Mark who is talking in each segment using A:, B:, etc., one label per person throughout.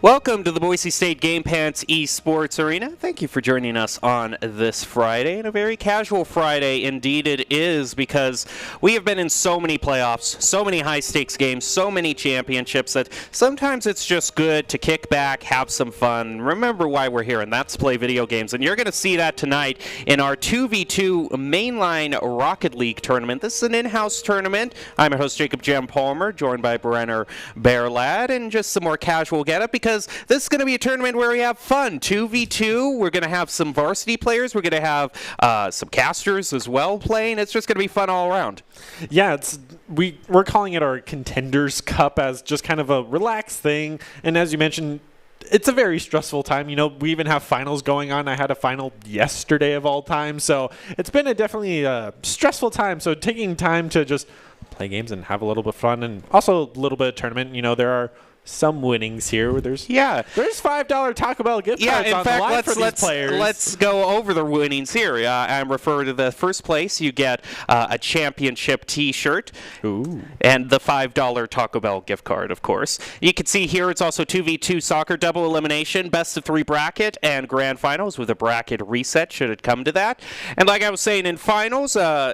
A: Welcome to the Boise State Game Pants Esports Arena. Thank you for joining us on this Friday, and a very casual Friday indeed it is, because we have been in so many playoffs, so many high-stakes games, so many championships that sometimes it's just good to kick back, have some fun, remember why we're here, and that's play video games. And you're going to see that tonight in our 2v2 Mainline Rocket League tournament. This is an in-house tournament. I'm your host, Jacob Jem Palmer, joined by Brenner Bearlad, and just some more casual get-up, because this is going to be a tournament where we have fun. 2v2, we're going to have some varsity players, we're going to have some casters as well playing. It's just going to be fun all around.
B: Yeah, we're calling it our Contenders Cup as just kind of a relaxed thing. And as you mentioned, it's a very stressful time. You know, we even have finals going on. I had a final yesterday of all time. So it's been definitely a stressful time. So taking time to just play games and have a little bit of fun, and also a little bit of tournament. You know, there are some winnings here. There's $5 Taco Bell gift cards on the line for these players.
A: Let's go over the winnings here. I'm referring to the first place. You get a championship T-shirt.
B: Ooh.
A: And the $5 Taco Bell gift card, of course. You can see here it's also 2v2 soccer double elimination, best of 3 bracket, and grand finals with a bracket reset should it come to that. And like I was saying, in finals,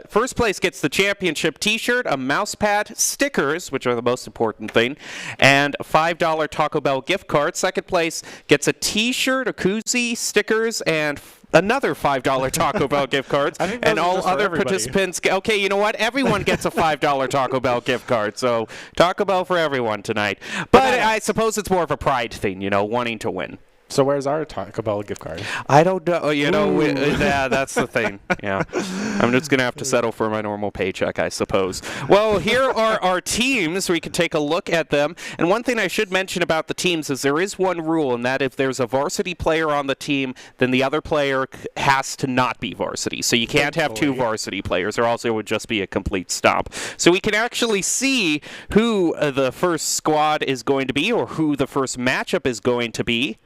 A: first place gets the championship T-shirt, a mouse pad, stickers, which are the most important thing, and $5 Taco Bell gift card. Second place gets a T-shirt, a koozie, stickers, and another $5 Taco Bell gift cards. And all other participants. Okay, you know what? Everyone gets a $5 Taco Bell gift card. So Taco Bell for everyone tonight. But I suppose it's more of a pride thing, you know, wanting to win.
B: So where's our Taco Bell gift card?
A: I don't know. You know, yeah, that's the thing. Yeah, I'm just going to have to settle for my normal paycheck, I suppose. Well, here are our teams. We can take a look at them. And one thing I should mention about the teams is there is one rule, and that if there's a varsity player on the team, then the other player has to not be varsity. So you can't have 2 varsity players, or else it would just be a complete stop. So we can actually see who the first squad is going to be, or who the first matchup is going to be.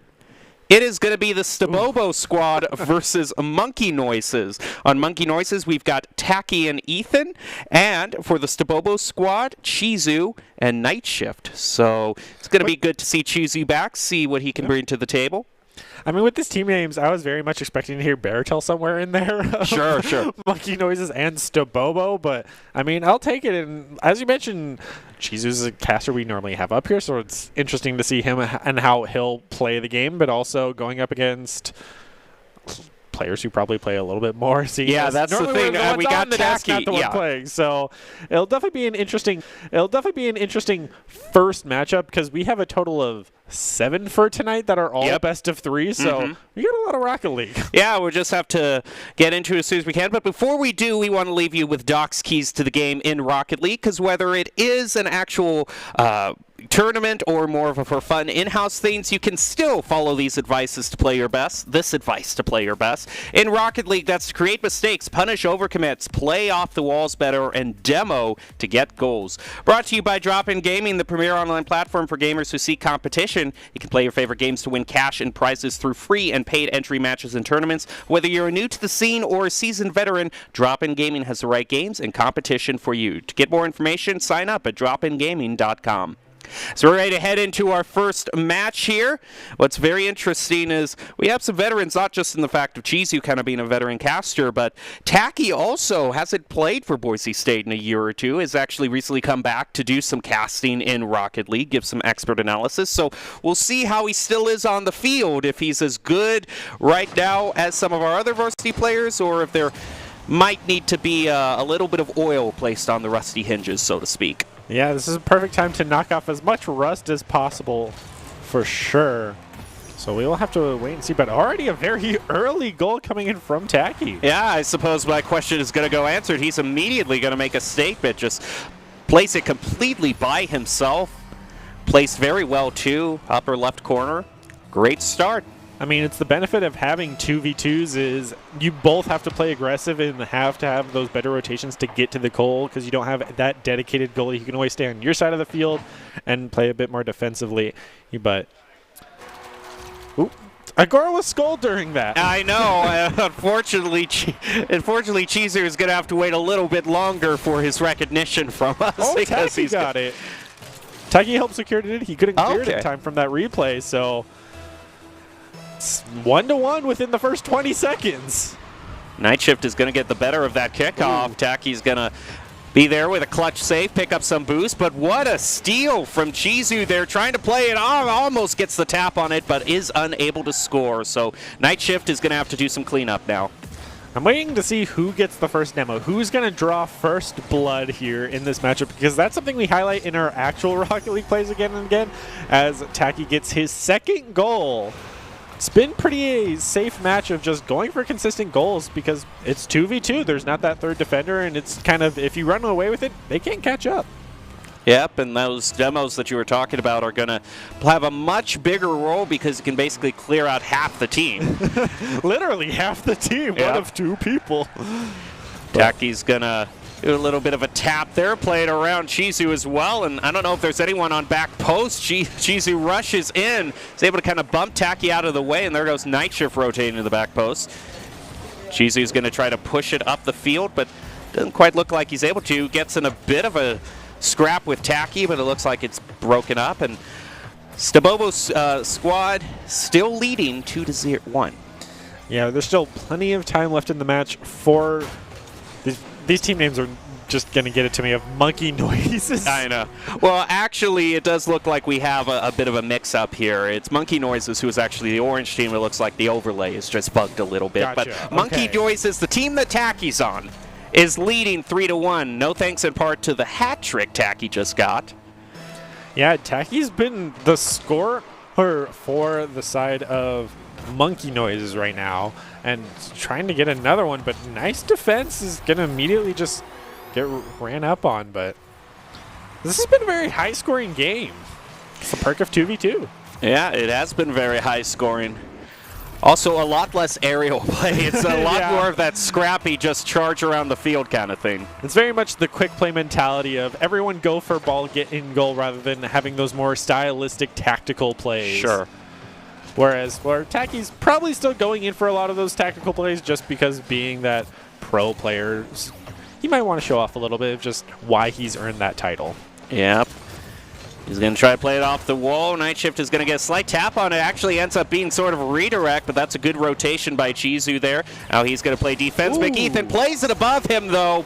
A: It is going to be the Stabobo squad versus Monkey Noises. On Monkey Noises, we've got Tacky and Ethan. And for the Stabobo squad, Chizu and Night Shift. So it's going to be good to see Chizu back, see what he can bring to the table.
B: I mean, with these team names, I was very much expecting to hear Baratel somewhere in there.
A: Sure.
B: Monkey Noises and Stabobo, but I mean, I'll take it. And as you mentioned, Chizu's a caster we normally have up here, so it's interesting to see him and how he'll play the game, but also going up against players who probably play a little bit more.
A: Yeah, that's the thing. We got Tacky.
B: Not the one playing, so it'll definitely be an interesting. First matchup, because we have a total of 7 for tonight that are all best of 3. So we got a lot of Rocket League.
A: Yeah, we'll just have to get into it as soon as we can. But before we do, we want to leave you with Doc's keys to the game in Rocket League, because whether it is an actual tournament or more of a for fun in-house things, you can still follow these advices to play your best. This advice to play your best. In Rocket League, that's to create mistakes, punish overcommits, play off the walls better, and demo to get goals. Brought to you by Drop-In Gaming, the premier online platform for gamers who seek competition. You can play your favorite games to win cash and prizes through free and paid entry matches and tournaments. Whether you're new to the scene or a seasoned veteran, Drop-In Gaming has the right games and competition for you. To get more information, sign up at dropingaming.com. So we're ready to head into our first match here. What's very interesting is we have some veterans, not just in the fact of Chizu kind of being a veteran caster, but Tacky also hasn't played for Boise State in a year or two, has actually recently come back to do some casting in Rocket League, give some expert analysis. So we'll see how he still is on the field, if he's as good right now as some of our other varsity players, or if there might need to be a little bit of oil placed on the rusty hinges, so to speak.
B: Yeah, this is a perfect time to knock off as much rust as possible, for sure. So we will have to wait and see, but already a very early goal coming in from Tacky.
A: Yeah, I suppose my question is going to go answered. He's immediately going to make a statement, just place it completely by himself. Placed very well, too, upper left corner. Great start.
B: I mean, it's the benefit of having 2v2s is you both have to play aggressive and have to have those better rotations to get to the goal, because you don't have that dedicated goalie. You can always stay on your side of the field and play a bit more defensively. But Agora was skulled during that.
A: I know. Unfortunately, Cheezer is going to have to wait a little bit longer for his recognition from us.
B: Oh, Tacky got it. Taki helped secure it. He couldn't clear it
A: Okay.
B: in time from that replay, so it's 1-1 within the first 20 seconds.
A: Night Shift is going to get the better of that kickoff. Taki's going to be there with a clutch save, pick up some boost, but what a steal from Chizu there, trying to play it off, almost gets the tap on it, but is unable to score. So Night Shift is going to have to do some cleanup now.
B: I'm waiting to see who gets the first demo. Who's going to draw first blood here in this matchup? Because that's something we highlight in our actual Rocket League plays again and again, as Taki gets his second goal. It's been pretty safe match of just going for consistent goals because it's 2v2. There's not that third defender, and it's kind of, if you run away with it, they can't catch up.
A: Yep, and those demos that you were talking about are going to have a much bigger role because it can basically clear out half the team.
B: Literally half the team,
A: Yep.
B: one of two people.
A: Taki's going to do a little bit of a tap there, play it around Chizu as well, and I don't know if there's anyone on back post. Chizu rushes in, is able to kind of bump Taki out of the way, and there goes Night Shift rotating to the back post. Chizu's going to try to push it up the field, but doesn't quite look like he's able to. Gets in a bit of a scrap with Taki, but it looks like it's broken up, and Stabobo's squad still leading 2-1.
B: Yeah, there's still plenty of time left in the match for these team names are just going to get it to me of monkey noises.
A: I know. Well, actually, it does look like we have a bit of a mix-up here. It's Monkey Noises, who is actually the orange team. It looks like the overlay is just bugged a little bit.
B: Gotcha.
A: But Monkey Noises, the team that Taki's on, is leading 3-1. No thanks in part to the hat trick Taki just got.
B: Yeah, Taki's been the scorer for the side of Monkey Noises right now and trying to get another one, but nice defense is going to immediately just get ran up on, but this has been a very high-scoring game. It's the perk of 2v2.
A: Yeah, it has been very high scoring. Also, a lot less aerial play. It's a lot more of that scrappy, just charge around the field kind of thing.
B: It's very much the quick play mentality of everyone go for ball, get in goal, rather than having those more stylistic, tactical plays.
A: Sure.
B: Whereas Taki's probably still going in for a lot of those tactical plays just because being that pro player, he might want to show off a little bit of just why he's earned that title.
A: Yep. He's going to try to play it off the wall. Night Shift is going to get a slight tap on it. Actually ends up being sort of a redirect, but that's a good rotation by Chizu there. Now he's going to play defense. McEthan plays it above him, though.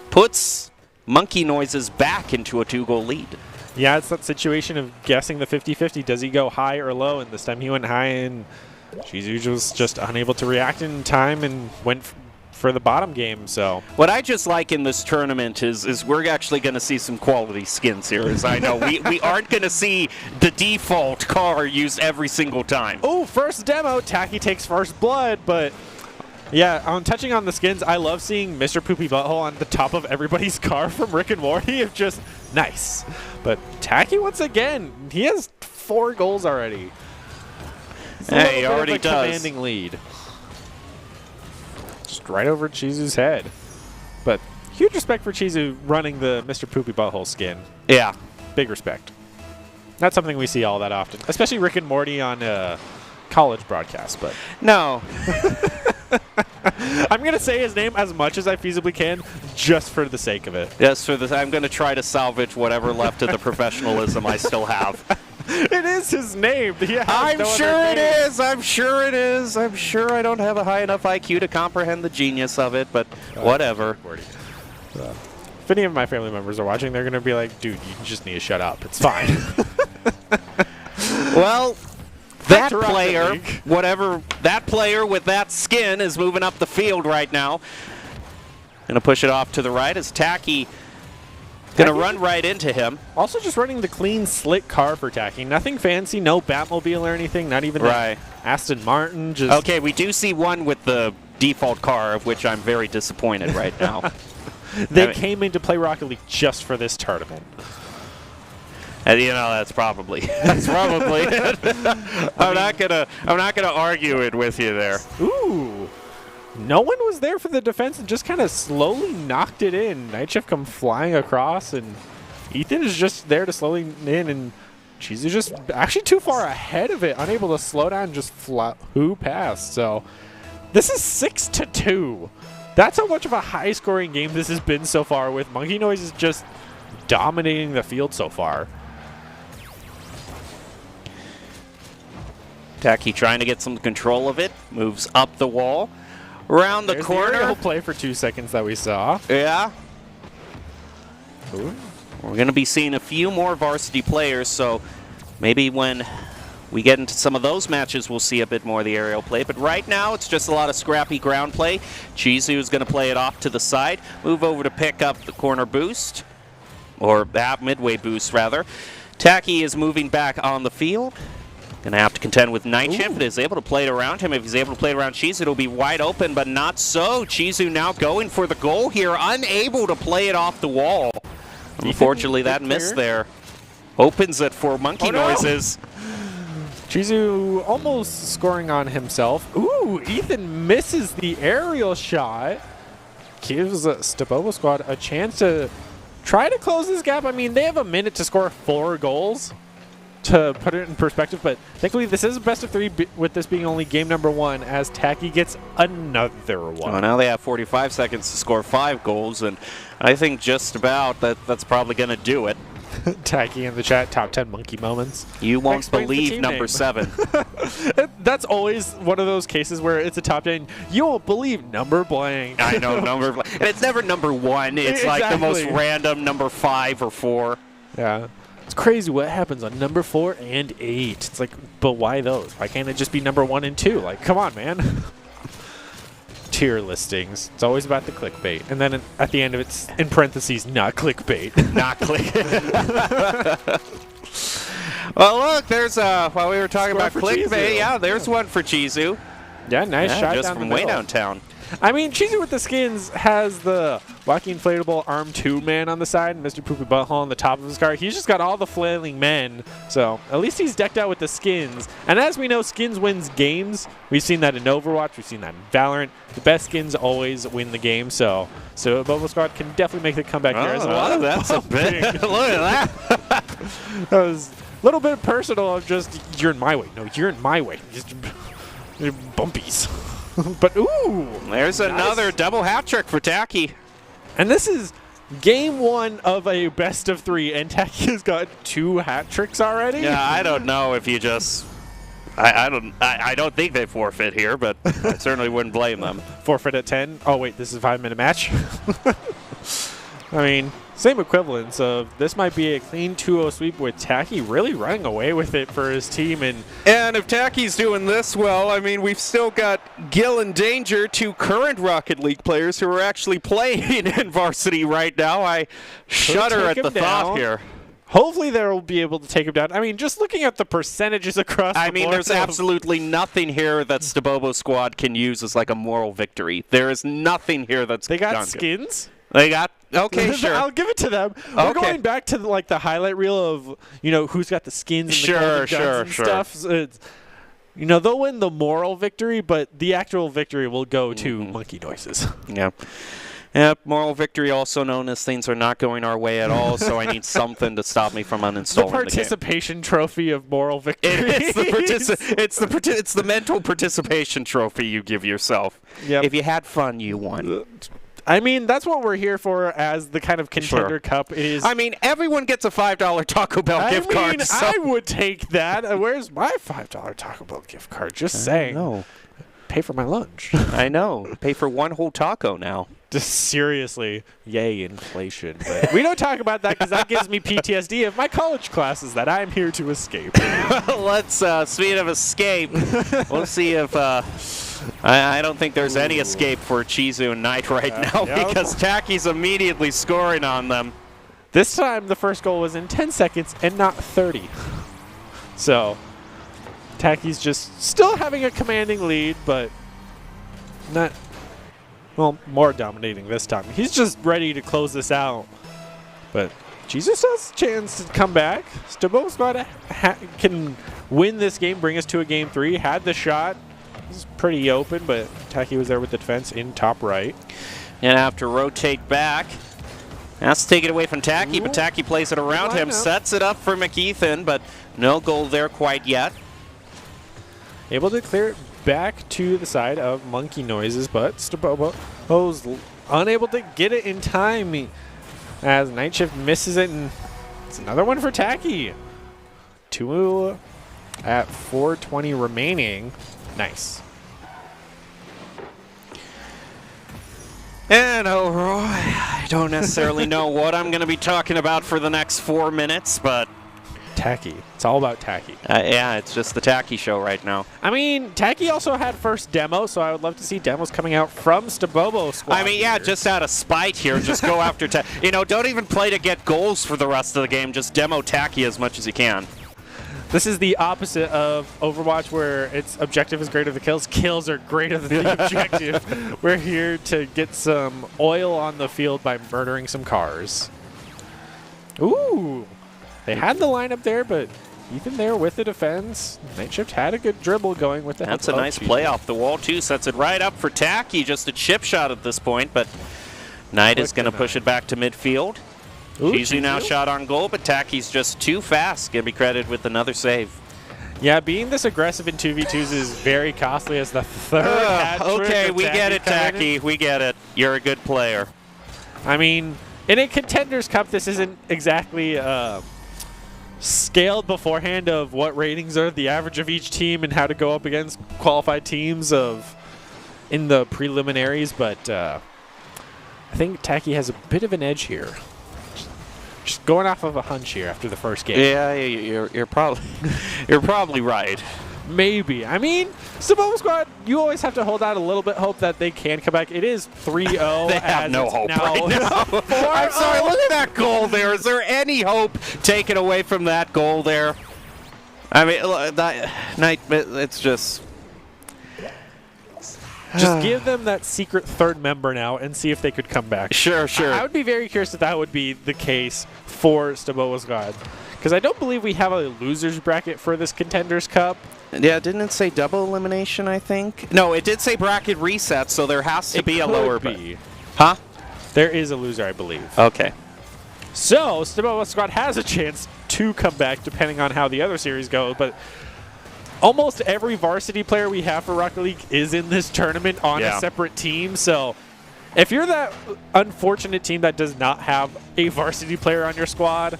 A: Puts Monkey Noises back into a 2-goal lead.
B: Yeah, it's that situation of guessing the 50-50. Does he go high or low? And this time he went high, and Chizu was just unable to react in time and went for the bottom game. So
A: what I just like in this tournament is we're actually going to see some quality skins here. As I know, we aren't going to see the default car used every single time.
B: Oh, first demo, Taki takes first blood, but yeah, on touching on the skins, I love seeing Mr. Poopy Butthole on the top of everybody's car from Rick and Morty. It's just nice. But Taki, once again, he has 4 goals already.
A: Hey, he already does.
B: Commanding lead. Just right over Chizu's head. But huge respect for Chizu running the Mr. Poopy Butthole skin.
A: Yeah.
B: Big respect. Not something we see all that often, especially Rick and Morty on college broadcasts. But
A: No.
B: I'm going to say his name as much as I feasibly can just for the sake of it.
A: Yes, for this, I'm going to try to salvage whatever left of the professionalism I still have.
B: It is his name.
A: I'm sure it is. I'm sure it is. I'm sure I don't have a high enough IQ to comprehend the genius of it, but whatever.
B: If any of my family members are watching, they're going to be like, dude, you just need to shut up. It's fine.
A: Well, that
B: to Rocket
A: player,
B: League.
A: that player with that skin is moving up the field right now. Going to push it off to the right as Taki going to run right into him.
B: Also just running the clean, slick car for Taki. Nothing fancy, no Batmobile or anything, not even
A: Right.
B: Aston Martin. Just
A: Okay, we do see one with the default car, of which I'm very disappointed right now.
B: They came in to play Rocket League just for this tournament.
A: And that's probably it. I'm not gonna argue it with you there.
B: Ooh. No one was there for the defense and just kind of slowly knocked it in. Night Shift come flying across, and Ethan is just there to slowly in, and Chizu just actually too far ahead of it, unable to slow down and just who past. So this is 6-2. That's how much of a high-scoring game this has been so far, with Monkey Noises just dominating the field so far.
A: Tacky trying to get some control of it. Moves up the wall. Around the
B: There's
A: corner.
B: The aerial play for 2 seconds that we saw.
A: Yeah.
B: Ooh.
A: We're going to be seeing a few more varsity players, so maybe when we get into some of those matches, we'll see a bit more of the aerial play. But right now, it's just a lot of scrappy ground play. Chizu is going to play it off to the side. Move over to pick up the corner boost. Or that midway boost, rather. Tacky is moving back on the field. Going to have to contend with Night Shift, but is able to play it around him. If he's able to play it around Chizu, it'll be wide open, but not so. Chizu now going for the goal here, unable to play it off the wall. Unfortunately, that missed there. Opens it for Monkey Noises.
B: Chizu almost scoring on himself. Ooh, Ethan misses the aerial shot. Gives Stabobo Squad a chance to try to close this gap. I mean, they have a minute to score 4 goals. To put it in perspective, but thankfully this is a best of 3 with this being only game number 1 as Tacky gets another one.
A: Well, now they have 45 seconds to score 5 goals, and I think just about that's probably going to do it.
B: Tacky in the chat, top 10 monkey moments.
A: You won't believe number 7.
B: That's always one of those cases where it's a top 10. You won't believe number blank.
A: I know, number blank. And it's never number 1. It's like the most random number 5 or 4.
B: Yeah. It's crazy what happens on number 4 and 8. It's like, but why those? Why can't it just be number 1 and 2? Like, come on, man. Tier listings. It's always about the clickbait. And then at the end of it's in parentheses, not clickbait.
A: Not clickbait. Well, look, there's while we were talking about clickbait,
B: Chizu.
A: yeah, there's one for Chizu.
B: Yeah, nice shot
A: just
B: down
A: from
B: the
A: way
B: middle.
A: downtown.
B: I mean, Chizu with the skins has the wacky inflatable arm 2 man on the side and Mr. Poopy Butthole on the top of his car. He's just got all the flailing men. So at least he's decked out with the skins. And as we know, skins wins games. We've seen that in Overwatch. We've seen that in Valorant. The best skins always win the game. So Bobo Squad can definitely make the comeback here. There's a lot of
A: that's a bit. Look at that.
B: That was a little bit personal of just, you're in my way. No, you're in my way. Just, you're bumpies. But ooh,
A: There's another double hat trick for Tacky.
B: and this is game 1 of a best of 3, and Tacky has got 2 hat tricks already.
A: Yeah, I don't know if you just. I don't think they forfeit here, but I certainly wouldn't blame them.
B: Forfeit at 10. Oh wait, this is a 5-minute match. I mean, same equivalence of this might be a clean 2-0 sweep with Tacky really running away with it for his team.
A: And if Tacky's doing this well, I mean, we've still got Gil and Danger, 2 current Rocket League players who are actually playing in varsity right now. I shudder at the thought here.
B: Hopefully they'll be able to take him down. I mean, just looking at the percentages across the board.
A: There's absolutely nothing here that Stabobo Squad can use as like a moral victory. There is nothing here that's
B: They got
A: done
B: skins.
A: They got okay, sure.
B: I'll give it to them. We're going back to the highlight reel of who's got the skins and the golden guns and stuff. So it's, they'll win the moral victory, but the actual victory will go to Monkey Noises.
A: Yeah. Yep, moral victory, also known as things are not going our way at all, so I need something to stop me from uninstalling the game.
B: The participation trophy of moral victory.
A: It's the mental participation trophy you give yourself.
B: Yep.
A: If you had fun, you won.
B: I mean, that's what we're here for as the kind of Contender Cup is.
A: I mean, everyone gets a $5 Taco Bell gift card. So.
B: I would take that. Where's my $5 Taco Bell gift card? Just saying.
A: No.
B: Pay for my lunch.
A: I know. Pay for one whole taco now.
B: Just seriously. Yay, inflation. But we don't talk about that because that gives me PTSD of my college classes that I'm here to escape.
A: Let's, speaking of escape, we'll see if... I don't think there's any escape for Chizu and Knight right now because Tacky's immediately scoring on them.
B: This time, the first goal was in 10 seconds and not 30. So, Tacky's just still having a commanding lead, but not, well, more dominating this time. He's just ready to close this out. But Jesus has a chance to come back. Stabobo Squad can win this game, bring us to a game 3. Had the shot. It's pretty open, but Tacky was there with the defense in top right.
A: And have to rotate back. Has to take it away from Tacky, but Tacky plays it around him, sets it up for McEthan, but no goal there quite yet.
B: Able to clear it back to the side of Monkey Noises, but Stabobo's unable to get it in time as Night Shift misses it, and it's another one for Tacky. 2 at 4:20 remaining. Nice.
A: And overall, I don't necessarily know what I'm going to be talking about for the next 4 minutes, but
B: Tacky. It's all about Tacky.
A: yeah, it's just the Tacky show right now.
B: I mean, Tacky also had first demo, so I would love to see demos coming out from Stabobo squad.
A: I mean, yeah,
B: here.
A: just out of spite here, just go after You know, don't even play to get goals for the rest of the game. Just demo Tacky as much as you can.
B: This is the opposite of Overwatch, where its objective is greater than kills. Kills are greater than the objective. We're here to get some oil on the field by murdering some cars. Ooh. They had the lineup there, but even there with the defense, Night Shift had a good dribble going with the help.
A: That's a nice play off the wall, too. Sets it right up for Tacky. Just a chip shot at this point, but Knight is going to push it back to midfield. Chizu now shot on goal, but Tacky's just too fast. Going to be credited with another save.
B: Yeah, being this aggressive in 2v2s is very costly as the third hat-trick.
A: Okay,
B: of
A: we get it, Tacky. We get it. You're a good player.
B: I mean, in a Contenders Cup, this isn't exactly scaled beforehand of what ratings are the average of each team and how to go up against qualified teams in the preliminaries, but I think Tacky has a bit of an edge here. Just going off of a hunch here after the first game.
A: Yeah, you're probably right.
B: Maybe. I mean, Stabobo squad, you always have to hold out a little bit hope that they can come back. It is 3-0.
A: They have no hope right now. I'm sorry, look at that goal there. Is there any hope taken away from that goal there? I mean, it's just...
B: Just give them that secret third member now and see if they could come back.
A: Sure.
B: I would be very curious if that would be the case for Stabobo squad. Because I don't believe we have a loser's bracket for this Contenders Cup.
A: Yeah, didn't it say double elimination, I think? No, it did say bracket reset, so there has to be a lower bracket. Huh?
B: There is a loser, I believe.
A: Okay.
B: So, Stabobo squad has a chance to come back depending on how the other series go, but almost every varsity player we have for Rocket League is in this tournament on a separate team, so if you're that unfortunate team that does not have a varsity player on your squad,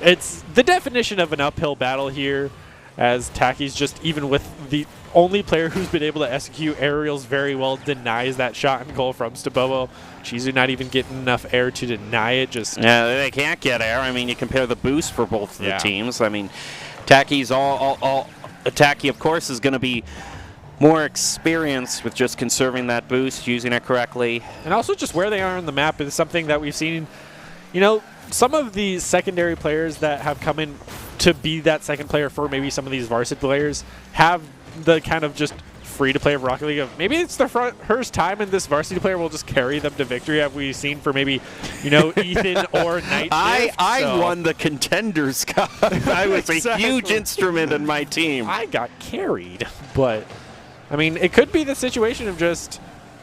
B: it's the definition of an uphill battle here, as Tacky's just, even with the only player who's been able to execute aerials very well, denies that shot and goal from Stabobo. Chizu not even getting enough air to deny it.
A: Yeah, they can't get air. I mean, you compare the boost for both of the teams. I mean, Tacky's Tacky, of course, is going to be more experienced with just conserving that boost, using it correctly.
B: And also just where they are on the map is something that we've seen. You know, some of the secondary players that have come in to be that second player for maybe some of these varsity players have the kind of just free-to-play of Rocket League of maybe it's their first time and this varsity player will just carry them to victory. Have we seen for maybe, you know, Ethan or Night Shift?
A: I won the Contenders Cup. I was a huge instrument in my team.
B: I got carried. But, I mean, it could be the situation of just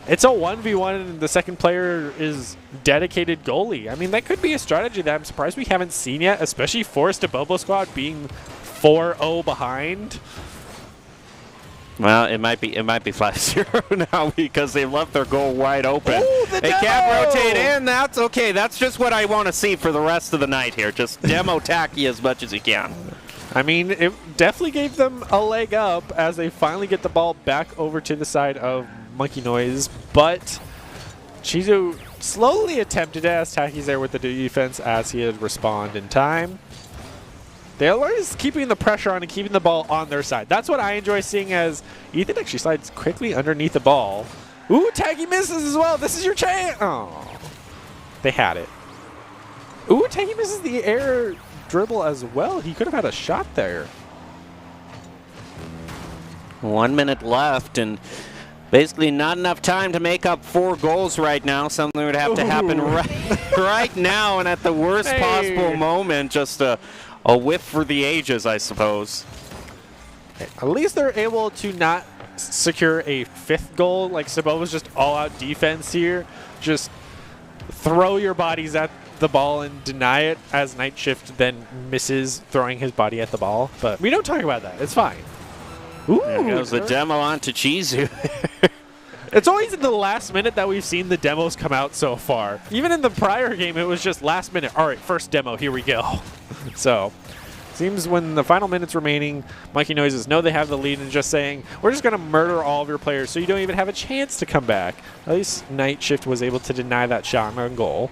B: it's a 1v1 and the second player is dedicated goalie. I mean, that could be a strategy that I'm surprised we haven't seen yet, especially for Stabobo squad being 4-0 behind.
A: Well, it might be 5-0 now because they left their goal wide open.
B: Ooh,
A: they can't rotate in. That's okay. That's just what I want to see for the rest of the night here. Just demo Tacky as much as you can.
B: I mean, it definitely gave them a leg up as they finally get the ball back over to the side of Monkey Noise, but Chizu slowly attempted it as Tacky's there with the defense as he had respond in time. They're always keeping the pressure on and keeping the ball on their side. That's what I enjoy seeing as Ethan actually slides quickly underneath the ball. Ooh, Tacky misses as well. This is your chance. Oh, they had it. Ooh, Tacky misses the air dribble as well. He could have had a shot there.
A: 1 minute left and basically not enough time to make up 4 goals right now. Something would have to happen right now and at the worst possible moment. Just a whiff for the ages, I suppose.
B: At least they're able to not secure a 5th goal. Like Stabobo's just all-out defense here. Just throw your bodies at the ball and deny it, as Night Shift then misses throwing his body at the ball. But we don't talk about that. It's fine. Ooh,
A: there goes the demo onto Chizu.
B: It's always in the last minute that we've seen the demos come out so far. Even in the prior game, it was just last minute. All right, first demo, here we go. So Seems when the final minutes remaining, Monkey Noises know they have the lead and just saying, we're just going to murder all of your players so you don't even have a chance to come back. At least Night Shift was able to deny that shot on goal.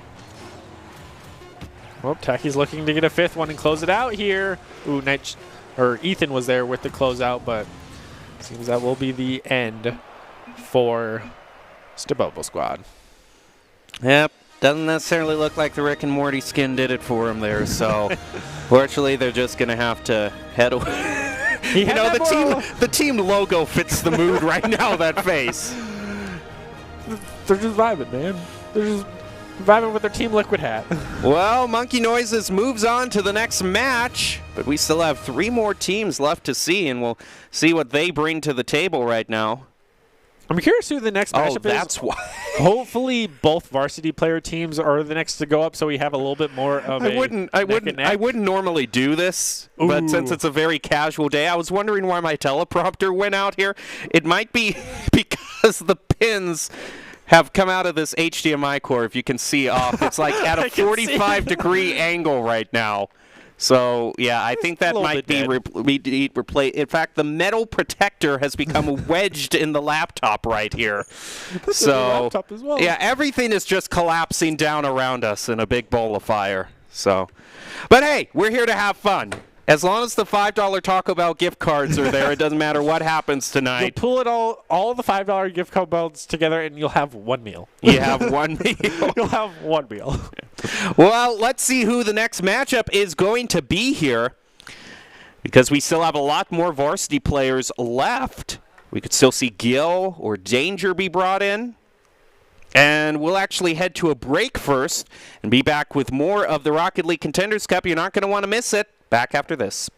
B: Well, Taki's looking to get a 5th one and close it out here. Ooh, Ethan was there with the closeout, but seems that will be the end for Stabobo Squad.
A: Yep. Doesn't necessarily look like the Rick and Morty skin did it for him there, so fortunately they're just going to have to head away. You know, the team logo fits the mood right now, that face.
B: They're just vibing, man. They're just vibing with their Team Liquid hat.
A: Well, Monkey Noises moves on to the next match, but we still have 3 more teams left to see, and we'll see what they bring to the table right now.
B: I'm curious who the next matchup is.
A: That's why.
B: Hopefully, both varsity player teams are the next to go up, so we have a little bit more of
A: I wouldn't normally do this, but since it's a very casual day, I was wondering why my teleprompter went out here. It might be because the pins have come out of this HDMI cord. If you can see off, it's like at a 45-degree angle right now. So, yeah, I think that might be replaced. In fact, the metal protector has become wedged in the laptop right here. So,
B: laptop as well.
A: Yeah, everything is just collapsing down around us in a big bowl of fire. So, but hey, we're here to have fun. As long as the $5 Taco Bell gift cards are there, it doesn't matter what happens tonight.
B: You'll pull it all the $5 gift card belts together, and you'll have one meal.
A: You have one meal.
B: You'll have one meal.
A: Well, let's see who the next matchup is going to be here, because we still have a lot more varsity players left. We could still see Gil or Danger be brought in. And we'll actually head to a break first and be back with more of the Rocket League Contenders Cup. You're not going to want to miss it. Back after this.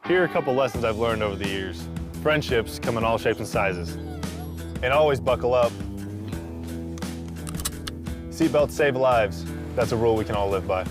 C: Here are a couple lessons I've learned over the years. Friendships come in all shapes and sizes. And always buckle up. Seatbelts save lives. That's a rule we can all live by.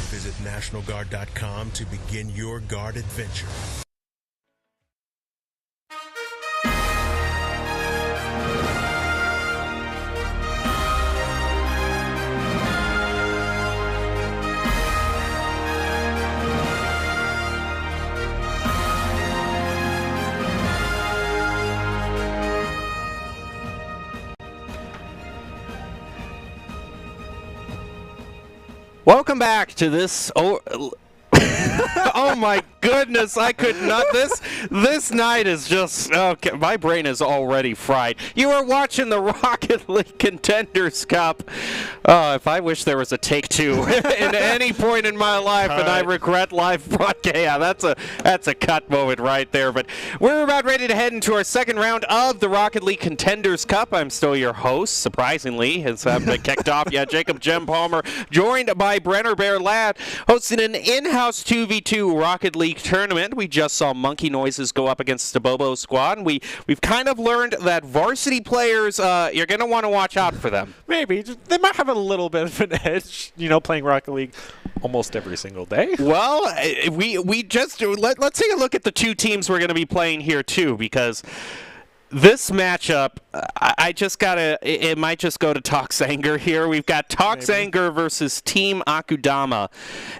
D: Visit NationalGuard.com to begin your guard adventure.
A: Welcome back to this. Oh my goodness, I could not. This night is just, okay, my brain is already fried. You are watching the Rocket League Contenders Cup. If I wish there was a take two in any point in my life, and I regret live broadcast. Yeah, that's a cut moment right there. But we're about ready to head into our second round of the Rocket League Contenders Cup. I'm still your host, surprisingly, has been kicked off. Yeah, Jacob Jem Palmer, joined by Brenner Bear Ladd, hosting an in-house 2v2 Rocket League tournament. We just saw Monkey Noises go up against the Bobo squad, and we've kind of learned that varsity players, you're going to want to watch out for them.
B: Maybe. They might have a little bit of an edge, playing Rocket League almost every single day.
A: Well, let's take a look at the two teams we're going to be playing here, too, because this matchup, it might just go to Toxanger here. We've got Toxanger versus Team Akudama.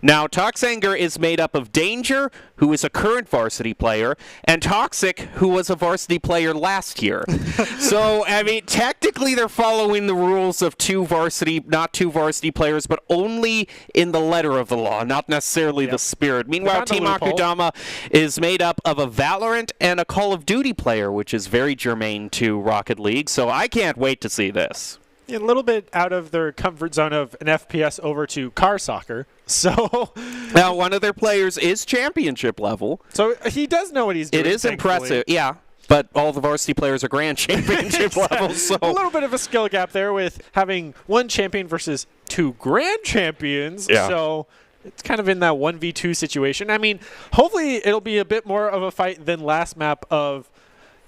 A: Now, Toxanger is made up of Danger, who is a current varsity player, and Toxic, who was a varsity player last year. So, I mean, technically they're following the rules of not two varsity players, but only in the letter of the law, not necessarily the spirit. Meanwhile, Team Akudama is made up of a Valorant and a Call of Duty player, which is very germane to Rocket League, so I can't wait to see this.
B: A little bit out of their comfort zone of an FPS over to car soccer. So
A: now one of their players is championship level.
B: So he does know what he's doing.
A: It is impressive, yeah. But all the varsity players are grand championship level, so
B: a little bit of a skill gap there with having one champion versus two grand champions.
A: Yeah.
B: So it's kind of in that 1v2 situation. I mean, hopefully it'll be a bit more of a fight than last map of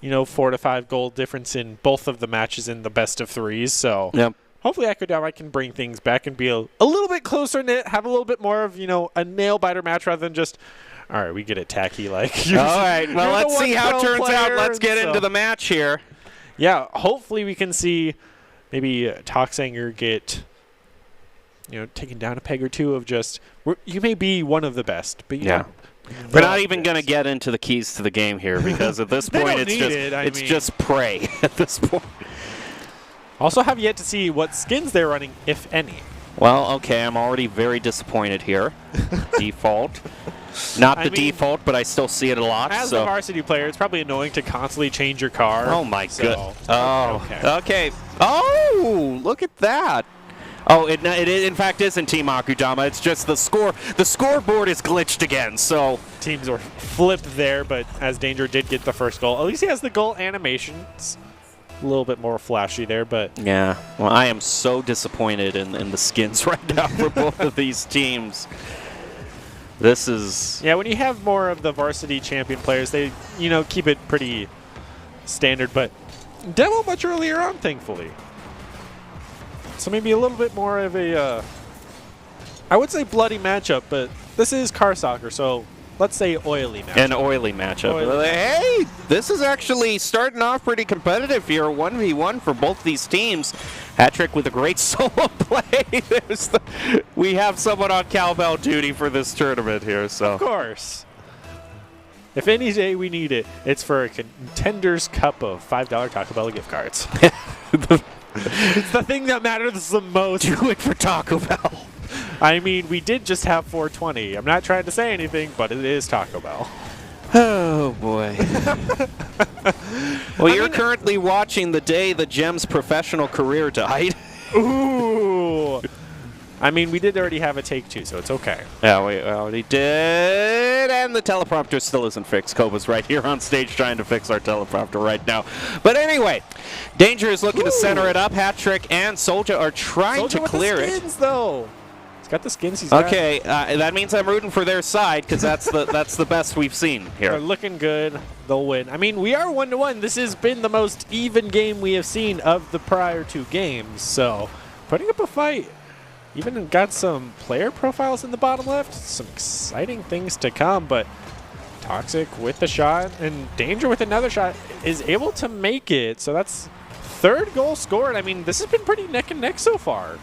B: 4 to 5 goal difference in both of the matches in the best of threes. So hopefully Akudama can bring things back and be a little bit closer knit, have a little bit more of, a nail biter match rather than just, all right, we get it tacky. All
A: right, well, let's see how it turns out. Let's get into the match here.
B: Yeah, hopefully we can see maybe Toxanger get, taken down a peg or two of just, you may be one of the best, but
A: we're not even going to get into the keys to the game here because at this point it's just prey at this point.
B: Also have yet to see what skins they're running, if any.
A: Well, okay, I'm already very disappointed here. Default. Not the default, but I still see it a lot.
B: As a varsity player, it's probably annoying to constantly change your car.
A: Oh, my goodness. Oh, okay. Oh, look at that. Oh, it in fact isn't Team Akudama. It's just the score. The scoreboard is glitched again, so
B: teams were flipped there, but as Danger did get the first goal, at least he has the goal animation. It's a little bit more flashy there, but
A: yeah. Well, I am so disappointed in the skins right now for both of these teams. This is
B: when you have more of the varsity champion players, they keep it pretty standard, but demo much earlier on, thankfully. So maybe a little bit more of a, I would say bloody matchup, but this is car soccer, so let's say oily matchup.
A: An oily matchup. Hey, this is actually starting off pretty competitive here. 1v1 for both these teams. Hat-trick with a great solo play. We have someone on cowbell duty for this tournament here. So
B: of course. If any day we need it, it's for a Contenders Cup of $5 Taco Bell gift cards. It's the thing that matters the most.
A: Do it for Taco Bell.
B: I mean, we did just have 420. I'm not trying to say anything, but it is Taco Bell.
A: Oh, boy. Well, you're currently watching the day the Gem's professional career died.
B: Ooh. I mean, we did already have a take two, so it's okay.
A: Yeah, we already did. And the teleprompter still isn't fixed. Koba's right here on stage trying to fix our teleprompter right now. But anyway, Danger is looking to center it up. Hat-trick and Soldier are trying to clear
B: it. Skins, though. He's got the skins. He's got.
A: Okay, that means I'm rooting for their side because that's the best we've seen here.
B: They're looking good. They'll win. I mean, we are 1-1. This has been the most even game we have seen of the prior two games. So, putting up a fight. Even got some player profiles in the bottom left. Some exciting things to come, but Toxic with the shot and Danger with another shot is able to make it. So that's third goal scored. I mean, this has been pretty neck and neck so far.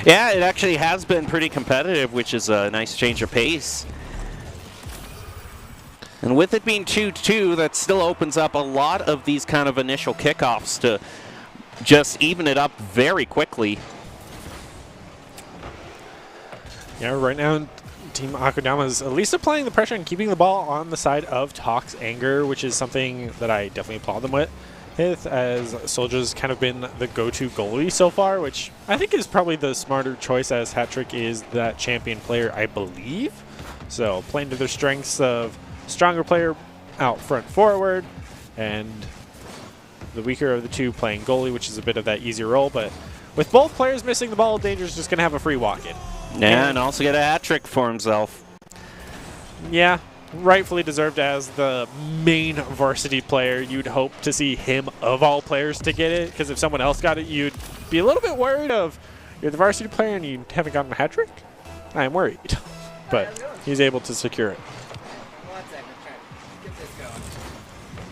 A: Yeah, it actually has been pretty competitive, which is a nice change of pace. And with it being 2-2, that still opens up a lot of these kind of initial kickoffs to just even it up very quickly.
B: Yeah, right now Team Akudama is at least applying the pressure and keeping the ball on the side of Talk's Anger, which is something that I definitely applaud them with, as Soldier's kind of been the go-to goalie so far, which I think is probably the smarter choice, as Hattrick is that champion player, I believe. So playing to their strengths of stronger player out front forward, and the weaker of the two playing goalie, which is a bit of that easier role. But with both players missing the ball, Danger's just going to have a free walk-in.
A: Yeah, and also get a hat trick for himself.
B: Yeah, rightfully deserved as the main varsity player. You'd hope to see him, of all players, to get it, because if someone else got it, you'd be a little bit worried of, you're the varsity player and you haven't gotten a hat trick? I'm worried. But he's able to secure it.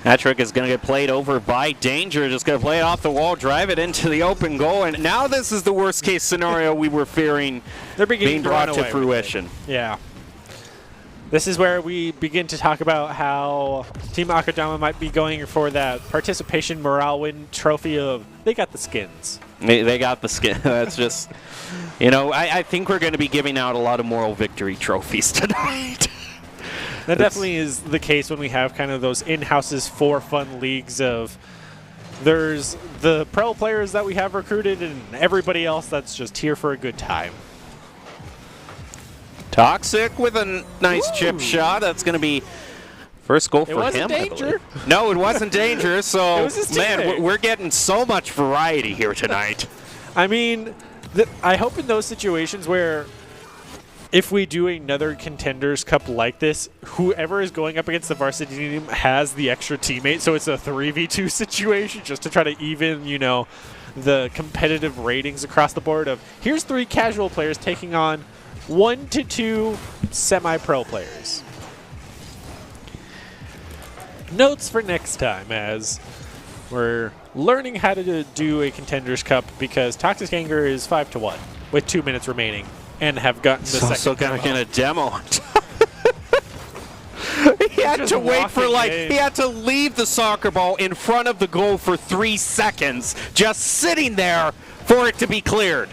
A: Hat trick is going to get played over by Danger. Just going to play it off the wall, drive it into the open goal. And now this is the worst case scenario we were fearing being brought to fruition.
B: Yeah. This is where we begin to talk about how Team Akudama might be going for that participation morale win trophy of they got the skins.
A: They got the skin. That's just, I think we're going to be giving out a lot of moral victory trophies tonight.
B: That definitely is the case when we have kind of those in-houses for fun leagues of there's the pro players that we have recruited and everybody else that's just here for a good time.
A: Toxic with a nice chip shot. That's going to be first goal for him.
B: It wasn't Danger.
A: No, it wasn't Danger. So,
B: it was his
A: man,
B: teammate.
A: we're getting so much variety here tonight.
B: I mean, I hope in those situations where if we do another Contenders Cup like this, whoever is going up against the varsity team has the extra teammate, so it's a 3v2 situation just to try to even, the competitive ratings across the board of here's 3 casual players taking on 1 to 2 semi-pro players. Notes for next time as we're learning how to do a Contenders Cup because Toxic Anger is 5-1 with 2 minutes remaining. And have gotten the second.
A: So kind of a demo. He had to wait for he had to leave the soccer ball in front of the goal for 3 seconds, just sitting there for it to be cleared.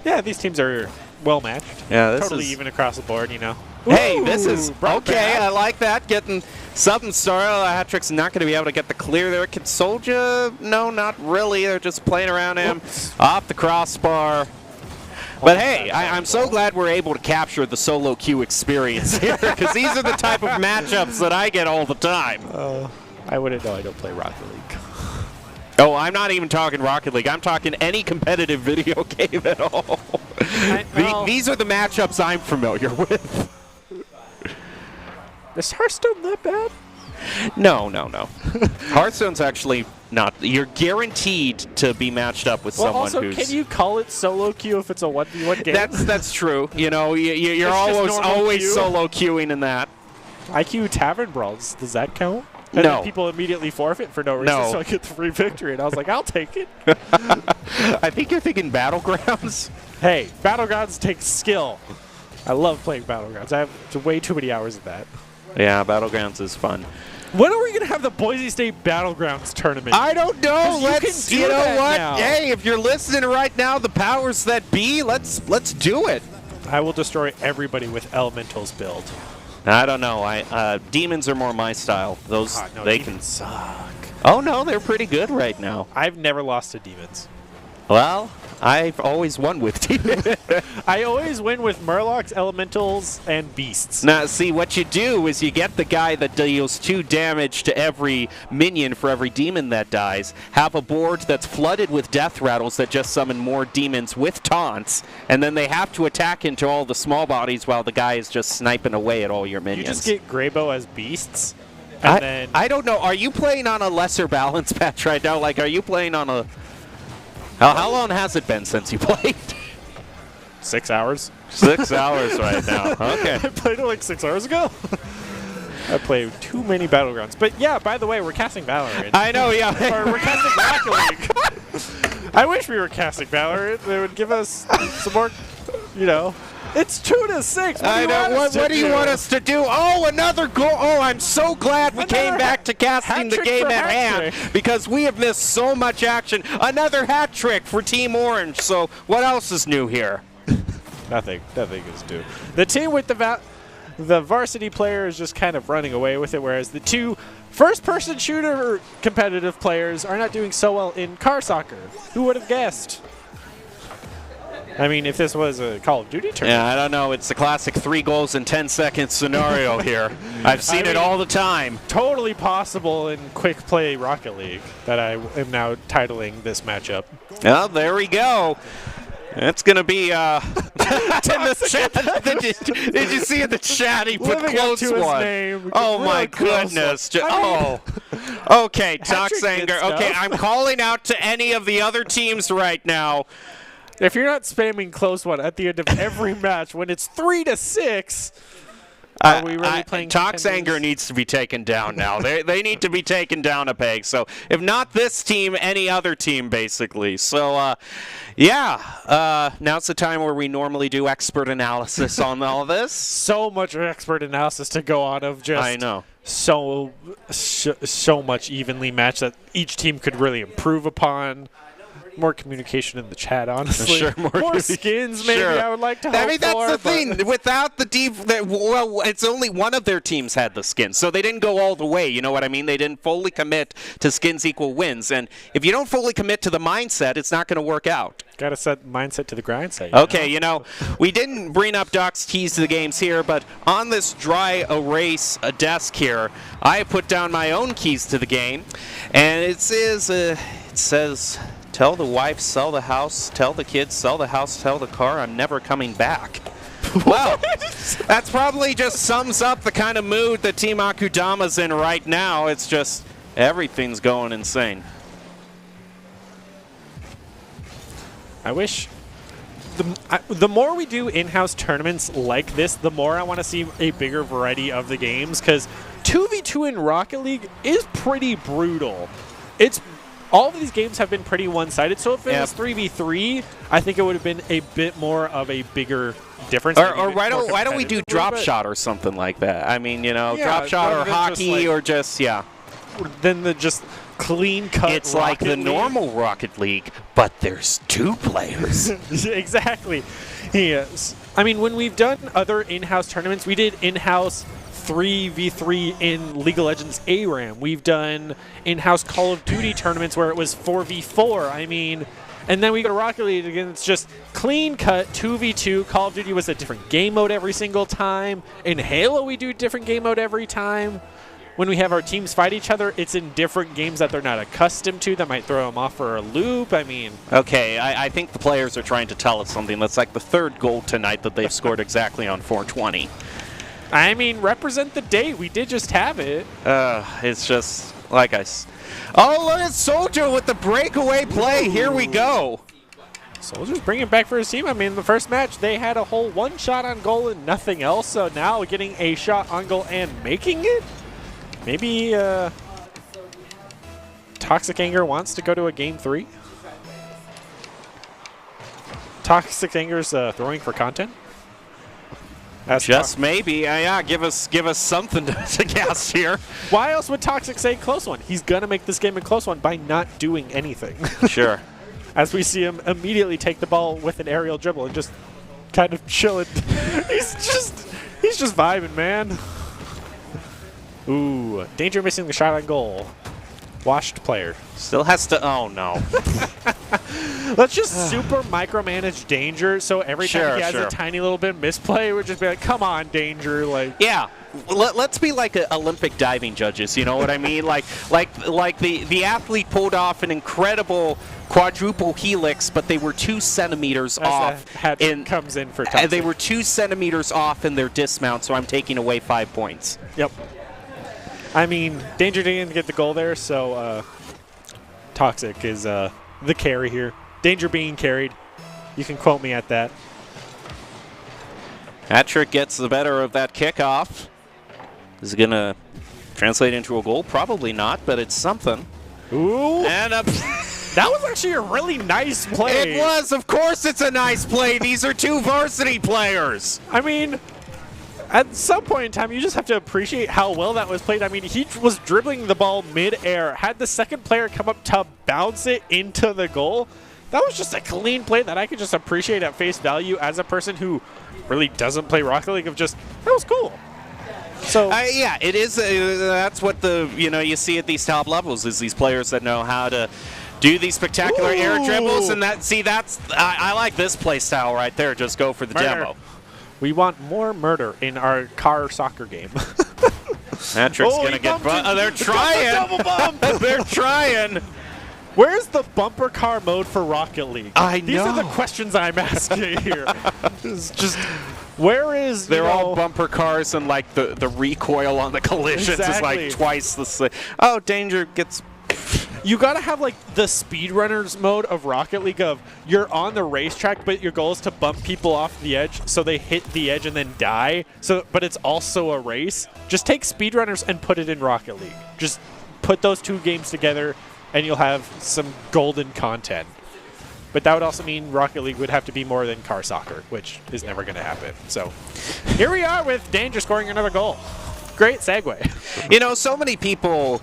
B: Yeah, these teams are well matched.
A: Yeah, this
B: totally
A: is
B: even across the board,
A: Hey, this is okay.
B: back.
A: I like that. Getting something started. Hat-trick's not going to be able to get the clear there. Can Soldier? No, not really. They're just playing around him.
B: Oops.
A: Off the crossbar. But hey, I'm so glad we're able to capture the solo queue experience here, because these are the type of matchups that I get all the time.
B: I wouldn't know. I don't play Rocket League.
A: Oh, I'm not even talking Rocket League. I'm talking any competitive video game at all. These are the matchups I'm familiar with.
B: Is Hearthstone that bad?
A: No. Hearthstone's actually not. You're guaranteed to be matched up with someone
B: also,
A: who's.
B: can you call it solo queue if it's a 1v1 game?
A: That's true. You're always
B: queue.
A: solo queuing in that.
B: IQ Tavern Brawls, does that count?
A: No.
B: And then people immediately forfeit for no reason,
A: No.
B: so I get the free victory. And I was like, I'll take it.
A: I think you're thinking Battlegrounds.
B: Hey, Battlegrounds takes skill. I love playing Battlegrounds. I have way too many hours of that.
A: Yeah, Battlegrounds is fun.
B: When are we going to have the Boise State Battlegrounds tournament?
A: I don't know.
B: Let's you know
A: what?
B: now.
A: Hey, if you're listening right now, the powers that be, let's do it.
B: I will destroy everybody with Elemental's build.
A: I don't know. Demons are more my style. Those they
B: demons
A: can
B: suck.
A: Oh no, they're pretty good right now.
B: I've never lost to demons.
A: Well, I've always won with demons.
B: I always win with Murlocs, Elementals, and Beasts.
A: Now, see, what you do is you get the guy that deals 2 damage to every minion for every demon that dies, have a board that's flooded with death rattles that just summon more demons with taunts, and then they have to attack into all the small bodies while the guy is just sniping away at all your minions.
B: You just get Greybow as Beasts, and then...
A: I don't know. Are you playing on a lesser balance patch right now? Like, are you playing on a... How long has it been since you played?
B: 6 hours.
A: 6 hours right now. Okay.
B: I played it like 6 hours ago. I played too many Battlegrounds. But yeah, by the way, we're casting Valorant.
A: I know, yeah.
B: Or we're casting Rocket League. I wish we were casting Valorant. They would give us some more, It's 2-6.
A: I know. What do you want us to do? Oh, another goal. Oh, I'm so glad we came back to casting the game at hand because we have missed so much action. Another hat trick for Team Orange. So what else is new here?
B: Nothing is due. The team with the varsity player is just kind of running away with it, whereas the two first-person shooter competitive players are not doing so well in car soccer. Who would have guessed? I mean, if this was a Call of Duty tournament.
A: Yeah, I don't know. It's the classic 3 goals in 10 seconds scenario here. I've seen it all the time.
B: Totally possible in Quick Play Rocket League that I am now titling this matchup.
A: Well, there we go. It's going to be in the chat. Did you see in the chat he put
B: Living
A: close
B: up to his
A: one?
B: name.
A: Oh,
B: Really
A: my
B: close
A: goodness.
B: one.
A: Okay,
B: Patrick
A: Toxanger.
B: did stuff.
A: Okay, I'm calling out to any of the other teams right now.
B: If you're not spamming close one at the end of every match when it's 3-6, are we really playing
A: Toxanger
B: Contenders?
A: needs to be taken down now. They need to be taken down a peg. So if not this team, any other team, basically. So, now's the time where we normally do expert analysis on all this.
B: So much expert analysis to go on of just
A: I know.
B: so much evenly matched that each team could really improve upon. More communication in the chat, honestly.
A: Sure,
B: more skins, maybe.
A: Sure.
B: I would like to hope
A: I mean, that's
B: for,
A: the thing. Without the deep, well, it's only one of their teams had the skins, so they didn't go all the way. You know what I mean? They didn't fully commit to skins equal wins, and if you don't fully commit to the mindset, it's not going to work out.
B: Got to set mindset to the grind set.
A: Okay, we didn't bring up Doc's keys to the games here, but on this dry erase desk here, I put down my own keys to the game, and it says. Tell the wife, sell the house. Tell the kids, sell the house. Tell the car, I'm never coming back. Well, that's probably just sums up the kind of mood that Team Akudama's in right now. It's just everything's going insane.
B: I wish the more we do in-house tournaments like this, the more I want to see a bigger variety of the games, because 2v2 in Rocket League is pretty brutal. All of these games have been pretty one-sided, so if it was 3v3, I think it would have been a bit more of a bigger difference.
A: Or why don't we do drop shot or something like that? I mean, drop shot or hockey or just,
B: Then the just clean-cut
A: It's like the normal Rocket League, but there's 2 players.
B: Exactly. Yes. I mean, when we've done other in-house tournaments, we did in-house 3v3 in League of Legends ARAM. We've done in-house Call of Duty tournaments where it was 4v4. I mean, and then we go to Rocket League again. It's just clean cut 2v2. Call of Duty was a different game mode every single time. In Halo, we do different game mode every time. When we have our teams fight each other, it's in different games that they're not accustomed to that might throw them off for a loop. I mean...
A: Okay, I think the players are trying to tell us something. That's like the 3rd goal tonight that they've scored exactly on 420.
B: I mean, represent the date. We did just have it.
A: It's just like Oh, look at Soldier with the breakaway play.
B: Ooh.
A: Here we go.
B: Soldier's bringing it back for his team. I mean, the first match, they had a whole 1 shot on goal and nothing else. So now getting a shot on goal and making it? Maybe Toxic Anger wants to go to a game 3? Toxic Anger's throwing for content?
A: Just maybe. Give us something to guess here.
B: Why else would Toxic say close one? He's going to make this game a close one by not doing anything.
A: Sure.
B: As we see him immediately take the ball with an aerial dribble and just kind of chilling. he's just vibing, man. Ooh, Danger missing the shot on goal. Washed player.
A: Still has to. Oh no.
B: Let's just super micromanage Danger, so every time he has a tiny little bit of misplay, we'd just be like, "Come on, Danger!" Like,
A: yeah. Let's be like Olympic diving judges. You know what I mean? like the athlete pulled off an incredible quadruple helix, but they were 2 centimeters off.
B: Comes in for Toxic.
A: They were 2 centimeters off in their dismount, so I'm taking away 5 points.
B: Yep. I mean, Danger didn't get the goal there, so Toxic is the carry here. Danger being carried. You can quote me at that.
A: Patrick gets the better of that kickoff. Is it going to translate into a goal? Probably not, but it's something.
B: Ooh.
A: And
B: that was actually a really nice play.
A: It was. Of course it's a nice play. These are 2 varsity players.
B: I mean, at some point in time, you just have to appreciate how well that was played. I mean, he was dribbling the ball mid-air, had the second player come up to bounce it into the goal. That was just a clean play that I could just appreciate at face value as a person who really doesn't play Rocket League. That was cool. So
A: yeah, it is. That's what you see at these top levels is these players that know how to do these spectacular air dribbles, and I like this play style right there. Just go for the demo.
B: We want more murder in our car soccer game.
A: Patrick's gonna get. They're trying.
B: Double bump.
A: They're trying.
B: Where's the bumper car mode for Rocket League? These are the
A: know.
B: questions I'm asking here. Just where is
A: They're all bumper cars, and like the recoil on the collisions is like twice the same. Oh, Danger gets.
B: You gotta have like the speedrunners mode of Rocket League of you're on the racetrack, but your goal is to bump people off the edge so they hit the edge and then die. But it's also a race. Just take speedrunners and put it in Rocket League. Just put those two games together, and you'll have some golden content. But that would also mean Rocket League would have to be more than car soccer, which is never going to happen. So here we are with Danger scoring another goal. Great segue.
A: So many people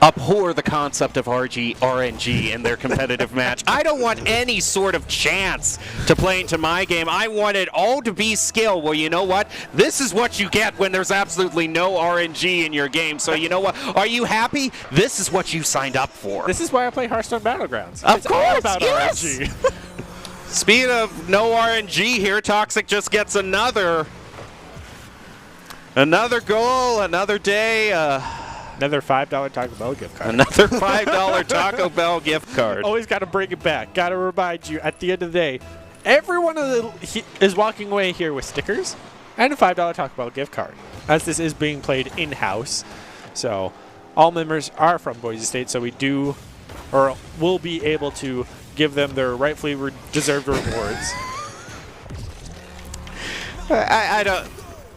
A: abhor the concept of RNG in their competitive match. I don't want any sort of chance to play into my game. I want it all to be skill. Well, you know what? This is what you get when there's absolutely no RNG in your game. So you know what? Are you happy? This is what you signed up for.
B: This is why I play Hearthstone Battlegrounds.
A: Of
B: it's
A: course,
B: all about
A: yes.
B: RNG.
A: Speed of no RNG here. Toxic just gets another goal, another day.
B: Another $5 Taco Bell gift card.
A: Another $5 Taco Bell gift card.
B: Always got to bring it back. Got to remind you, at the end of the day, everyone is walking away here with stickers and a $5 Taco Bell gift card, as this is being played in-house. So all members are from Boise State, so we do or will be able to give them their rightfully deserved rewards.
A: I don't...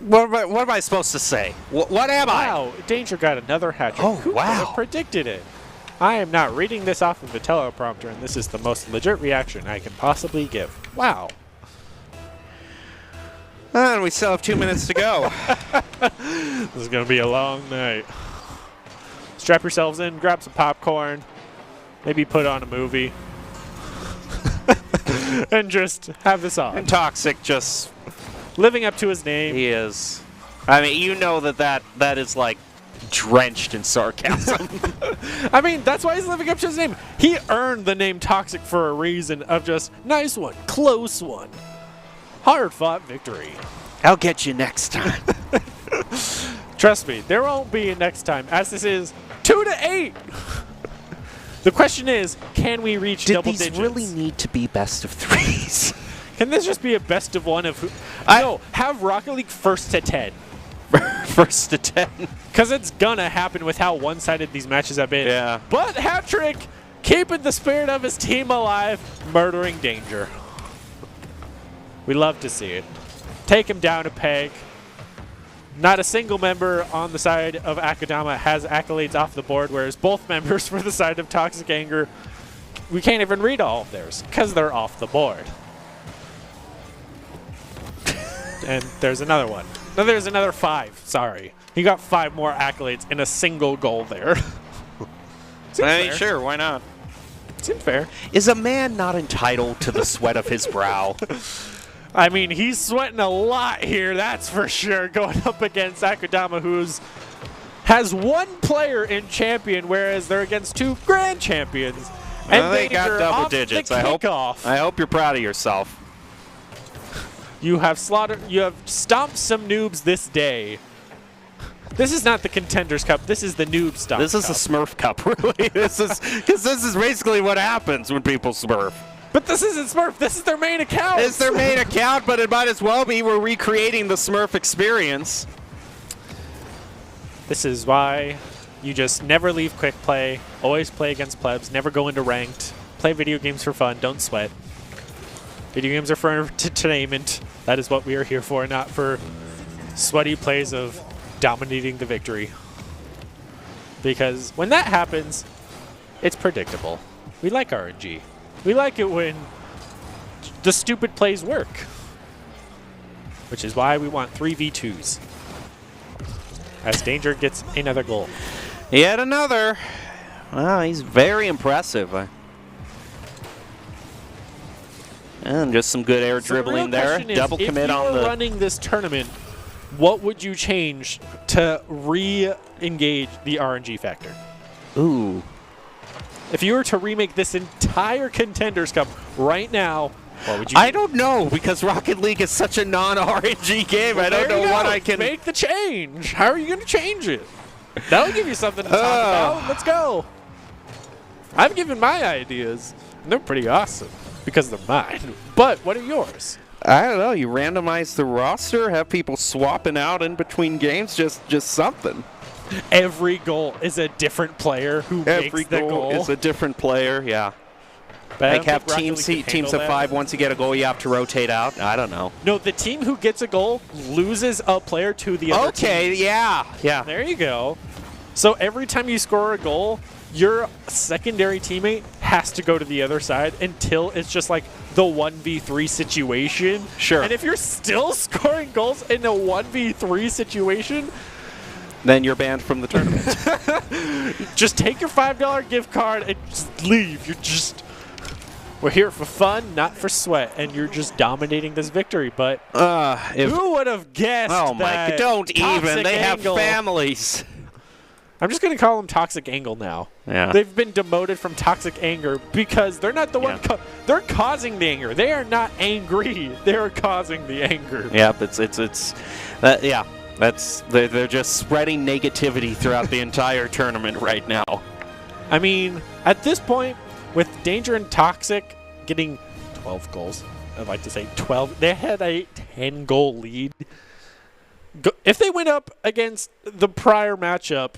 A: What am I supposed to say? What am I?
B: Wow, Danger got another hat trick.
A: Oh,
B: Who
A: wow.
B: could have predicted it? I am not reading this off of the teleprompter, and this is the most legit reaction I can possibly give. Wow.
A: And we still have 2 minutes to go.
B: This is going to be a long night. Strap yourselves in, grab some popcorn, maybe put on a movie, and just have this on.
A: And Toxic just...
B: living up to his name.
A: He is. I mean, you know that is like drenched in sarcasm.
B: I mean, that's why he's living up to his name. He earned the name Toxic for a reason of just nice one, close one, hard-fought victory.
A: I'll get you next time.
B: Trust me, there won't be a next time, as this is 2-8. The question is, can we reach double digits?
A: Did these really need to be best of threes?
B: Can this just be a best of one of who? No, have Rocket League first to 10.
A: First to 10.
B: Because it's gonna happen with how one-sided these matches have been.
A: Yeah.
B: But hat-trick, keeping the spirit of his team alive, murdering Danger. We love to see it. Take him down a peg. Not a single member on the side of Akadama has accolades off the board, whereas both members for the side of Toxic Anger, we can't even read all of theirs because they're off the board. And there's another one. No, there's another 5. Sorry. He got 5 more accolades in a single goal there.
A: Hey, sure, why not?
B: Seems fair.
A: Is a man not entitled to the sweat of his brow?
B: I mean, he's sweating a lot here, that's for sure, going up against Akadama, has 1 player in champion, whereas they're against 2 grand champions.
A: And they got double digits. I hope you're proud of yourself.
B: You have stomped some noobs this day. This is not the Contenders Cup. This is the Noob Stomp
A: This is
B: Cup.
A: the Smurf Cup, really. This is basically what happens when people smurf.
B: But this isn't Smurf. This is their main account.
A: It's their main account, but it might as well be. We're recreating the Smurf experience.
B: This is why you just never leave quick play. Always play against plebs. Never go into ranked. Play video games for fun. Don't sweat. Video games are for entertainment. That is what we are here for, not for sweaty plays of dominating the victory. Because when that happens, it's predictable. We like RNG. We like it when the stupid plays work. Which is why we want 3v2s. As Danger gets another goal.
A: Yet another. Wow, he's very impressive. And just some good air
B: So the real
A: dribbling there.
B: question is,
A: Double commit on
B: If you were
A: the.
B: running this tournament, what would you change to re-engage the RNG factor?
A: Ooh.
B: If you were to remake this entire Contenders Cup right now, what would you
A: I
B: do?
A: don't know, because Rocket League is such a non-RNG game.
B: Well,
A: I don't
B: there you
A: know what
B: go.
A: I can.
B: Make the change. How are you going to change it? That'll give you something to talk about. Let's go. I've given my ideas, and they're pretty awesome because they're mine. But what are yours?
A: I don't know. You randomize the roster, have people swapping out in between games, just something.
B: Every goal is a different player who
A: Every
B: makes the goal.
A: is a different player. Yeah.
B: But I
A: Like
B: don't
A: have
B: think Rocket
A: teams
B: League can
A: teams
B: handle
A: of
B: that.
A: 5. Once you get a goal, you have to rotate out. I don't know.
B: No, the team who gets a goal loses a player to the other team.
A: Okay. Yeah. Yeah.
B: There you go. So every time you score a goal, your secondary teammate has to go to the other side until it's just like the 1v3 situation.
A: Sure.
B: And if you're still scoring goals in a 1v3 situation,
A: Then you're banned from the tournament.
B: just take your $5 gift card and just leave. We're here for fun, not for sweat, and you're just dominating this victory. But who would have guessed?
A: Oh my!
B: that
A: Don't even.
B: Toxic
A: They have
B: Angle-
A: families.
B: I'm just going to call them Toxic Angle now.
A: Yeah.
B: They've been demoted from Toxic Anger because they're not the one.
A: Yeah.
B: They're causing the anger. They are not angry. They are causing the anger.
A: Yep. Yeah. They're just spreading negativity throughout the entire tournament right now.
B: I mean, at this point, with Danger and Toxic getting 12 goals, I'd like to say 12. They had a 10-goal lead. If they went up against the prior matchup,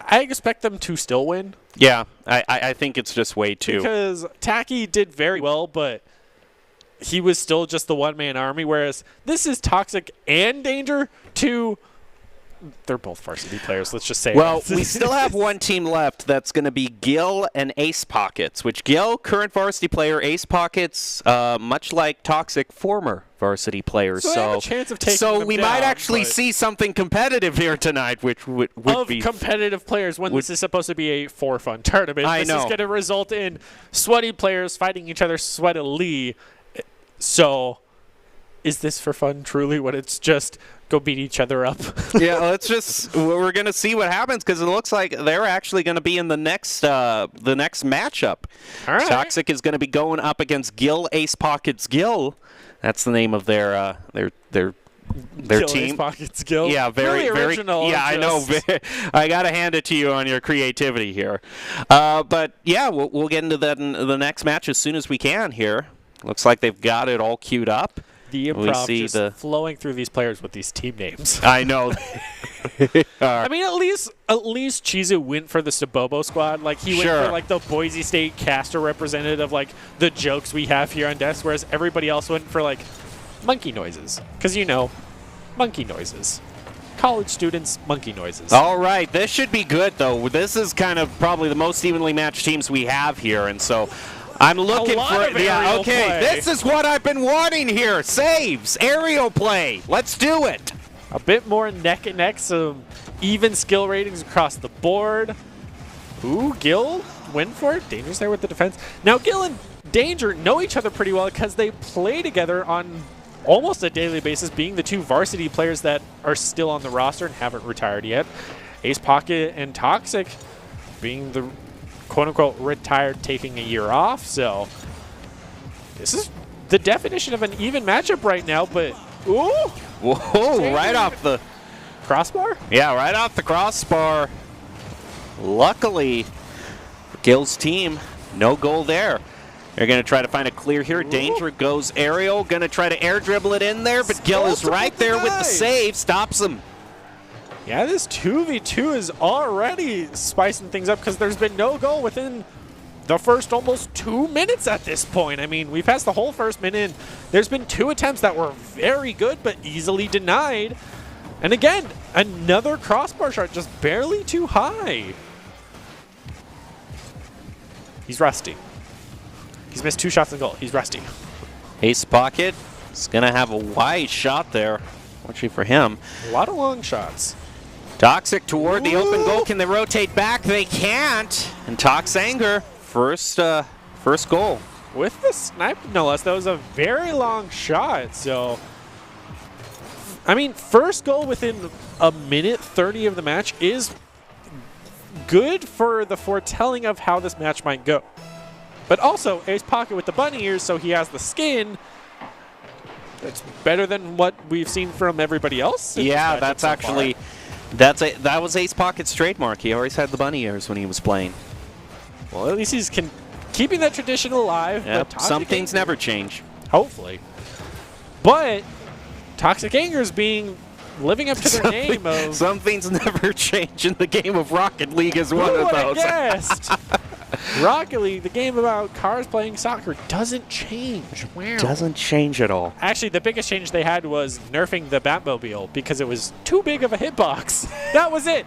B: I expect them to still win.
A: Yeah, I think it's just way too.
B: Because Tacky did very well, but he was still just the one-man army, whereas this is Toxic and Danger to... They're both varsity players, let's just say.
A: Well,
B: it.
A: we still have one team left. That's going to be Gil and Ace Pockets, which Gil, current varsity player, Ace Pockets, much like Toxic, former varsity players.
B: So they have a chance of taking
A: so
B: them
A: we
B: down,
A: might actually
B: but-
A: see something competitive here tonight, which would
B: of
A: be
B: competitive players when this is supposed to be a for-fun tournament.
A: I
B: This
A: know.
B: is going to result in sweaty players fighting each other sweatily. So, is this for fun truly when it's just go beat each other up?
A: Yeah, we're going to see what happens because it looks like they're actually going to be in the next matchup.
B: All right.
A: Toxic is going to be going up against Gil Ace Pockets Gil. That's the name of their
B: Kill
A: team.
B: Ace Pockets Gil.
A: Yeah, very
B: really original.
A: Yeah, I know.
B: just-
A: I got to hand it to you on your creativity here. But yeah, we'll get into that in the next match as soon as we can here. Looks like they've got it all queued up.
B: The
A: We
B: improv
A: see
B: just flowing through these players with these team names.
A: I know.
B: I mean, at least Chizu went for the Sabobo squad. Like he went
A: Sure.
B: for like the Boise State caster representative of like the jokes we have here on desk, whereas everybody else went for like monkey noises. Because monkey noises. College students, monkey noises.
A: All right, this should be good though. This is kind of probably the most evenly matched teams we have here, and so I'm looking
B: lot
A: for
B: of aerial play.
A: This is what I've been wanting here. Saves, aerial play. Let's do it.
B: A bit more neck and neck, some even skill ratings across the board. Ooh, Gil win for it. Danger's there with the defense. Now, Gil and Danger know each other pretty well because they play together on almost a daily basis, being the two varsity players that are still on the roster and haven't retired yet. Ace Pocket and Toxic being the quote-unquote retired, taking a year off. So this is the definition of an even matchup right now, but ooh,
A: Whoa, right off the
B: crossbar?
A: Yeah, right off the crossbar. Luckily, for Gil's team, no goal there. They're going to try to find a clear here. Danger goes aerial. Going to try to air dribble it in there, but Gil is right there with the save. Stops him.
B: Yeah, this 2v2 is already spicing things up because there's been no goal within the first almost 2 minutes at this point. I mean, we passed the whole first minute. There's been 2 attempts that were very good but easily denied. And again, another crossbar shot just barely too high. He's rusty. He's missed 2 shots on goal. He's rusty.
A: Ace Pocket is going to have a wide shot there. Fortunately for him.
B: A lot of long shots.
A: Toxic toward the open goal. Can they rotate back? They can't. And Tox Anger, first goal.
B: with the snipe, no less. That was a very long shot. So, I mean, first goal within a minute 30 of the match is good for the foretelling of how this match might go. But also, Ace Pocket with the bunny ears, so he has the skin. That's better than what we've seen from everybody else.
A: Yeah, that's
B: so
A: actually that was Ace Pocket's trademark. He always had the bunny ears when he was playing.
B: Well, at least he's keeping that tradition alive.
A: Yep.
B: But
A: Some things never change.
B: Hopefully. But Toxic Anger is living up to their name of...
A: Some things never change, in the game of Rocket League is one of those.
B: Guessed? Rocket League, the game about cars playing soccer, doesn't change. Wow.
A: Doesn't change at all.
B: Actually, the biggest change they had was nerfing the Batmobile because it was too big of a hitbox. That was it.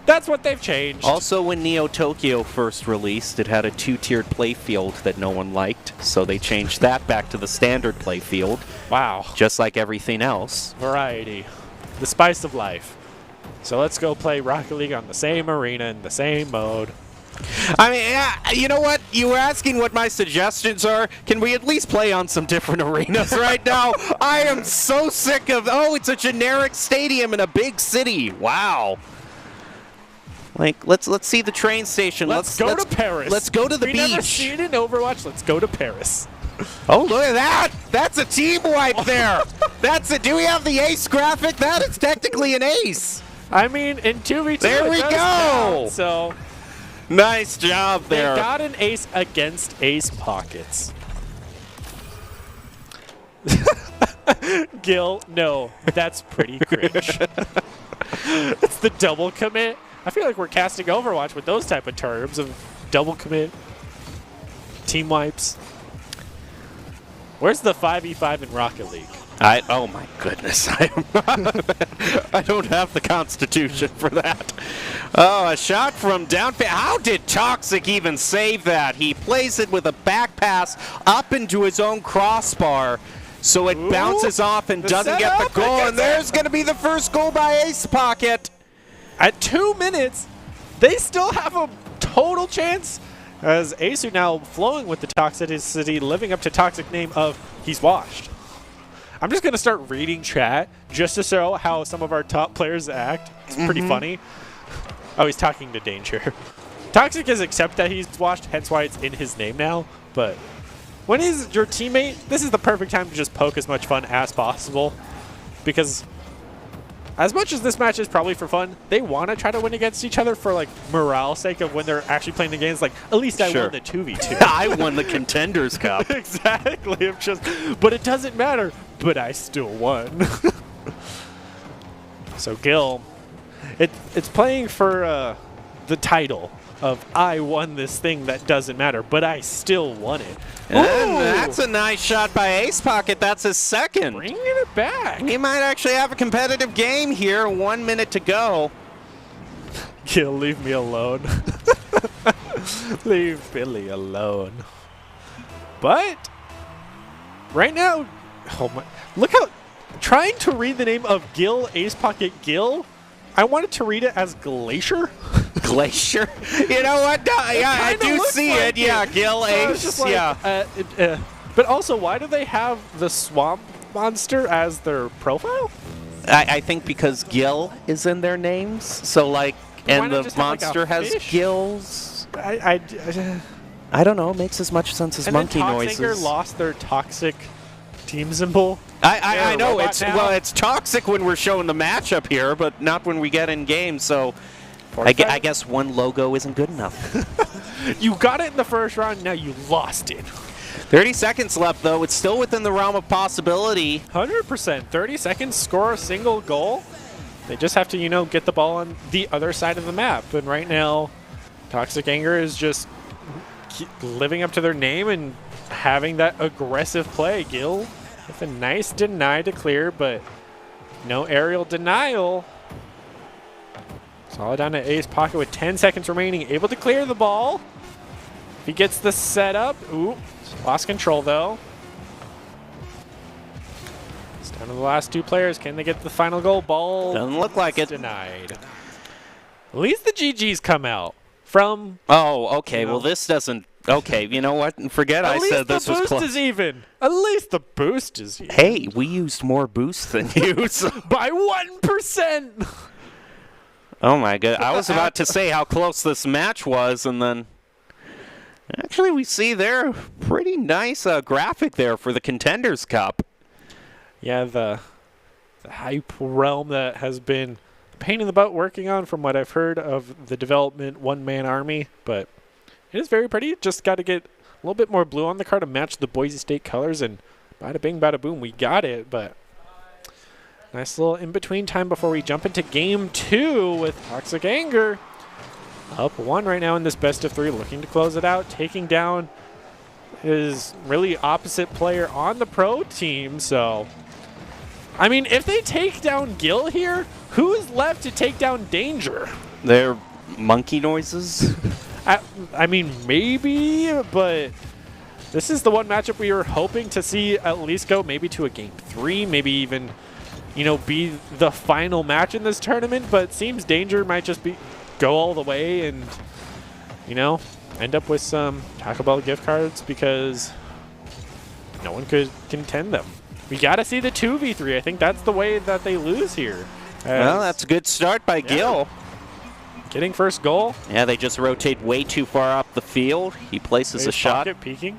B: That's what they've changed.
A: Also, when Neo Tokyo first released, it had a 2-tiered playfield that no one liked, so they changed that back to the standard playfield.
B: Wow.
A: Just like everything else.
B: Variety. The spice of life. So let's go play Rocket League on the same arena in the same mode.
A: I mean, yeah, you know what? You were asking what my suggestions are. Can we at least play on some different arenas right now? I am so sick of, it's a generic stadium in a big city. Wow. Like, let's see the train station.
B: Let's go to Paris.
A: Let's go to the beach.
B: We never see it in Overwatch. Let's go to Paris.
A: Oh, look at that! That's a team wipe there. That's it. Do we have the ace graphic? That is technically an ace.
B: I mean, in 2v2,
A: there we go.
B: Count, so
A: nice job there.
B: They got an ace against Ace Pockets. Gil, no, that's pretty cringe. It's the double commit. I feel like we're casting Overwatch with those type of terms of double commit, team wipes. Where's the 5v5 in Rocket League?
A: Oh my goodness, I don't have the constitution for that. Oh, a shot from downfield. How did Toxic even save that? He plays it with a back pass up into his own crossbar, so it bounces off and doesn't get the goal. And there's going to be the first goal by Ace Pocket.
B: At 2 minutes, they still have a total chance. As Ace are now flowing with the toxicity, living up to Toxic name of he's washed. I'm just going to start reading chat just to show how some of our top players act. It's pretty funny. Oh, he's talking to Danger. Toxic has accepted that he's washed, hence why it's in his name now. But when he's your teammate, this is the perfect time to just poke as much fun as possible. Because as much as this match is probably for fun, they want to try to win against each other for like morale's sake of when they're actually playing the games. Like, at least I won the 2v2.
A: I won the Contenders Cup.
B: Exactly. But it doesn't matter. But I still won. So Gil, it's playing for the title of I won this thing that doesn't matter, but I still won it.
A: And that's a nice shot by Ace Pocket. That's his second.
B: Bringing it back.
A: He might actually have a competitive game here. 1 minute to go.
B: Gil, leave me alone. Leave Billy alone. But right now, oh my! Look how trying to read the name of Gil Ace Pocket Gil. I wanted to read it as Glacier.
A: Glacier? You know what? Yeah, I do see
B: like
A: it. Yeah, Gil Ace.
B: Like,
A: yeah.
B: But also, why do they have the swamp monster as their profile?
A: I think because Gil is in their names. So, like, and the monster has gills.
B: I
A: don't know. It makes as much sense as monkey noises.
B: And lost their toxic team symbol.
A: I know. It's toxic when we're showing the matchup here, but not when we get in game. So I guess one logo isn't good enough.
B: You got it in the first round. Now you lost it.
A: 30 seconds left, though. It's still within the realm of possibility.
B: 100%. 30 seconds, score a single goal. They just have to, get the ball on the other side of the map. And right now, Toxic Anger is just living up to their name and having that aggressive play. Gil with a nice deny to clear, but no aerial denial. It's all down to Ace Pocket with 10 seconds remaining, able to clear the ball. If he gets the setup, lost control though. It's down to the last two players. Can they get the final goal? Ball
A: doesn't look like it.
B: Denied. At least the GGs come out from.
A: Oh, okay. Well, this doesn't Okay, you know what? Forget I said this was close.
B: At least the boost is even. At least the boost is even.
A: Hey, we used more boost than you. So.
B: By 1%!
A: Oh my god! I was about to say how close this match was, and then actually we see there pretty nice graphic there for the Contenders Cup.
B: Yeah, the hype realm that has been a pain in the butt working on, from what I've heard of the development one-man army, but it is very pretty. Just got to get a little bit more blue on the card to match the Boise State colors, and bada bing, bada boom, we got it. But nice little in-between time before we jump into Game 2 with Toxic Anger. Up 1 right now in this best of 3, looking to close it out, taking down his really opposite player on the pro team. So, I mean, if they take down Gil here, who is left to take down Danger?
A: They're monkey noises.
B: I mean, maybe, but this is the one matchup we were hoping to see at least go maybe to a Game 3, maybe even, you know, be the final match in this tournament. But it seems Danger might just go all the way and, you know, end up with some Taco Bell gift cards because no one could contend them. We got to see the 2v3. I think that's the way that they lose here.
A: Well, that's a good start by Gil.
B: Getting first goal.
A: Yeah, they just rotate way too far up the field. He places a shot.
B: Peeking.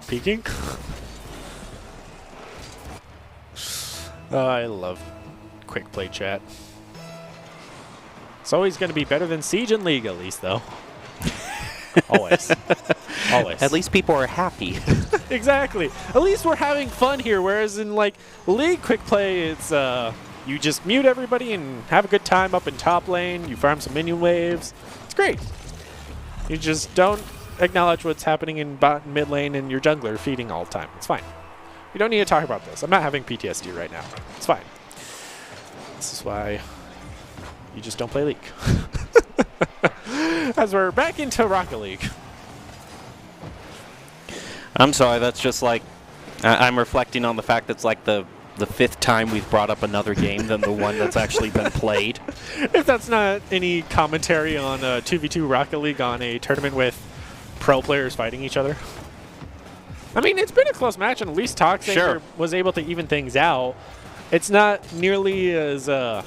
B: Oh, I love quick play chat. It's always going to be better than Siege and League, at least, though. Always. Always.
A: At least people are happy.
B: Exactly. At least we're having fun here, whereas in, like, League quick play, it's, you just mute everybody and have a good time up in top lane. You farm some minion waves. It's great. You just don't acknowledge what's happening in bot and mid lane and your jungler feeding all the time. It's fine. We don't need to talk about this. I'm not having PTSD right now. It's fine. This is why you just don't play League. As we're back into Rocket League.
A: I'm sorry, that's just like, I'm reflecting on the fact that's like the 5th time we've brought up another game than the one that's actually been played.
B: If that's not any commentary on 2v2 Rocket League on a tournament with pro players fighting each other. I mean, it's been a close match, and at least Toxic was able to even things out. It's not nearly as... the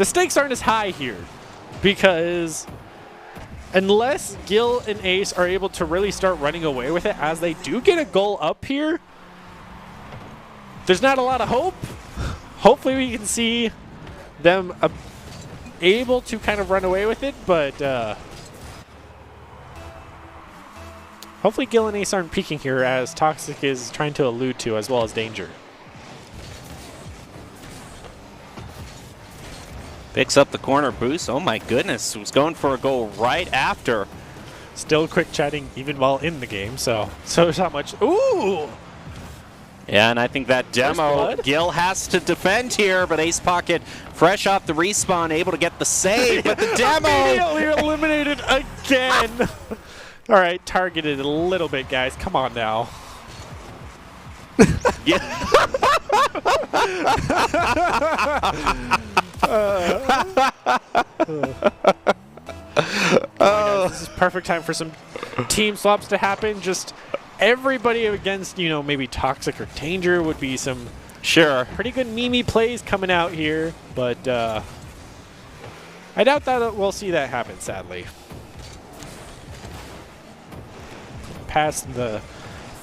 B: stakes aren't as high here, because unless Gil and Ace are able to really start running away with it, as they do get a goal up here, there's not a lot of hope. Hopefully we can see them able to kind of run away with it, but hopefully Gil and Ace aren't peeking here, as Toxic is trying to allude to, as well as Danger.
A: Picks up the corner boost. Oh my goodness, was going for a goal right after.
B: Still quick chatting even while in the game, so there's not much. Ooh!
A: Yeah, and I think that demo, Gil has to defend here, but Ace Pocket, fresh off the respawn, able to get the save, but the demo!
B: Immediately eliminated again! All right, targeted a little bit, guys. Come on now.
A: Yeah.
B: This is perfect time for some team swaps to happen. Just everybody against, you know, maybe Toxic or Danger would be some pretty good meme plays coming out here, but I doubt that we'll see that happen, sadly. Past the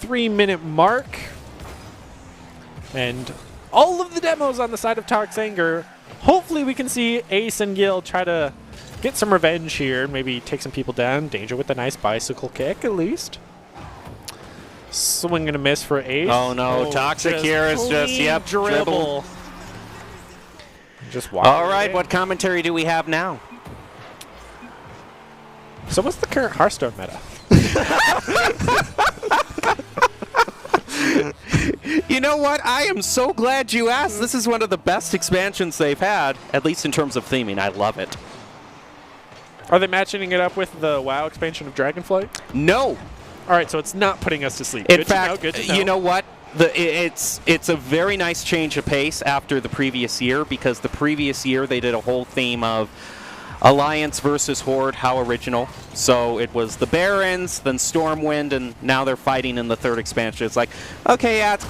B: 3-minute mark, and all of the demos on the side of Toxic Anger. Hopefully we can see Ace and Gil try to get some revenge here, maybe take some people down. Danger with a nice bicycle kick, at least. Swing and a miss for Ace.
A: Oh no, Toxic here is just, dribble.
B: Just walk.
A: All right, what commentary do we have now?
B: So what's the current Hearthstone meta?
A: You know what? I am so glad you asked. This is one of the best expansions they've had, at least in terms of theming. I love it.
B: Are they matching it up with the WoW expansion of Dragonflight?
A: No.
B: All right, so it's not putting us to sleep.
A: In
B: good
A: fact,
B: to know, good to know.
A: You know what? It's a very nice change of pace after the previous year, because the previous year they did a whole theme of Alliance versus Horde, how original. So it was the Barons, then Stormwind, and now they're fighting in the third expansion. It's like, okay, yeah, it's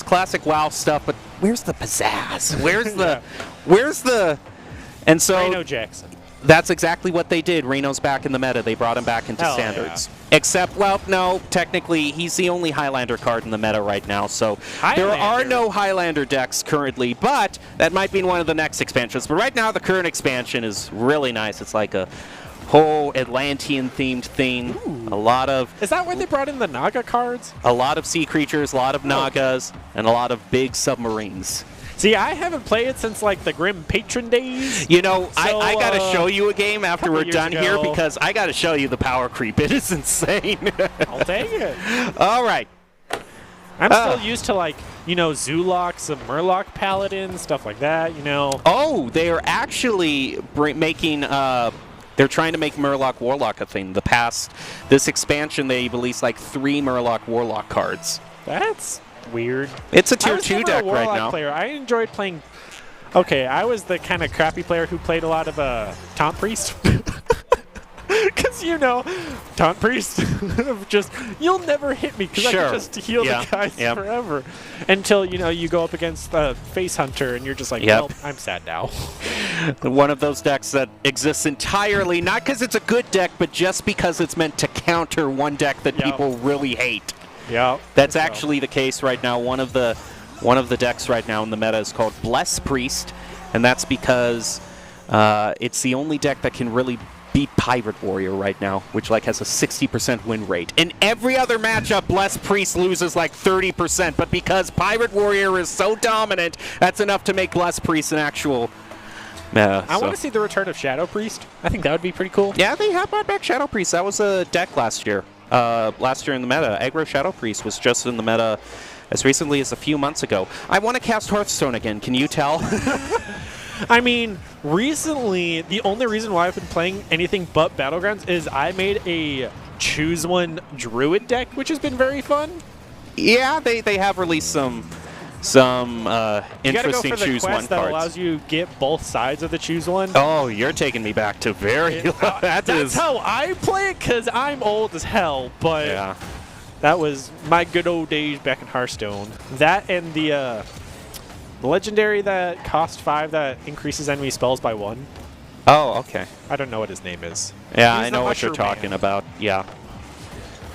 A: classic WoW stuff, but where's the pizzazz? Where's the and so
B: Reno Jackson.
A: that's exactly what they did. Reno's back in the meta. They brought him back into standards. Except, well, no, technically, he's the only Highlander card in the meta right now, so there are no Highlander decks currently, but that might be in one of the next expansions. But right now, the current expansion is really nice. It's like a whole Atlantean-themed thing.
B: Ooh.
A: A lot of...
B: Is that where they brought in the Naga cards?
A: A lot of sea creatures, a lot of Nagas, and a lot of big submarines.
B: See, I haven't played it since, like, the Grim Patron days.
A: You know,
B: So,
A: I got to show you a game after we're
B: years
A: done here
B: ago.
A: because I got to show you the power creep. It is insane.
B: I'll take it.
A: All right.
B: I'm still used to, like, you know, Zulocks and Murloc Paladins, stuff like that, you know.
A: Oh, they are actually making... they're trying to make Murloc Warlock a thing. This expansion, they released like 3 Murloc Warlock cards.
B: That's weird.
A: It's a
B: I
A: tier
B: was
A: 2
B: never
A: deck
B: a Warlock
A: right now.
B: player. I enjoyed playing... Okay, I was the kind of crappy player who played a lot of Taunt Priest. Because, you know, Taunt Priest, just, you'll never hit me because I can just heal the guys forever. Until, you know, you go up against the Face Hunter and you're just like, well, I'm sad now.
A: One of those decks that exists entirely, not because it's a good deck, but just because it's meant to counter one deck that people really hate.
B: Yeah.
A: That's actually the case right now. One of the decks right now in the meta is called Bless Priest, and that's because it's the only deck that can really beat Pirate Warrior right now, which like has a 60% win rate. In every other matchup, Bless Priest loses like 30%, but because Pirate Warrior is so dominant, that's enough to make Bless Priest an actual meta.
B: I want to see the return of Shadow Priest. I think that would be pretty cool.
A: Yeah, they have brought back Shadow Priest. That was a deck last year. Last year in the meta. Aggro Shadow Priest was just in the meta as recently as a few months ago. I want to cast Hearthstone again. Can you tell?
B: I mean, recently, the only reason why I've been playing anything but Battlegrounds is I made a Choose One Druid deck, which has been very fun.
A: Yeah, they have released some interesting Choose One
B: that
A: cards.
B: allows you to get both sides of the Choose One.
A: Oh, you're taking me back to very...
B: That's how I play it, because I'm old as hell, but that was my good old days back in Hearthstone. That and the legendary that cost 5 that increases enemy spells by 1.
A: Oh, okay.
B: I don't know what his name is.
A: Yeah, I know what you're talking about. Yeah.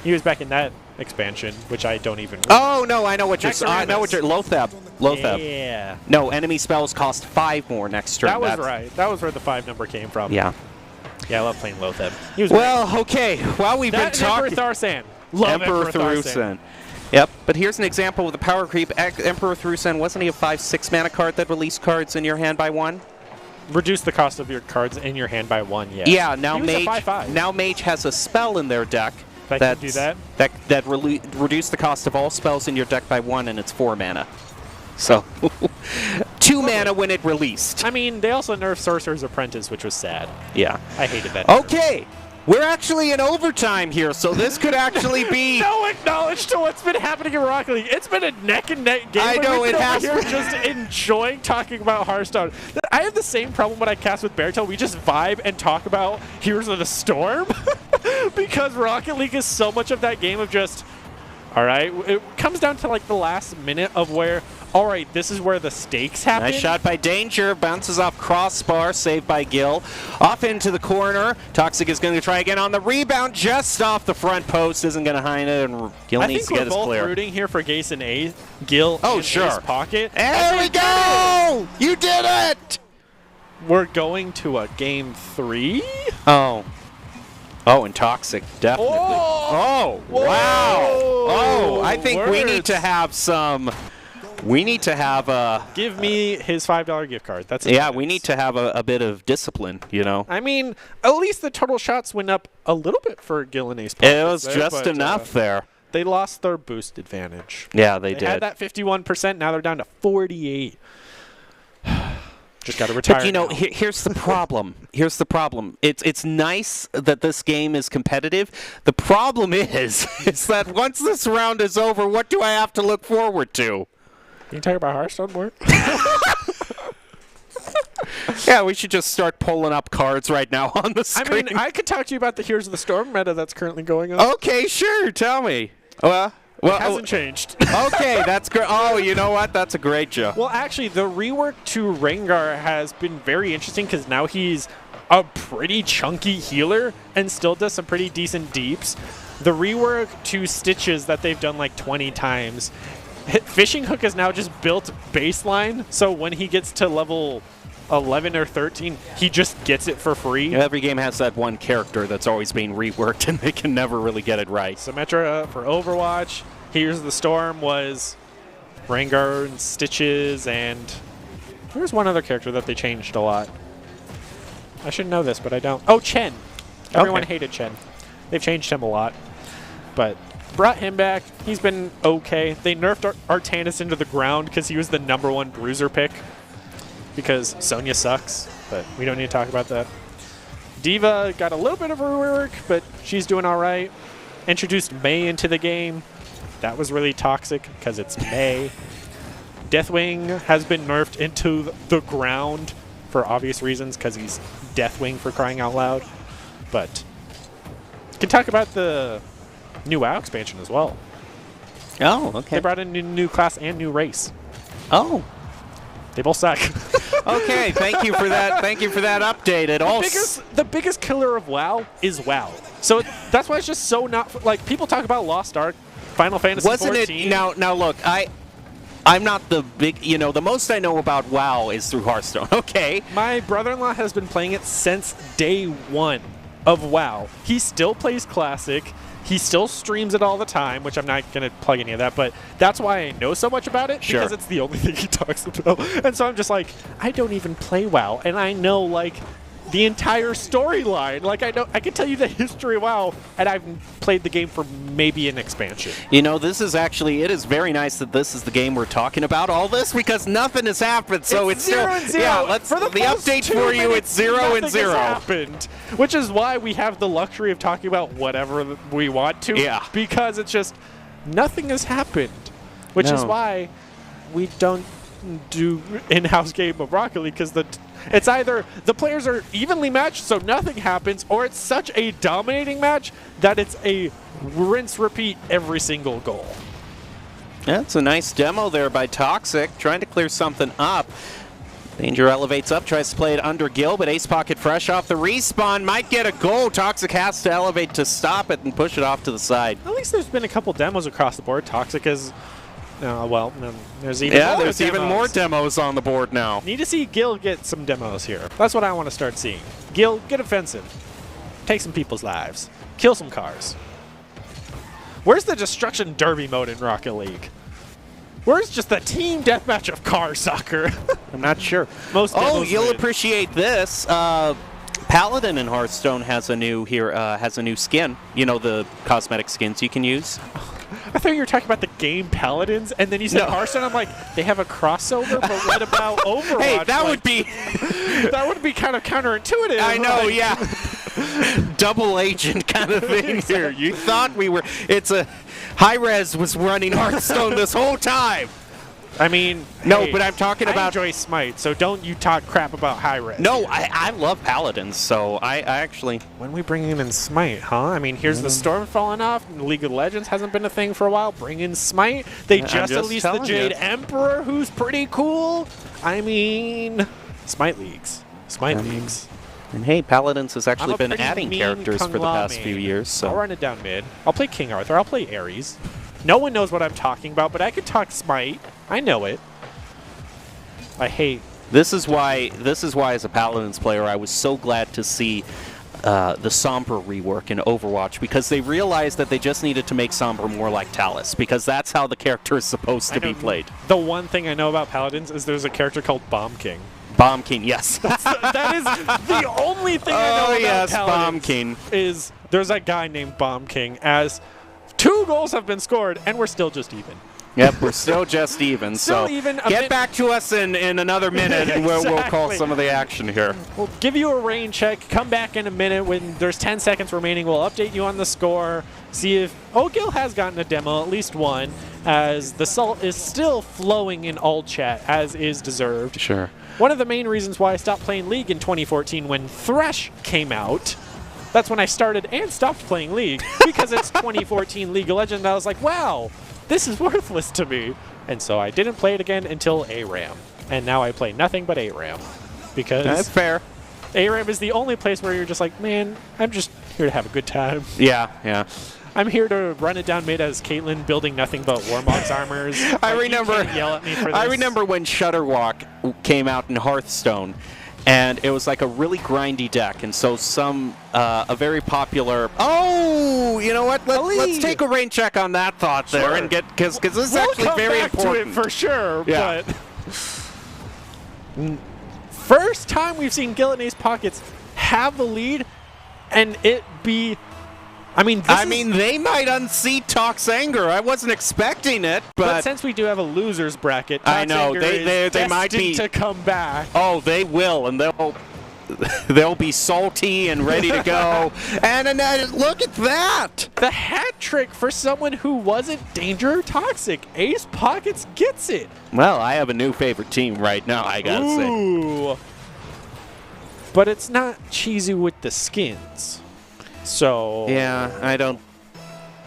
B: He was back in that expansion, which I don't even...
A: Oh, no, I know what you're... I know what you're... Lothab.
B: Yeah.
A: No, enemy spells cost 5 more next turn.
B: That was right. That was where the 5 number came from.
A: Yeah.
B: Yeah, I love playing Lothab. He was
A: well, okay. While we've been talking...
B: Emperor Tharsan. Love
A: Emperor Tharsan. Yep, but here's an example of the power creep. Emperor Tharsan, wasn't he a 5/6 mana card that released cards in your hand by 1?
B: Reduce the cost of your cards in your hand by 1, yes.
A: Yeah, now
B: he was
A: Mage...
B: a 5/5.
A: Now Mage has a spell in their deck
B: that can do that?
A: That reduce the cost of all spells in your deck by 1, and it's 4 mana. So, 2 mana when it released.
B: I mean, they also nerfed Sorcerer's Apprentice, which was sad.
A: Yeah.
B: I hated that.
A: Okay, we're actually in overtime here, so this could actually be...
B: No acknowledge to what's been happening in Rocket League. It's been a neck-and-neck game.
A: I know, it has.
B: We're just enjoying talking about Hearthstone. I have the same problem when I cast with Beartail. We just vibe and talk about Heroes of the Storm because Rocket League is so much of that game of just... All right, it comes down to like the last minute of where, all right, this is where the stakes happen.
A: Nice shot by Danger, bounces off crossbar, saved by Gil. Off into the corner, Toxic is going to try again on the rebound, just off the front post, isn't going to find it, and Gil needs to get his clear.
B: I think we're both rooting here for Gase and Gil in Ace pocket.
A: There we go! You did it!
B: We're going to a game 3?
A: Oh, and Toxic, definitely. Oh, wow. Oh, I think we need to have some... We need to have
B: Give me his $5 gift card. That's
A: we need to have a bit of discipline, you know.
B: I mean, at least the total shots went up a little bit for Gil and Ace.
A: It was just enough there.
B: They lost their boost advantage.
A: Yeah, they did.
B: They had that 51%. Now they're down to 48. Just got to retire.
A: But you know, here's the problem. Here's the problem. It's nice that this game is competitive. The problem is that once this round is over, what do I have to look forward to?
B: Can you talk about Hearthstone more?
A: Yeah, we should just start pulling up cards right now on the
B: I
A: screen.
B: mean, I could talk to you about the Heroes of the Storm meta that's currently going on.
A: Okay, sure. Tell me. Well,
B: It hasn't changed.
A: okay, that's great. Oh, you know what? That's a great joke.
B: Well, actually, the rework to Rengar has been very interesting because now he's a pretty chunky healer and still does some pretty decent deeps. The rework to Stitches that they've done like 20 times. Fishing Hook is now just built baseline, so when he gets to level 11 or 13, he just gets it for free.
A: Every game has that one character that's always being reworked, and they can never really get it right.
B: Symmetra for Overwatch. Here's the Storm was Rengar and Stitches, and there's one other character that they changed a lot. I should know this, but I don't. Oh, Chen. Everyone hated Chen. They've changed him a lot, but brought him back. He's been okay. They nerfed Artanis into the ground because he was the #1 bruiser pick because Sonya sucks, but we don't need to talk about that. Diva got a little bit of a rework, but she's doing all right. Introduced Mei into the game. That was really toxic because it's Mei. Deathwing has been nerfed into the ground for obvious reasons because he's Deathwing for crying out loud. But can talk about the new WoW expansion as well.
A: Oh, okay.
B: They brought in a new class and new race.
A: Oh.
B: They both suck.
A: Okay, thank you for that. Thank you for that update.
B: The biggest killer of WoW is WoW. So that's why it's just so not like people talk about Lost Ark, Final Fantasy
A: Wasn't
B: 14.
A: it now look, I'm not the big, the most I know about WoW is through Hearthstone. Okay.
B: My brother-in-law has been playing it since day one of WoW. He still plays Classic. He still streams it all the time, which I'm not going to plug any of that, but that's why I know so much about it,
A: Sure.
B: because it's the only thing he talks about. And so I'm just like, I don't even play WoW, and I know, like, the entire storyline. Like, I can tell you the history of WoW, and I've played the game for maybe an expansion.
A: This is actually, it is very nice that this is the game we're talking about all this, because nothing has happened, so it's
B: zero
A: still,
B: and zero.
A: yeah, let's,
B: For the first
A: update
B: 2
A: for you,
B: minutes,
A: it's 0 and
B: nothing
A: 0.
B: has happened, which is why we have the luxury of talking about whatever we want to.
A: Yeah.
B: Because it's just, nothing has happened, which is
A: No.
B: why we don't do in-house game of Rocket League, because it's either the players are evenly matched so nothing happens, or it's such a dominating match that it's a rinse repeat every single goal.
A: That's a nice demo there by Toxic, trying to clear something up. Danger elevates up, tries to play it under Gil, but Ace Pocket fresh off the respawn, might get a goal. Toxic has to elevate to stop it and push it off to the side.
B: At least there's been a couple demos across the board. Toxic is, there's even more
A: there's even
B: demos.
A: more demos on the board now.
B: Need to see Gil get some demos here. That's what I want to start seeing. Gil, get offensive. Take some people's lives. Kill some cars. Where's the Destruction Derby mode in Rocket League? Where's just the team deathmatch of car soccer?
A: I'm not sure.
B: Most
A: Oh,
B: demos
A: you'll
B: win.
A: appreciate this. Paladin in Hearthstone has a new skin. The cosmetic skins you can use.
B: I thought you were talking about the game Paladins, and then you said
A: No.
B: Hearthstone. I'm like, they have a crossover, but what about Overwatch?
A: Hey, that
B: Like,
A: would be
B: that would be kind of counterintuitive.
A: I know,
B: Like,
A: yeah. Double agent kind of thing here. You thought it's a Hi-Rez was running Hearthstone this whole time.
B: I mean,
A: No,
B: hey,
A: but I'm talking
B: I
A: about
B: enjoy Smite, so don't you talk crap about high-res.
A: No, I love Paladins, so I actually
B: When we bring in Smite, huh? I mean, here's the Storm falling off. League of Legends hasn't been a thing for a while. Bring in Smite. They
A: I'm
B: just
A: just
B: released the
A: telling
B: Jade
A: you.
B: Emperor, who's pretty cool. I mean, Smite Leagues. Leagues.
A: And hey, Paladins has
B: I'm
A: actually
B: a
A: been
B: pretty
A: adding
B: mean
A: characters for the
B: Kung Lao
A: past few
B: main.
A: years,
B: I'll
A: so
B: run it down mid. I'll play King Arthur. I'll play Ares. No one knows what I'm talking about, but I could talk Smite. I know it. I hate.
A: this is why as a Paladins player I was so glad to see the Sombra rework in Overwatch, because they realized that they just needed to make Sombra more like Talus, because that's how the character is supposed to be played.
B: The one thing I know about Paladins is there's a character called Bomb King.
A: Bomb King, yes.
B: That is the only thing I know
A: Oh
B: about
A: yes,
B: Paladins.
A: Bomb King.
B: Is there's a guy named Bomb King, as 2 goals have been scored and we're still just even.
A: Yep, we're still just even.
B: Still
A: so
B: even, a
A: get
B: min-
A: back to us in another minute, and we'll call
B: Exactly.
A: some of the action here.
B: We'll give you a rain check. Come back in a minute when there's 10 seconds remaining. We'll update you on the score. See if Gil has gotten a demo, at least one. as the salt is still flowing in all chat, as is deserved.
A: Sure.
B: One of the main reasons why I stopped playing League in 2014 when Thresh came out, that's when I started and stopped playing League, because it's 2014 League of Legends, and I was like, wow, this is worthless to me. And so I didn't play it again until ARAM. And now I play nothing but ARAM. Because
A: That's fair.
B: ARAM is the only place where you're just like, man, I'm just here to have a good time.
A: Yeah, yeah.
B: I'm here to run it down mid as Caitlyn, building nothing but Warmox armors.
A: I
B: Like,
A: remember.
B: you can't yell at me for this.
A: I remember when Shutterwalk came out in Hearthstone, and it was like a really grindy deck, and so a very popular. Oh, you know what? Let's take a rain check on that thought there,
B: Sure.
A: and get because this is
B: We'll
A: actually
B: come
A: very
B: back
A: important
B: to it for sure.
A: Yeah.
B: But first time we've seen Gil and Ace Pockets have the lead, and it be. I mean,
A: they might unseat Talk's anger. I wasn't expecting it,
B: but
A: but
B: since we do have a losers bracket,
A: I know,
B: Toxinger
A: they
B: is
A: might be-
B: destined to come back.
A: oh, they will, and they'll be salty and ready to go. and look at that!
B: The hat trick for someone who wasn't Danger or Toxic. Ace Pockets gets it.
A: Well, I have a new favorite team right now, I gotta say.
B: Ooh. But it's not Chizu with the skins. So
A: Yeah, I don't.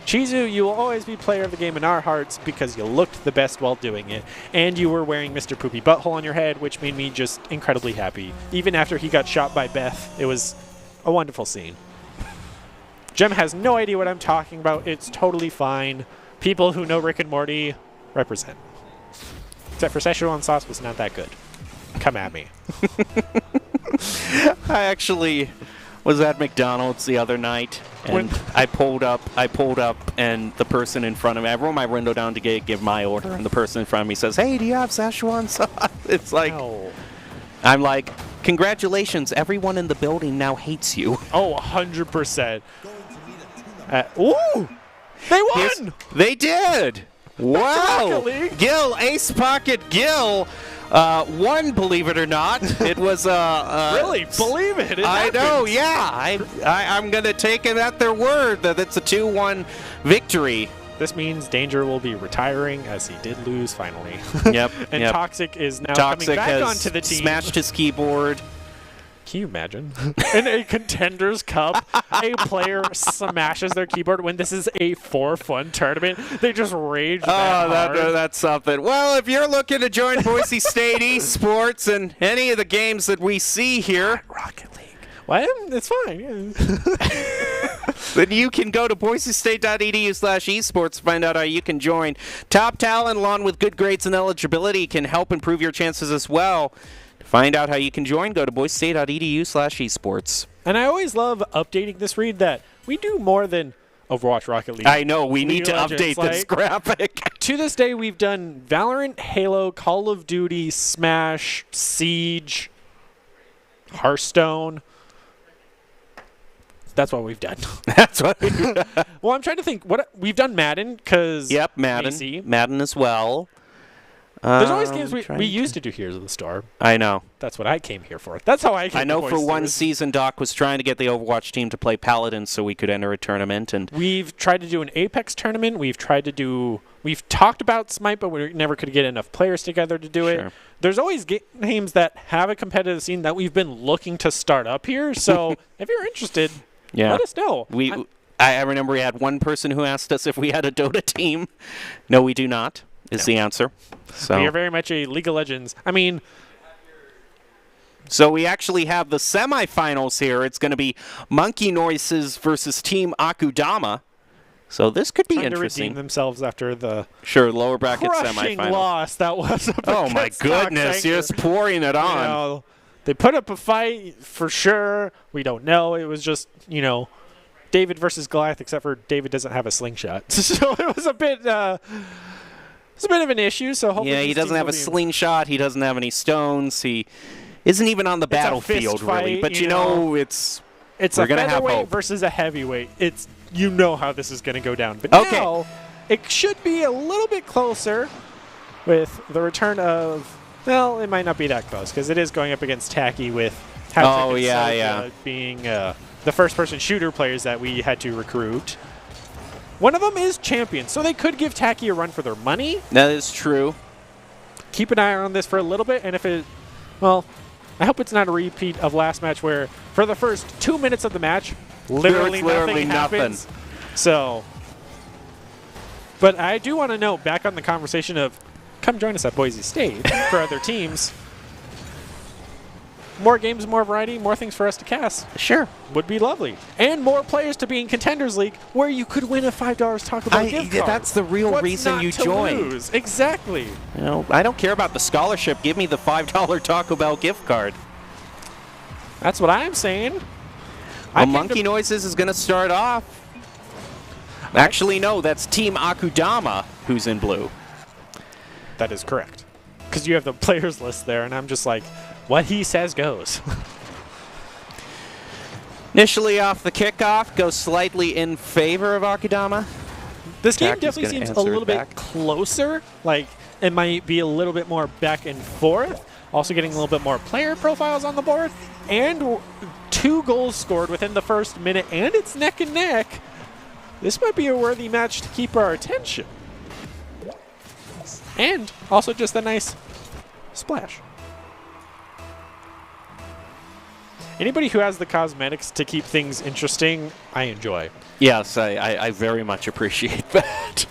B: Chizu, you will always be player of the game in our hearts because you looked the best while doing it. And you were wearing Mr. Poopy Butthole on your head, which made me just incredibly happy. Even after he got shot by Beth, it was a wonderful scene. Jem has no idea what I'm talking about. It's totally fine. People who know Rick and Morty represent. Except for Szechuan sauce was not that good. Come at me.
A: I actually was at McDonald's the other night, and I pulled up, and the person in front of me, I rolled my window down to give my order, and the person in front of me says, "Hey, do you have Szechuan sauce?" It's like,
B: No.
A: I'm like, congratulations, everyone in the building now hates you.
B: Oh, 100%. Ooh! They won!
A: They did! Wow!
B: Rocket League.
A: Gil, Ace Pocket Gil, won, believe it or not. It was
B: Really? Believe it.
A: I know, yeah. I'm going to take it at their word that it's a 2-1 victory.
B: This means Danger will be retiring as he did lose finally.
A: Yep.
B: And
A: yep.
B: Toxic is now
A: Toxic
B: coming back
A: has
B: onto the team.
A: smashed his keyboard.
B: Can you imagine? In a Contenders Cup, a player smashes their keyboard when this is a for-fun tournament. They just rage that hard.
A: That's something. Well, if you're looking to join Boise State Esports and any of the games that we see here,
B: Rocket League. Well, it's fine. Yeah.
A: then you can go to boisestate.edu/esports to find out how you can join. Top talent, along with good grades and eligibility, can help improve your chances as well. To find out how you can join, go to boisestate.edu/esports.
B: And I always love updating this read that we do more than Overwatch, Rocket League.
A: I know, we need
B: League
A: to
B: of Legends,
A: update this
B: like-
A: graphic.
B: To this day, we've done Valorant, Halo, Call of Duty, Smash, Siege, Hearthstone. That's what we've done.
A: That's what.
B: Well, I'm trying to think. What we've done Madden because
A: Yep, Madden as well.
B: There's always games
A: trying
B: we
A: to-
B: used to do Heroes of the Storm.
A: I know.
B: That's what I came here for. That's how I came.
A: I know
B: to
A: for
B: Voice
A: one
B: Series.
A: season, Doc was trying to get the Overwatch team to play Paladins so we could enter a tournament, and
B: We've tried to do an Apex tournament. We've talked about Smite, but we never could get enough players together to do it.
A: Sure.
B: There's always games that have a competitive scene that we've been looking to start up here. So if you're interested,
A: yeah,
B: let us know.
A: I remember we had one person who asked us if we had a Dota team. No, we do not. Is the answer. So
B: We are very much a League of Legends. I mean,
A: So we actually have the semifinals here. It's going to be Monkey Noises versus Team Akudama. So this could be
B: trying to redeem
A: interesting.
B: themselves after the
A: Sure, lower bracket
B: crushing
A: semifinal.
B: loss that was. up
A: Oh my
B: against Toxic
A: goodness,
B: Anger.
A: just pouring it on.
B: You know, they put up a fight for sure. We don't know. It was just, David versus Goliath, except for David doesn't have a slingshot. So it was a bit it's a bit of an issue. So hopefully
A: Yeah, he
B: these
A: doesn't
B: teams
A: have a
B: will be-
A: slingshot. He doesn't have any stones. He isn't even on the
B: It's a
A: battlefield,
B: fist
A: really.
B: fight,
A: But
B: you know.
A: it's
B: It's
A: we're
B: a
A: gonna have
B: featherweight
A: hope.
B: versus a heavyweight. It's how this is going to go down. But
A: Okay.
B: now it should be a little bit closer with the return of. Well, it might not be that close because it is going up against Tacky with.
A: Oh,
B: and
A: yeah,
B: Soka
A: yeah.
B: Being the first-person shooter players that we had to recruit. One of them is champion, so they could give Tacky a run for their money.
A: That is true.
B: Keep an eye on this for a little bit, and if it, well, I hope it's not a repeat of last match where for the first 2 minutes of the match, literally nothing happens. So, but I do want to note, back on the conversation of come join us at Boise State for other teams. More games, more variety, more things for us to cast.
A: Sure.
B: Would be lovely. And more players to be in Contenders League where you could win a $5 Taco Bell gift card.
A: That's the real
B: What's
A: reason
B: not
A: you
B: to
A: joined.
B: lose? Exactly.
A: You know, I don't care about the scholarship. Give me the $5 Taco Bell gift card.
B: That's what I'm saying.
A: Well, Monkey Noises is going to start off. Actually, no, that's Team Akudama who's in blue.
B: That is correct. Because you have the players list there, and I'm just like, what he says goes.
A: Initially off the kickoff, goes slightly in favor of Akudama.
B: This game
A: Tacky's
B: definitely
A: gonna
B: seems a
A: answer
B: little
A: it
B: bit
A: back.
B: closer. Like, it might be a little bit more back and forth. Also getting a little bit more player profiles on the board. And 2 goals scored within the first minute, and it's neck and neck. This might be a worthy match to keep our attention. And also just a nice splash. Anybody who has the cosmetics to keep things interesting, I enjoy.
A: Yes, I very much appreciate that.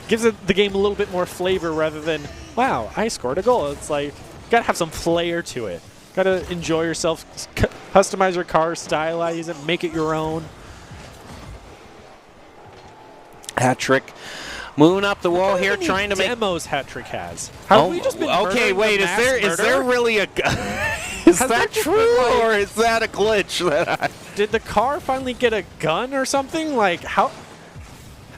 B: Gives the game a little bit more flavor rather than, wow, I scored a goal. It's like, gotta have some flair to it. Gotta enjoy yourself, customize your car, stylize it, make it your own.
A: Hat trick. Moving up the wall here, trying to make
B: demos hat trick has. Have we just been
A: okay,
B: murdering
A: wait,
B: the
A: is
B: mass
A: there
B: murder?
A: really a is
B: Has there
A: that
B: just
A: true
B: been, like-
A: or is that a glitch that I
B: Did the car finally get a gun or something? Like, how?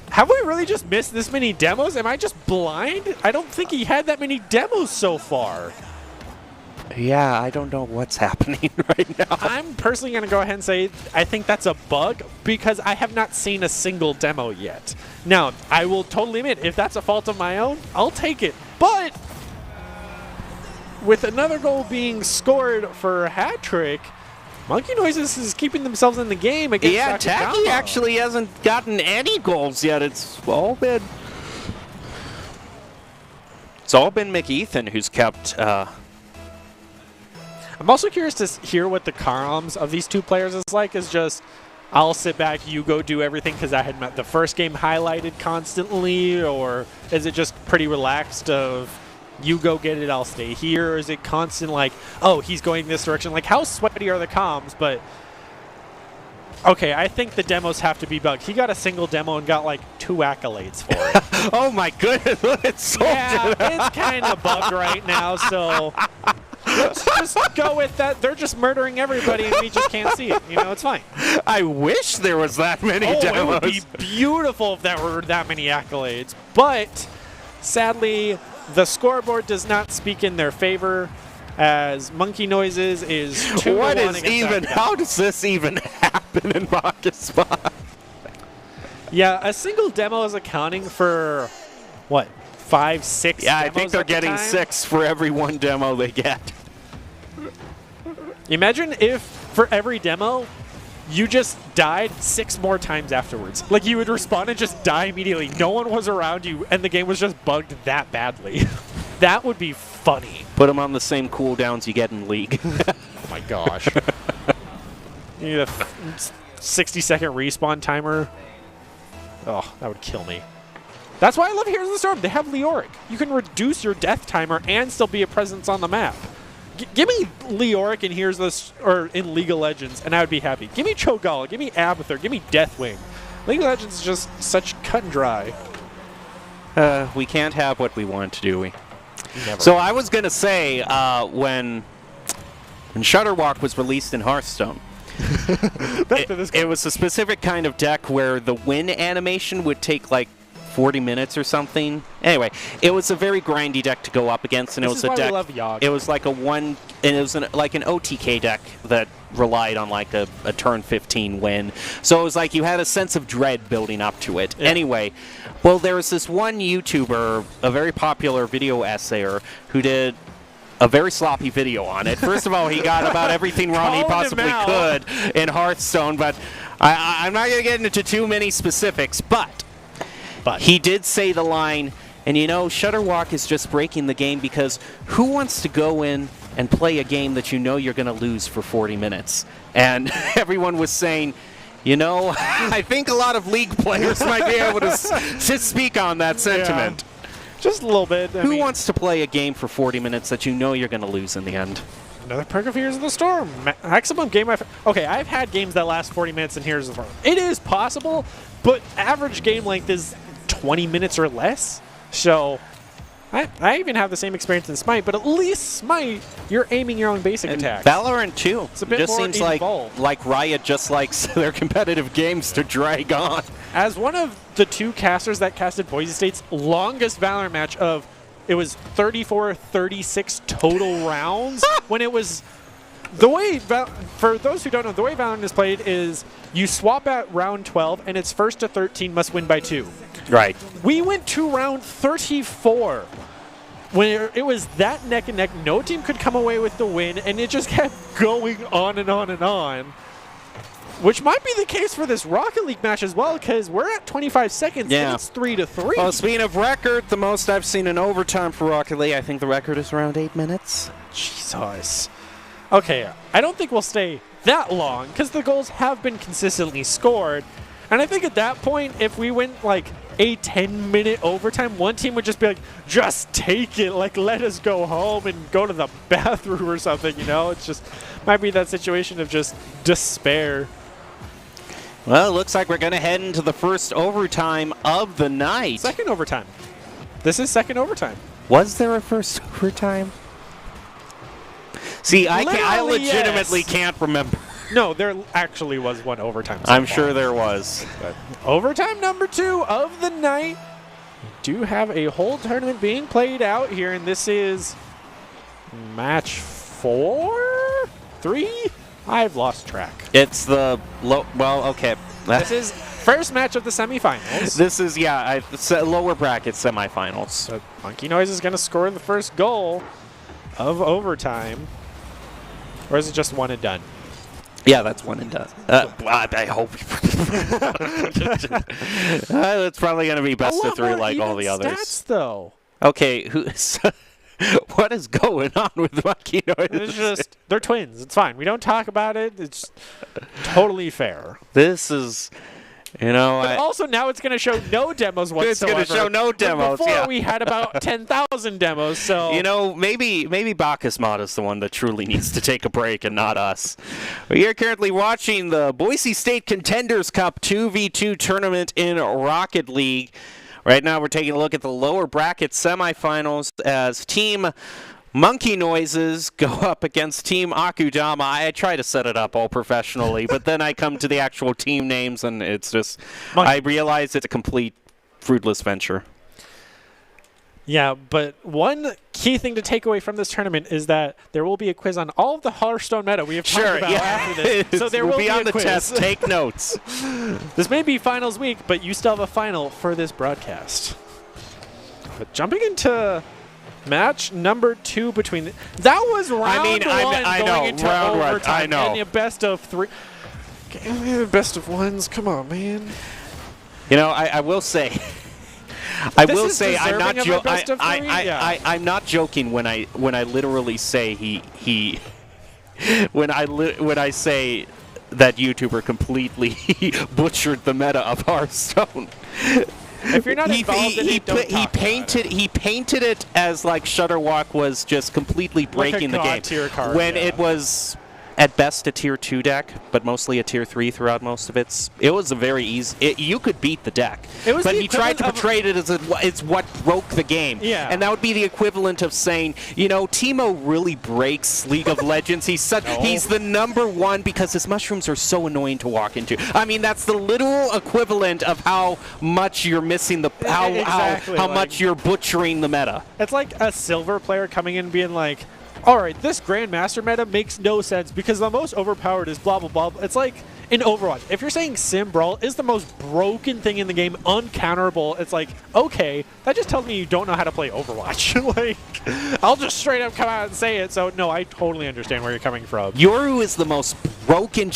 B: Have we really just missed this many demos? Am I just blind? I don't think he had that many demos so far.
A: Yeah, I don't know what's happening right now.
B: I'm personally going to go ahead and say I think that's a bug because I have not seen a single demo yet. Now, I will totally admit, if that's a fault of my own, I'll take it. But with another goal being scored for a hat trick, Monkey Noises is keeping themselves in the game against
A: Yeah,
B: Akudama.
A: Tacky actually hasn't gotten any goals yet. It's all been McEthan who's kept
B: I'm also curious to hear what the comms of these two players is like. Is just, I'll sit back, you go do everything because I had met the first game highlighted constantly, or is it just pretty relaxed of you go get it, I'll stay here? Or is it constant like, oh, he's going this direction? Like, how sweaty are the comms? But okay, I think the demos have to be bugged. He got a single demo and got like 2 accolades for it.
A: oh my goodness, it's so
B: Yeah, it's kind of bugged right now, so let's just go with that. They're just murdering everybody and we just can't see it. You know, it's fine.
A: I wish there was that many demos.
B: It would be beautiful if there were that many accolades. But sadly, the scoreboard does not speak in their favor as Monkey Noises is 2-1
A: What is
B: against
A: even,
B: Akudama.
A: how does this even happen in Rocket Spot?
B: Yeah, a single demo is accounting for, what, 5, 6
A: Yeah, I
B: demos
A: think they're
B: at the
A: getting
B: time?
A: 6 for every 1 demo they get.
B: Imagine if for every demo, you just died 6 more times afterwards. Like, you would respawn and just die immediately. No one was around you, and the game was just bugged that badly. That would be funny.
A: Put them on the same cooldowns you get in League.
B: Oh my gosh. You need a 60-second respawn timer. Oh, that would kill me. That's why I love Heroes of the Storm. They have Leoric. You can reduce your death timer and still be a presence on the map. Give me Leoric in Heroes of the or in League of Legends, and I would be happy. Give me Cho'Gall. Give me Abathur. Give me Deathwing. League of Legends is just such cut and dry.
A: We can't have what we want, do we?
B: Never.
A: So I was going to say, when Shutterwalk was released in Hearthstone, it was a specific kind of deck where the win animation would take like 40 minutes or something. Anyway, it was a very grindy deck to go up against, and
B: This
A: it was
B: is
A: a
B: why we
A: deck.
B: love Yogg.
A: It was like like an OTK deck that relied on like a turn 15 win. So it was like you had a sense of dread building up to it.
B: Yeah.
A: Anyway, well, there was this one YouTuber, a very popular video essayer, who did a very sloppy video on it. First of all, he got about everything wrong he
B: Calling him
A: possibly
B: out.
A: could in Hearthstone, but I'm not going to get into too many specifics, but he did say the line, and Shutterwalk is just breaking the game because who wants to go in and play a game that you're going to lose for 40 minutes? And everyone was saying, I think a lot of League players might be able to speak on that sentiment.
B: Yeah. Just a little bit.
A: Who wants to play a game for 40 minutes that you're going to lose in the end?
B: Another perk of Heroes of the Storm. Maximum game I've had games that last 40 minutes in Heroes of the Storm. It is possible, but average game length is 20 minutes or less. So I even have the same experience in Smite, but at least Smite, you're aiming your own basic attacks.
A: Valorant too.
B: It's a bit
A: just
B: more
A: seems
B: involved.
A: like Riot just likes their competitive games to drag on.
B: As one of the 2 casters that casted Boise State's longest Valorant match of, it was 34-36 total rounds, when it was, the way, for those who don't know, the way Valorant is played is you swap at round 12, and it's first to 13 must win by 2.
A: Right.
B: We went to round 34 when it was that neck and neck. No team could come away with the win, and it just kept going on and on and on. Which might be the case for this Rocket League match as well, because we're at 25 seconds and it's 3-3.
A: Well, speaking of record, the most I've seen in overtime for Rocket League, I think the record is around 8 minutes.
B: Jesus. Okay, I don't think we'll stay that long, because the goals have been consistently scored. And I think at that point, if we went like a 10-minute overtime, one team would just be like, just take it, like let us go home and go to the bathroom or something, It's just, might be that situation of just despair.
A: Well, it looks like we're going to head into the first overtime of the night.
B: Second overtime. This is second overtime.
A: Was there a first overtime? See, I legitimately can't remember.
B: No, there actually was one overtime.
A: I'm sure there was.
B: But overtime number 2 of the night. We do have a whole tournament being played out here, and this is match 4? 3? I've lost track.
A: It's the okay.
B: This is first match of the semifinals.
A: This is lower bracket semifinals.
B: So Monkey Noise is going to score the first goal of overtime, or is it just one and done?
A: Yeah, that's one and done. I hope. It's probably going to be best of 3 like all the others.
B: Stats, though.
A: Okay, what is going on with Monkey Noise?
B: It's just, they're twins. It's fine. We don't talk about it. It's totally fair.
A: This is,
B: But also now it's going to show no demos whatsoever.
A: It's going to show no demos,
B: Before we had about 10,000 demos, so...
A: maybe Bacchus Mod is the one that truly needs to take a break and not us. You're currently watching the Boise State Contenders Cup 2v2 tournament in Rocket League. Right now we're taking a look at the lower bracket semifinals as Team Monkey Noises go up against Team Akudama. I try to set it up all professionally, but then I come to the actual team names and it's just, I realize it's a complete fruitless venture.
B: Yeah, but one key thing to take away from this tournament is that there will be a quiz on all of the Hearthstone meta we have talked about after this. So there will be
A: on
B: a
A: the
B: quiz.
A: test. Take notes.
B: This may be finals week, but you still have a final for this broadcast. But jumping into match number 2 between that was round 1 going into overtime.
A: I know.
B: And a best of 3. Best of 1s. Come on, man.
A: I will say. I'm not joking when I literally say when I say that YouTuber completely butchered the meta of Hearthstone.
B: If you're not involved in it, don't talk
A: he painted it as like Shutterwalk was just completely breaking the game when it was at best a tier 2 deck, but mostly a tier 3 throughout most of it. It was a very easy. You could beat the deck, but he tried to portray it as it's what broke the game.
B: Yeah,
A: and that would be the equivalent of saying, Teemo really breaks League of Legends. He's the number 1 because his mushrooms are so annoying to walk into. I mean, that's the literal equivalent of how much you're missing how much you're butchering the meta.
B: It's like a silver player coming in and being like, all right, this Grandmaster meta makes no sense because the most overpowered is blah, blah, blah. It's like in Overwatch, if you're saying Sim Brawl is the most broken thing in the game, uncounterable, it's like, okay, that just tells me you don't know how to play Overwatch. Like, I'll just straight up come out and say it. So, no, I totally understand where you're coming from.
A: Yoru is the most broken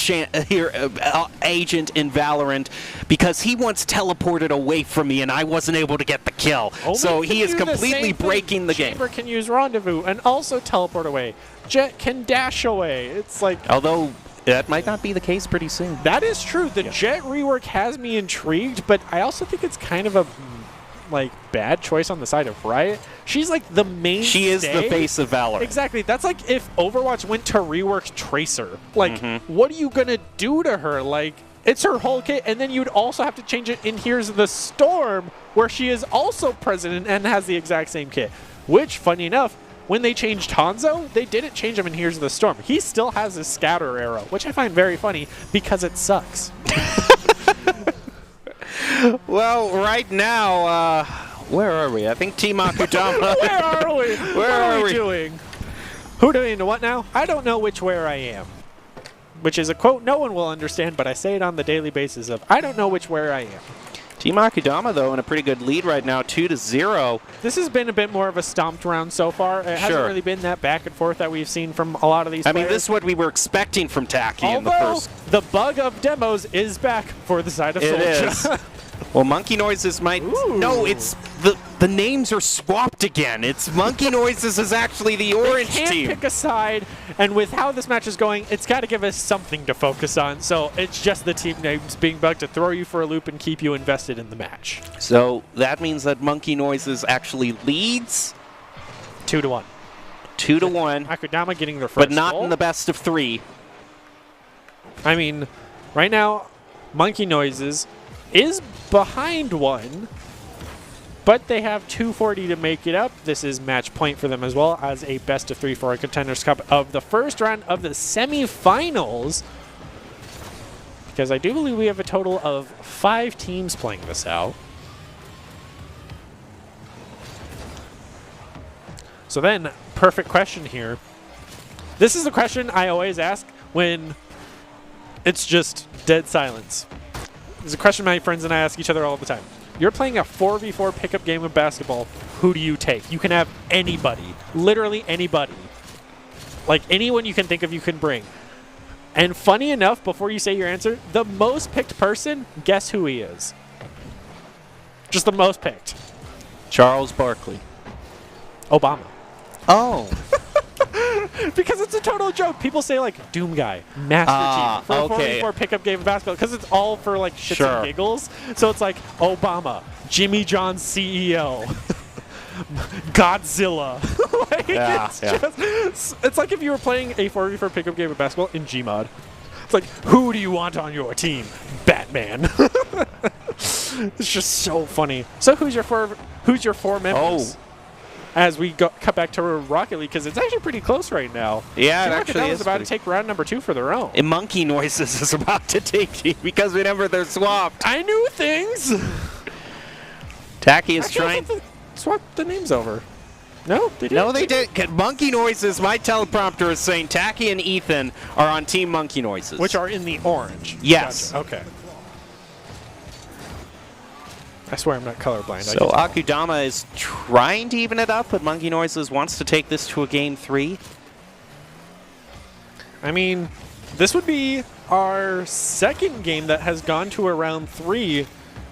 A: agent in Valorant because he once teleported away from me and I wasn't able to get the kill. So he is completely breaking the game.
B: Chamber can use Rendezvous and also teleport away. Jet can dash away. It's like...
A: Although... that might not be the case pretty soon.
B: That is true. The Jet rework has me intrigued, but I also think it's kind of a bad choice on the side of Riot. She's like the main.
A: She is the face of Valorant.
B: Exactly. That's like if Overwatch went to rework Tracer. Like, what are you gonna do to her? Like, it's her whole kit, and then you'd also have to change it in Here's the Storm, where she is also president and has the exact same kit. Which, funny enough, when they changed Hanzo, they didn't change him in Here's the Storm. He still has his scatter arrow, which I find very funny because it sucks.
A: Well, right now, where are we? I think Team Akudama.
B: Where are we?
A: What are we
B: doing? Who doing what now? I don't know which where I am. Which is a quote no one will understand, but I say it on the daily basis of I don't know which where I am.
A: Team Akudama, though, in a pretty good lead right now, 2-0.
B: This has been a bit more of a stomped round so far. It hasn't really been that back and forth that we've seen from a lot of these players.
A: I mean, this is what we were expecting from Taki in the first.
B: The bug of demos is back for the side of Soldier.
A: It is. Well, Monkey Noises might...
B: Ooh.
A: No, it's... The names are swapped again. It's Monkey Noises is actually the orange
B: they can't
A: team.
B: Pick a side, and with how this match is going, it's got to give us something to focus on. So it's just the team names being bugged to throw you for a loop and keep you invested in the match.
A: So that means that Monkey Noises actually leads
B: 2-1.
A: 2-1.
B: Akudama getting their first
A: but not
B: goal.
A: in the best of 3.
B: I mean, right now, Monkey Noises is behind 1. But they have 240 to make it up. This is match point for them as well as a best of 3 for a Contenders Cup of the first round of the semifinals. Because I do believe we have a total of 5 teams playing this out. So then, perfect question here. This is the question I always ask when it's just dead silence. It's a question my friends and I ask each other all the time. You're playing a 4v4 pickup game of basketball. Who do you take? You can have anybody. Literally anybody. Like anyone you can think of you can bring. And funny enough, before you say your answer, the most picked person, guess who he is? Just the most picked.
A: Charles Barkley.
B: Obama.
A: Oh.
B: Because it's a total joke. People say like Doom Guy, Master Chief for a 4v4 pickup game of basketball because it's all for like shits and giggles. So it's like Obama, Jimmy John's CEO, Godzilla. It's like if you were playing a 4v4 pickup game of basketball in Gmod. It's like, who do you want on your team? Batman. It's just so funny. So who's your four members? As we cut back to Rocket League, because it's actually pretty close right now.
A: Yeah, it actually is
B: about to take round number 2 for their own.
A: And Monkey Noises is about to take because whenever they're swapped.
B: I knew things.
A: Taki is trying.
B: Swap the names over. No, they didn't.
A: No, they did. Monkey Noises. My teleprompter is saying Taki and Ethan are on Team Monkey Noises,
B: which are in the orange.
A: Yes.
B: Gotcha. Okay. I swear I'm not colorblind.
A: So Akudama is trying to even it up, but Monkey Noises wants to take this to a game 3.
B: I mean, this would be our second game that has gone to a round 3,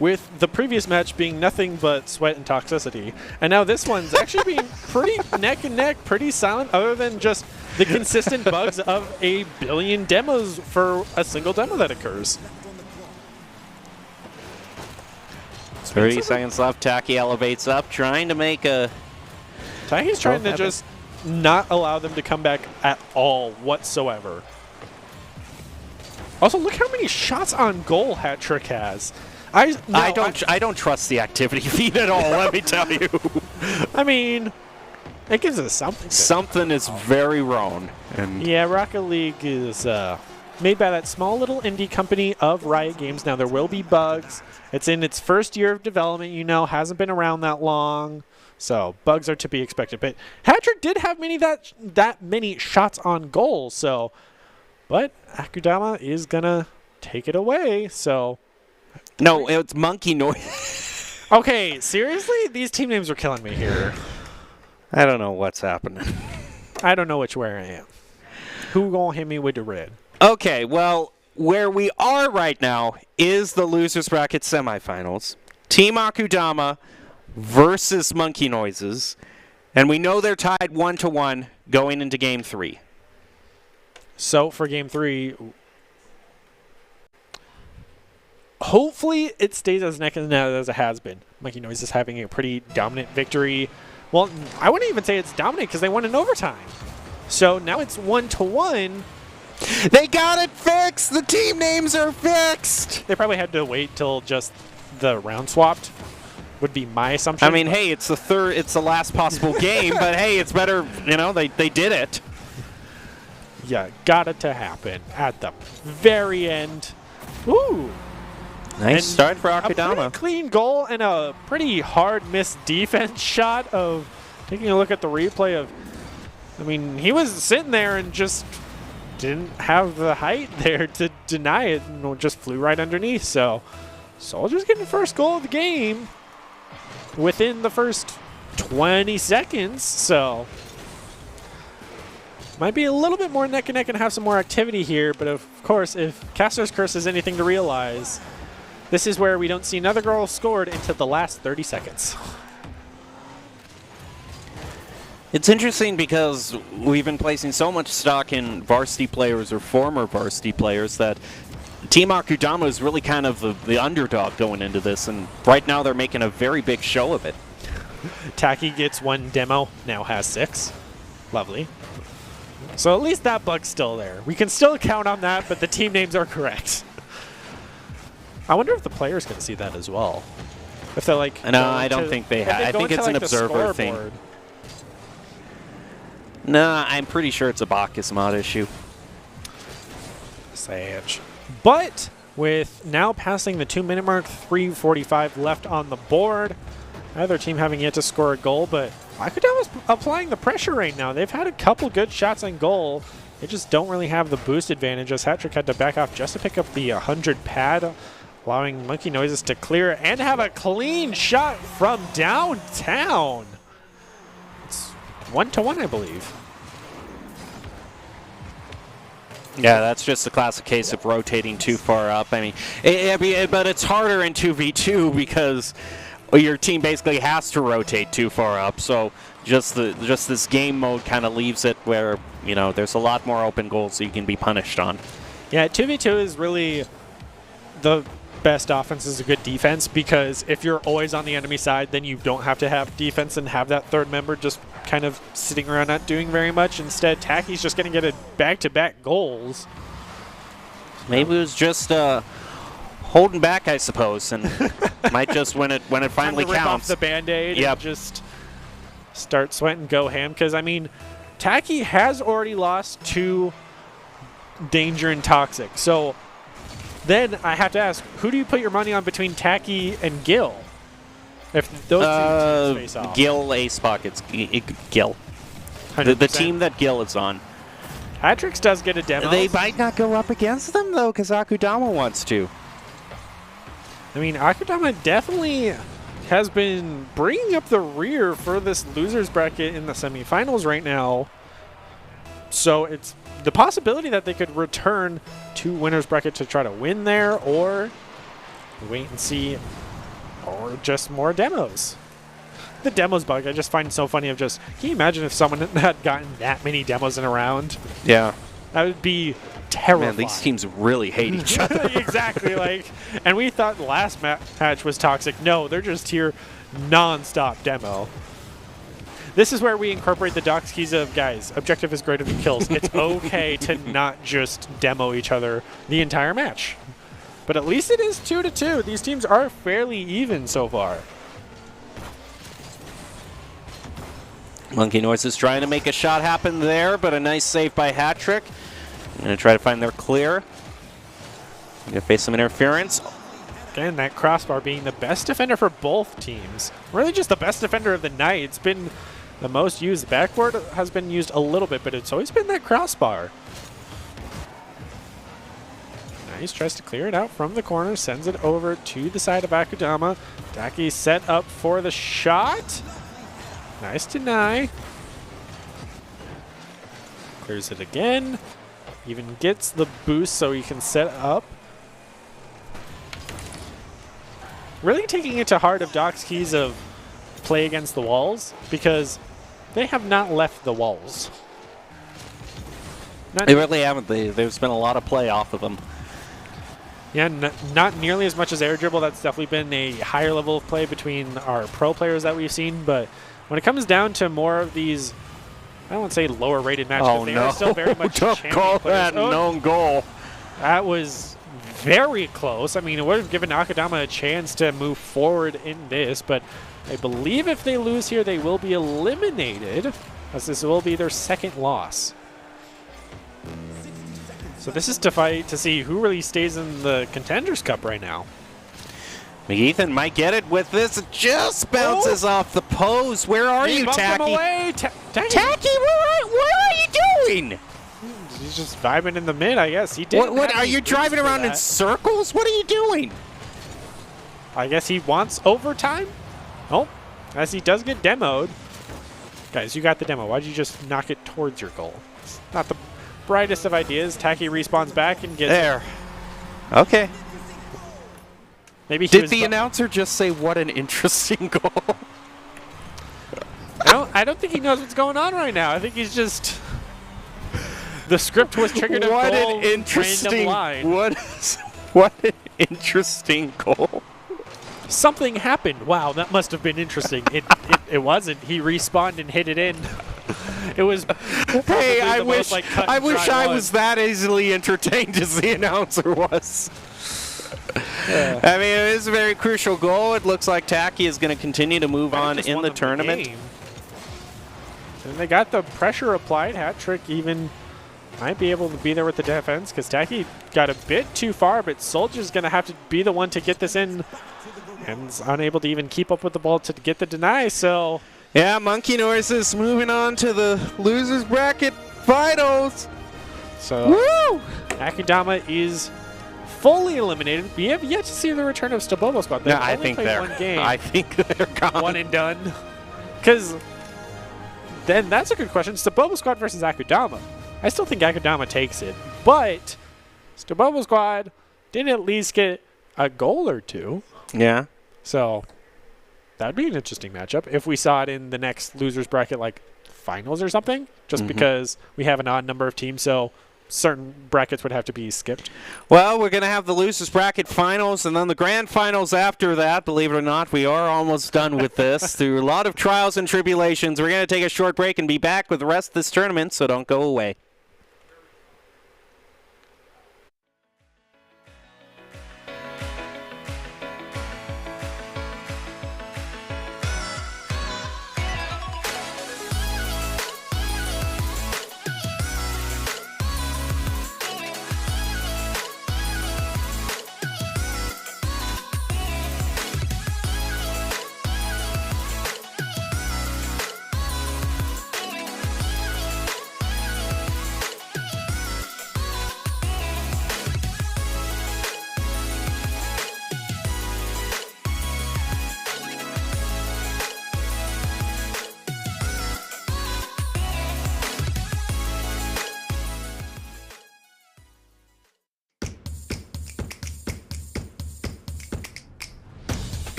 B: with the previous match being nothing but sweat and toxicity. And now this one's actually being pretty neck and neck, pretty silent, other than just the consistent bugs of a billion demos for a single demo that occurs.
A: 30 seconds left. Taki elevates up, trying to make a...
B: Taki's trying to just not allow them to come back at all whatsoever. Also, look how many shots on goal Hat-Trick has. I
A: don't trust the activity feed at all, let me tell you.
B: I mean, it gives us something.
A: Something is very wrong. And
B: yeah, Rocket League is made by that small little indie company of Riot Games. Now, there will be bugs. It's in its first year of development, hasn't been around that long. So, bugs are to be expected. But Hat-Trick did have that many shots on goal, so... But Akudama is going to take it away. So,
A: No, it's Monkey Noise.
B: okay, seriously? These team names are killing me here.
A: I don't know what's happening.
B: I don't know which way I am. Who gonna hit me with the red?
A: Okay, well, where we are right now is the losers bracket semifinals. Team Akudama versus Monkey Noises. And we know they're tied 1-1 going into Game 3.
B: So for Game 3, hopefully it stays as neck and neck as it has been. Monkey Noise is having a pretty dominant victory. Well, I wouldn't even say it's dominant because they won in overtime. So now it's 1-1.
A: They got it fixed! The team names are fixed!
B: They probably had to wait till just the round swapped, would be my assumption.
A: I mean, hey, it's the last possible game, but hey, it's better, they did it.
B: Yeah, got it to happen at the very end. Ooh.
A: Nice
B: And
A: start for
B: a pretty
A: Akudama.
B: clean goal and a pretty hard missed defense shot of taking a look at the replay of, I mean, he was sitting there and just didn't have the height there to deny it and just flew right underneath. So Soldiers getting the first goal of the game within the first 20 seconds. So might be a little bit more neck and neck and have some more activity here. But of course, if Caster's Curse is anything to realize, this is where we don't see another goal scored into the last 30 seconds.
A: It's interesting because we've been placing so much stock in varsity players or former varsity players that Team Akudama is really kind of the underdog going into this, and right now they're making a very big show of it.
B: Taki gets 1 demo, now has 6. Lovely. So at least that bug's still there. We can still count on that, but the team names are correct. I wonder if the players can see that as well. If they're like...
A: No, I don't think they have. I think it's an observer thing. No, I'm pretty sure it's a Bacchus mod issue.
B: Sage. But with now passing the 2-minute mark, 3:45 left on the board. Neither team having yet to score a goal, but Akudama's applying the pressure right now. They've had a couple good shots on goal. They just don't really have the boost advantage, as Hattrick had to back off just to pick up the 100 pad, allowing Monkey Noises to clear and have a clean shot from downtown. It's 1-1, I believe.
A: Yeah, that's just a classic case of rotating too far up. I mean, but it's harder in 2v2 because your team basically has to rotate too far up. So just this game mode kind of leaves it where, there's a lot more open goals that you can be punished on.
B: Yeah, 2v2 is really the best offense is a good defense, because if you're always on the enemy side, then you don't have to have defense and have that third member just kind of sitting around not doing very much. Instead, Taki's just going to get a back-to-back goals.
A: Maybe it was just holding back, I suppose, and might just when it finally
B: Time to rip
A: counts.
B: off the Band-Aid
A: Yep.
B: and just start sweating, go ham. Because, I mean, Taki has already lost to Danger and Toxic. So then I have to ask, who do you put your money on between Taki and Gil? If those two teams face off.
A: Gil Ace Pockets. Gil. The
B: 100%.
A: team that Gil is on.
B: Hattricks does get a demo.
A: They might not go up against them, though, because Akudama wants to.
B: I mean, Akudama definitely has been bringing up the rear for this losers bracket in the semifinals right now. So it's the possibility that they could return to winners bracket to try to win there, or wait and see, or just more demos. The demos bug I just find so funny of just, can you imagine if someone had gotten that many demos in a round?
A: Yeah.
B: That would be terrifying.
A: Man, these teams really hate each other.
B: Exactly. And we thought the last match was toxic. No, they're just here non-stop demo. This is where we incorporate the docs keys of, guys, objective is greater than kills. It's okay to not just demo each other the entire match. But at least it is 2-2. These teams are fairly even so far.
A: Monkey Noise is trying to make a shot happen there, but a nice save by Hattrick. Going to try to find their clear. Going to face some interference.
B: Again, that crossbar being the best defender for both teams. Really just the best defender of the night. It's been the most used. Backboard has been used a little bit, but it's always been that crossbar. Nice, tries to clear it out from the corner, sends it over to the side of Akudama. Taki set up for the shot. Nice deny. Clears it again. Even gets the boost so he can set up. Really taking it to heart of Doc's keys of play against the walls, because they have not left the walls.
A: They really haven't. There's been a lot of play off of them.
B: Yeah, not nearly as much as air dribble. That's definitely been a higher level of play between our pro players that we've seen. But when it comes down to more of these, I don't want to say lower rated matches,
A: Oh,
B: they
A: no.
B: are still very much
A: Don't
B: champion
A: call
B: players.
A: that an own goal.
B: That was very close. I mean, it would have given Akudama a chance to move forward in this, but I believe if they lose here, they will be eliminated, as this will be their second loss. So this is to fight to see who really stays in the Contenders Cup right now.
A: McEthan might get it with this. It just bounces off the post. Where are
B: He
A: you,
B: bumped him
A: Taki?
B: away.
A: Taki, what are you doing?
B: He's just vibing in the mid, I guess. He did.
A: What are you driving around in circles? What are you doing?
B: I guess he wants overtime. Oh, as he does get demoed. Guys, you got the demo. Why'd you just knock it towards your goal? It's not the brightest of ideas. Taki respawns back and gets
A: there. Okay.
B: Maybe he
A: Did
B: was
A: the announcer just say, what an interesting goal?
B: I don't think he knows what's going on right now. I think he's just... The script was triggered a
A: What
B: goal,
A: an interesting...
B: random line.
A: What an interesting goal.
B: Something happened. Wow, that must have been interesting. It wasn't. He respawned and hit it in. It was...
A: Hey, I
B: most,
A: wish
B: cut and
A: I
B: dry
A: was that easily entertained as the announcer was.
B: Yeah.
A: I mean, it is a very crucial goal. It looks like Taki is going to continue to move on
B: Just
A: in
B: won
A: the
B: them
A: tournament.
B: game. And they got the pressure applied. Hat trick even might be able to be there with the defense, because Taki got a bit too far, but Soldier's going to have to be the one to get this in, and is unable to even keep up with the ball to get the deny. So
A: Yeah, Monkey Noises moving on to the losers bracket finals.
B: So
A: Woo!
B: Akudama is fully eliminated. We have yet to see the return of Stabobo Squad. They've
A: No, I
B: only
A: think
B: played
A: they're.
B: one game.
A: I think they're gone.
B: One and done. Because then that's a good question. Stabobo Squad versus Akudama. I still think Akudama takes it, but Stabobo Squad did at least get a goal or two.
A: Yeah.
B: So that would be an interesting matchup if we saw it in the next losers bracket, like finals or something, just because we have an odd number of teams. So certain brackets would have to be skipped.
A: Well, we're going to have the losers bracket finals and then the grand finals after that. Believe it or not, we are almost done with this. Through a lot of trials and tribulations, we're going to take a short break and be back with the rest of this tournament, so don't go away.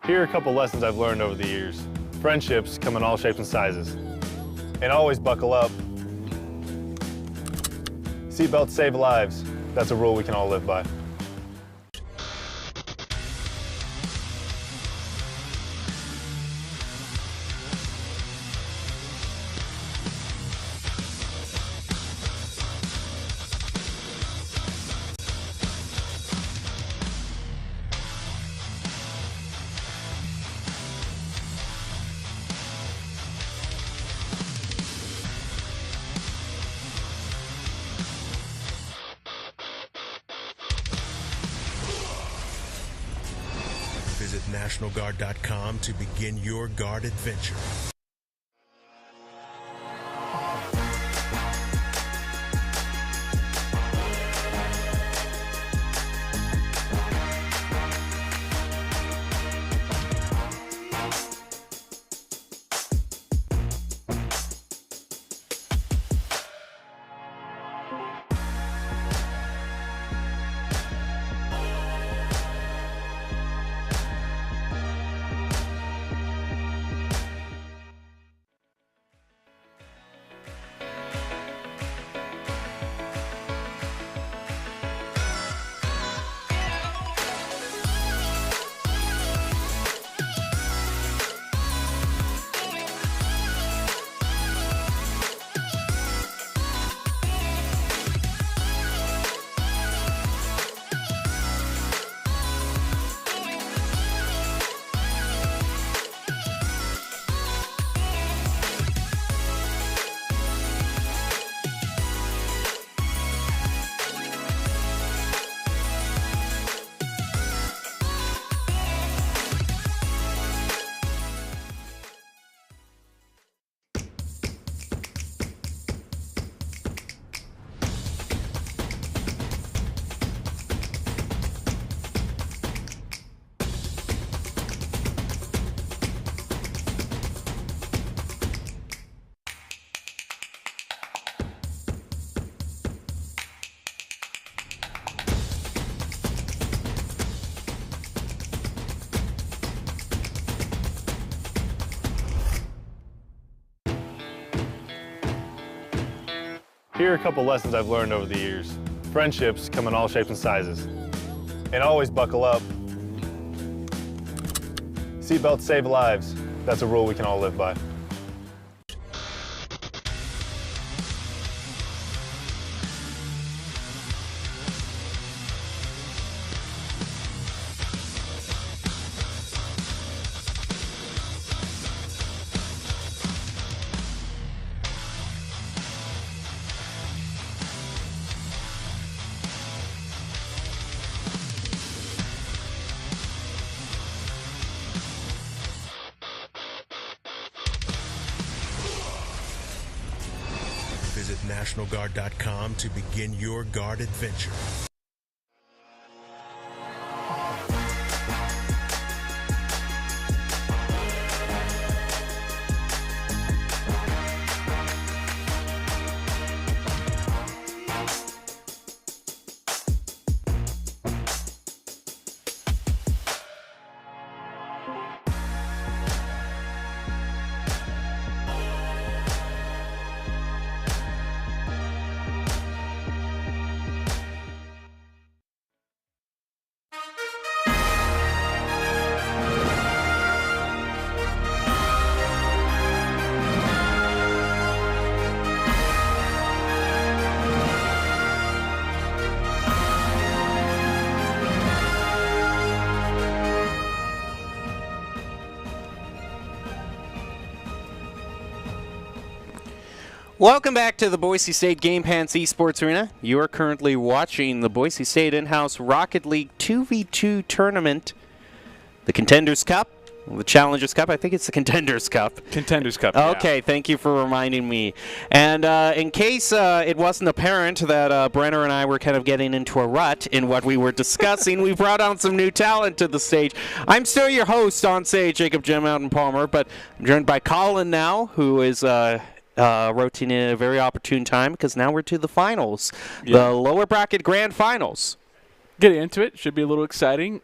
C: Here are a couple lessons I've learned over the years. Friendships come in all shapes and sizes. And always buckle up. Seatbelts save lives. That's a rule we can all live by.
D: NationalGuard.com to begin your guard adventure.
C: Here are a couple lessons I've learned over the years. Friendships come in all shapes and sizes. And always buckle up. Seatbelts save lives. That's a rule we can all live by.
D: Visit NationalGuard.com to begin your guard adventure.
A: Welcome back to the Boise State Game Pants Esports Arena. You are currently watching the Boise State in-house Rocket League 2v2 tournament, the Contenders Cup, the Challengers Cup. I think it's the Contenders Cup.
E: Contenders Cup.
A: Okay,
E: yeah.
A: Thank you for reminding me. And in case it wasn't apparent that Brenner and I were kind of getting into a rut in what we were discussing, we brought on some new talent to the stage. I'm still your host on stage, Jacob Jim Mountain Palmer, but I'm joined by Colin now, who is rotating in a very opportune time because now we're to the finals, the lower bracket grand finals.
E: Getting into it should be a little exciting.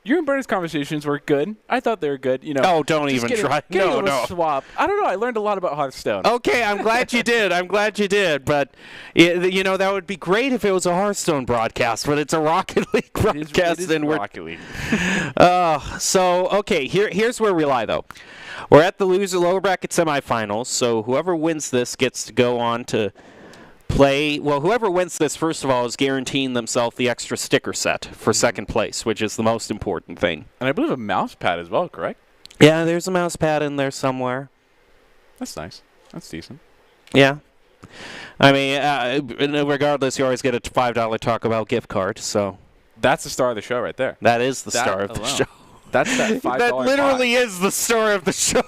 E: You and Brenner's conversations were good. I thought they were good. You know.
A: Oh, don't even try. No.
E: Swap. I don't know. I learned a lot about Hearthstone.
A: Okay, I'm glad you did. But you know that would be great if it was a Hearthstone broadcast, but it's a Rocket League broadcast,
E: it is
A: and we're
E: Rocket League.
A: So okay, here's where we lie though. We're at the lower bracket semifinals, so whoever wins this gets to go on to play. Well, whoever wins this, first of all, is guaranteeing themselves the extra sticker set for second place, which is the most important thing.
E: And I believe a mouse pad as well, correct?
A: Yeah, there's a mouse pad in there somewhere.
E: That's nice. That's decent.
A: Yeah. I mean, regardless, you always get a $5 Taco Bell gift card, so.
E: That's the star of the show right there.
A: That is the star of the show.
E: That's that $5
A: That
E: pot.
A: literally is the story of the show.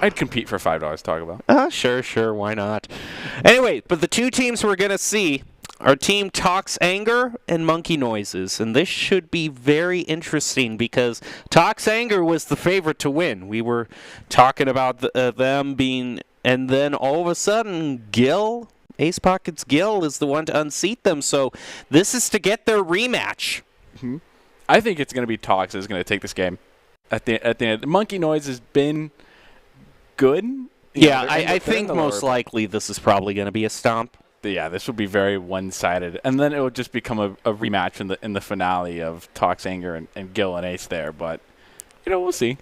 E: I'd compete for $5 to talk about.
A: Sure, why not? Anyway, but the two teams we're going to see are Team Talks Anger and Monkey Noises, and this should be very interesting because Talks Anger was the favorite to win. We were talking about them being, and then all of a sudden, Gil, Ace Pockets Gil, is the one to unseat them, so this is to get their rematch.
E: Mm-hmm. I think it's going to be Talks that's going to take this game. At the end, Monkey Noise has been good.
A: Yeah, I think most likely this is probably going to be a stomp.
E: Yeah, this will be very one-sided, and then it will just become a rematch in the finale of Talks Anger and Gil and Ace there. But we'll see.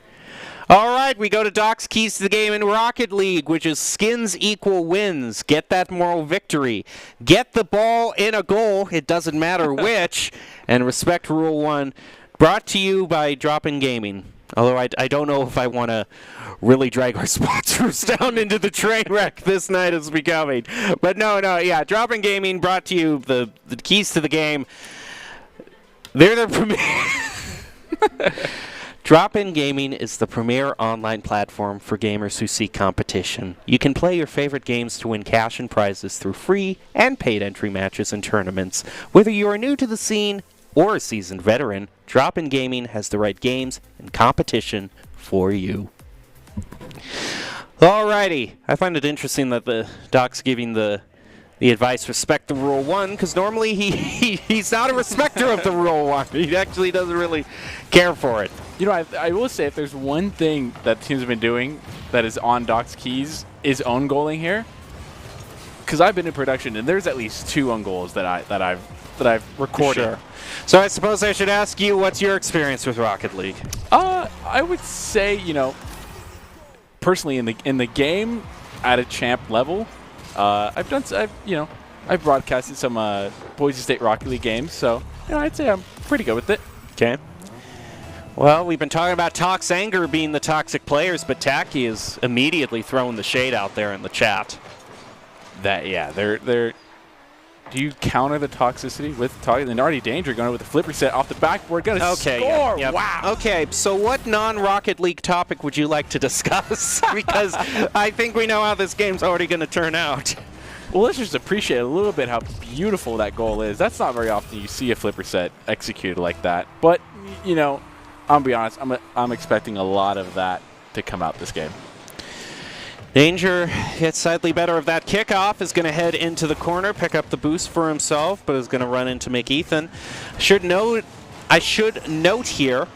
A: All right, we go to Doc's keys to the game in Rocket League, which is skins equal wins. Get that moral victory. Get the ball in a goal. It doesn't matter which. And respect Rule 1. Brought to you by Drop-In Gaming. Although I don't know if I want to really drag our sponsors down into the train wreck this night is becoming. But no, yeah, Drop-In Gaming brought to you the keys to the game. They're the premier. Drop-In Gaming is the premier online platform for gamers who seek competition. You can play your favorite games to win cash and prizes through free and paid entry matches and tournaments. Whether you are new to the scene or a seasoned veteran, Drop-In Gaming has the right games and competition for you. Alrighty, I find it interesting that the Doc's giving the advice, respect the Rule 1, because normally he's not a respecter of the Rule 1. He actually doesn't really care for it.
E: I will say if there's one thing that teams have been doing that is on Doc's keys is own goaling here. Because I've been in production and there's at least 2 own goals that I've recorded.
A: Sure. So I suppose I should ask you, what's your experience with Rocket League?
E: I would say, personally in the game at a champ level, I've broadcasted some Boise State Rocket League games, so I'd say I'm pretty good with it.
A: Okay. Well, we've been talking about Talks Anger being the toxic players, but Tacky is immediately throwing the shade out there in the chat.
E: They're. Do you counter the toxicity with toxic? And already Danger going with the flipper set off the backboard, going to score.
A: Yep.
E: Wow.
A: Okay, so what non-Rocket League topic would you like to discuss? Because I think we know how this game's already going to turn out.
E: Well, let's just appreciate a little bit how beautiful that goal is. That's not very often you see a flipper set executed like that. But, I'm going to be honest, I'm expecting a lot of that to come out this game.
A: Danger gets slightly better of that kickoff, is going to head into the corner, pick up the boost for himself, but is going to run into McEthan. I should note here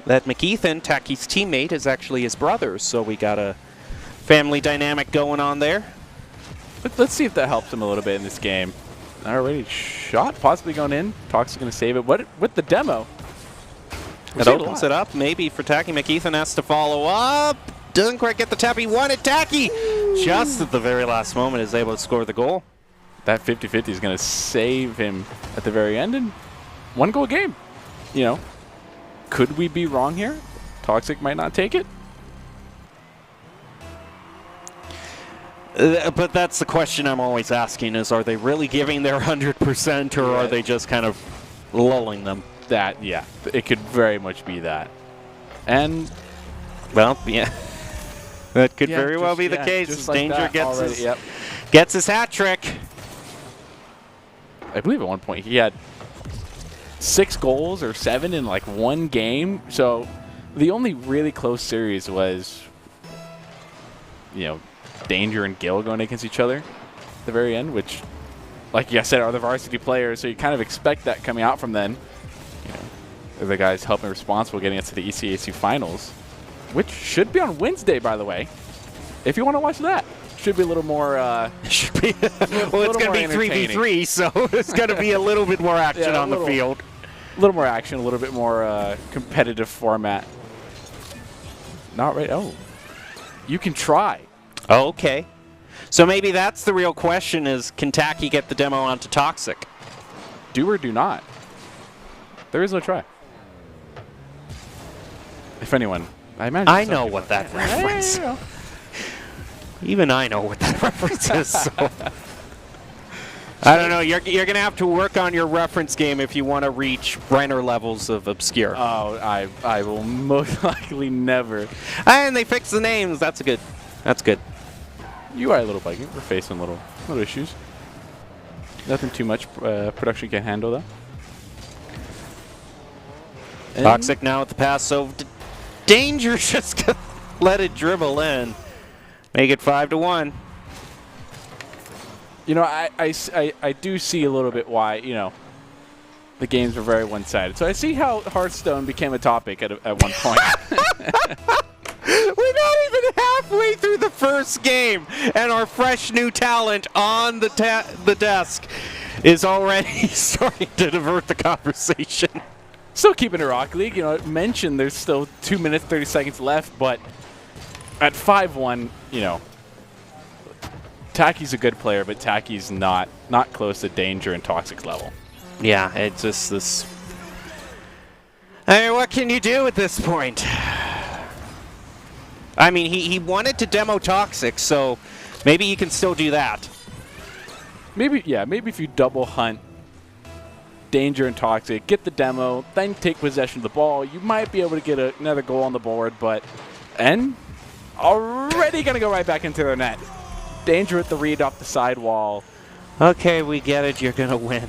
A: that McEthan, Tacky's teammate, is actually his brother, so we got a family dynamic going on there.
E: Let's see if that helps him a little bit in this game. Already shot, possibly going in. Talks going to save it. What with the demo?
A: It opens it up, maybe for Tacky. McEthan has to follow up. Doesn't quite get the tap he wanted. Tacky, just at the very last moment, is able to score the goal.
E: That 50-50 is going to save him at the very end, and 1-goal game. Could we be wrong here? Toxic might not take it.
A: But that's the question I'm always asking: is are they really giving their 100%, or are they just kind of lulling them?
E: It could very much be that. And
A: well, yeah. That could very well be the case.
E: Just like
A: Danger
E: gets
A: his hat trick.
E: I believe at one point he had 6 goals or 7 in like 1 game. So the only really close series was, Danger and Gil going against each other at the very end, which, like I said, are the varsity players. So you kind of expect that coming out from then. They're the guys helping responsible getting us to the ECAC finals, which should be on Wednesday, by the way. If you want to watch that, should be a little more.
A: Should be. Well, it's going to be 3v3, so it's going to be a little bit more action on the field.
E: A little more action, a little bit more competitive format. Not right. Oh, you can try.
A: Oh, okay. So maybe that's the real question: is can Tacky get the demo onto Toxic?
E: Do or do not. There is no try. If anyone.
A: I know what that reference. Even I know what that reference is. So. I don't know. You're going to have to work on your reference game if you want to reach Brenner levels of obscure.
E: Oh, I will most likely never.
A: And they fixed the names. That's good. That's good.
E: You are a little buggy. We're facing little issues. Nothing too much production can handle, though. And
A: Toxic now with the pass, so Danger just let it dribble in. Make it 5-1.
E: You know, I do see a little bit why, you know, the games were very one-sided. So I see how Hearthstone became a topic at one point.
A: We're not even halfway through the first game, and our fresh new talent on the desk is already starting to divert the conversation.
E: Still keeping it Rocket League. You know, it mentioned there's still 2 minutes, 30 seconds left, but at 5-1, you know, Tacky's a good player, but Tacky's not close to Danger and Toxic's level.
A: Yeah, it's just this. I mean, what can you do at this point? I mean, he wanted to demo Toxic, so maybe he can still do that.
E: Maybe if you double hunt Danger and Toxic, get the demo, then take possession of the ball, you might be able to get another goal on the board, but already going to go right back into their net. Danger with the read off the sidewall.
A: Okay, we get it. You're going to win.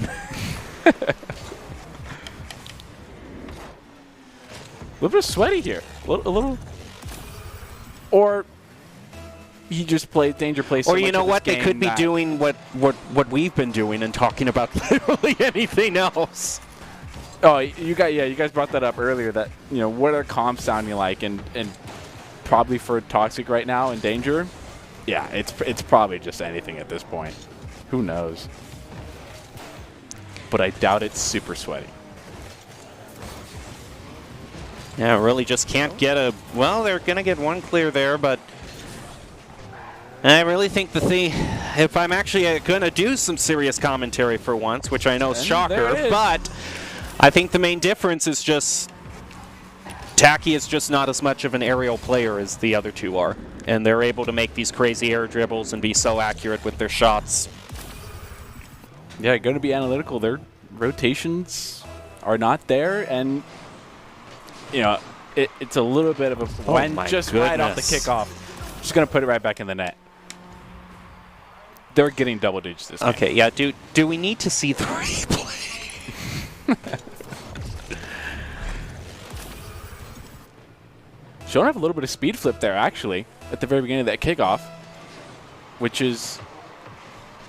E: A little bit sweaty here. A little. Or he just plays Danger plays. So
A: or you
E: much
A: know
E: of this
A: what? They
E: game
A: could be
E: that
A: doing what we've been doing and talking about literally anything else.
E: Oh, you guys brought that up earlier. That, you know, what are comps sounding like, and probably for Toxic right now and Danger. Yeah, it's probably just anything at this point. Who knows? But I doubt it's super sweaty.
A: Yeah, really just can't get a. Well, they're going to get one clear there, but I really think if I'm actually going to do some serious commentary for once, which I know is shocker, but I think the main difference is just Tacky is just not as much of an aerial player as the other two are, and they're able to make these crazy air dribbles and be so accurate with their shots.
E: Yeah, going to be analytical. Their rotations are not there, and you know it's a little bit of a right off the kickoff. Just going to put it right back in the net. They're getting double digits this game.
A: Okay, yeah. Do we need to see the replay?
E: Showing off a little bit of speed flip there, actually, at the very beginning of that kickoff, which is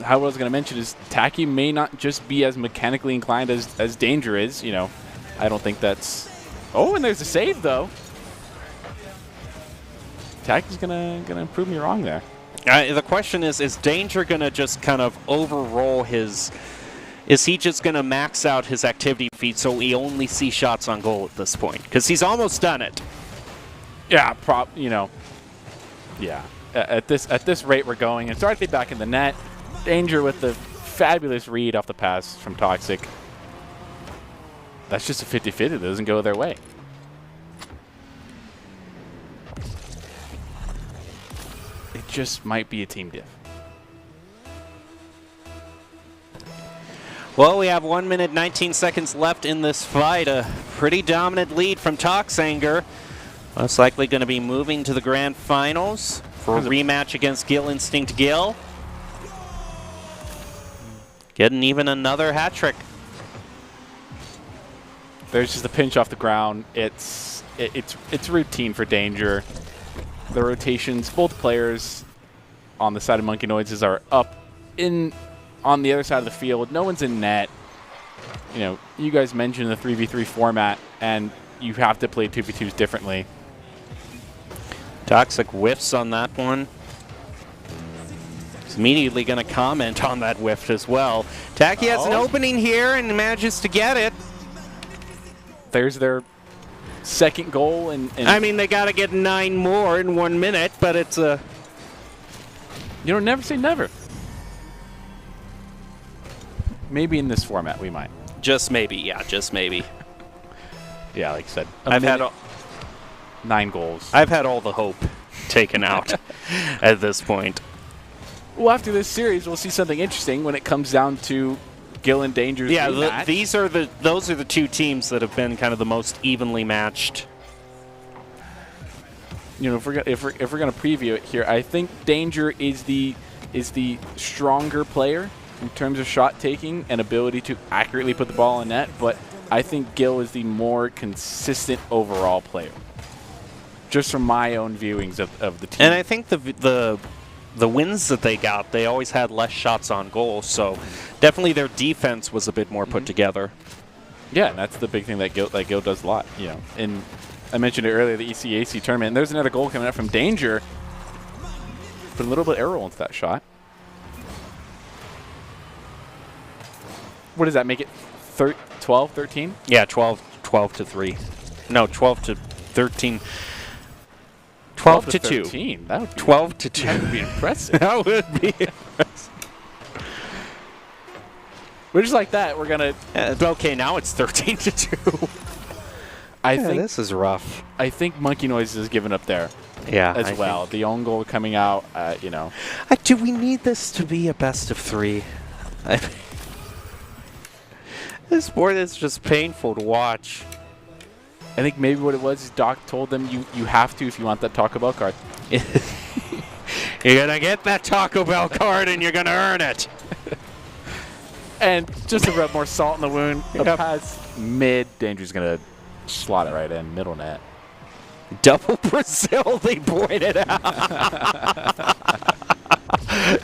E: how I was going to mention is Tacky may not just be as mechanically inclined as Danger is. You know, I don't think that's. Oh, and there's a save though. Tacky's gonna prove me wrong there.
A: The question is Danger gonna just kind of overroll his? Is he just gonna max out his activity feed so we only see shots on goal at this point? Because he's almost done it.
E: Yeah, yeah. At this rate we're going, and it's already back in the net. Danger with the fabulous read off the pass from Toxic. That's just a 50-50 that doesn't go their way. It just might be a team diff.
A: Well, we have 1 minute 19 seconds left in this fight. A pretty dominant lead from Toxanger. Most likely going to be moving to the grand finals for a rematch against Gill Instinct Gill. Getting even another hat trick.
E: There's just a pinch off the ground. It's routine for Danger. The rotations, both players on the side of Monkey Noises are up on the other side of the field. No one's in net. You know, you guys mentioned the 3v3 format, and you have to play 2v2s differently.
A: Toxic whiffs on that one. He's immediately going to comment on that whiff as well. Tacky has an opening here and manages to get it.
E: There's their second goal. And
A: I mean, they got to get 9 more in 1 minute, but it's a...
E: You don't never say never. Maybe in this format we might.
A: Just maybe, yeah, just maybe.
E: Yeah, like I said,
A: I've had
E: 9 goals.
A: I've had all the hope taken out at this point.
E: Well, after this series, we'll see something interesting when it comes down to Gil and Danger's rematch.
A: Those are the two teams that have been kind of the most evenly matched.
E: You know, if we're gonna preview it here, I think Danger is the stronger player in terms of shot taking and ability to accurately put the ball in net, but I think Gil is the more consistent overall player. Just from my own viewings of the team.
A: And I think the wins that they got, they always had less shots on goal, so definitely their defense was a bit more put together.
E: Yeah, and that's the big thing that Gil does a lot. You know, and I mentioned it earlier, the ECAC tournament. And there's another goal coming out from Danger. Put a little bit of arrow into that shot. What does that make it? 12, 13?
A: Yeah, 12 to 3. No, 12 to 13. 12 to 2.
E: 13. That would be
A: 12 to 2.
E: That would be impressive.
A: That would be impressive.
E: We're just like that. We're gonna.
A: Okay, now it's 13 to 2.
E: I think
A: this is rough.
E: I think Monkey Noise is giving up there.
A: Yeah,
E: as well. The own goal coming out. You know.
A: Do we need this to be a best of 3? This board is just painful to watch.
E: I think maybe what it was is Doc told them you have to if you want that Taco Bell card.
A: You're going to get that Taco Bell card and you're going to earn it.
E: And just to rub more salt in the wound, the pass mid. Danger's going to slot it right in, middle net.
A: Double Brazil, they pointed out.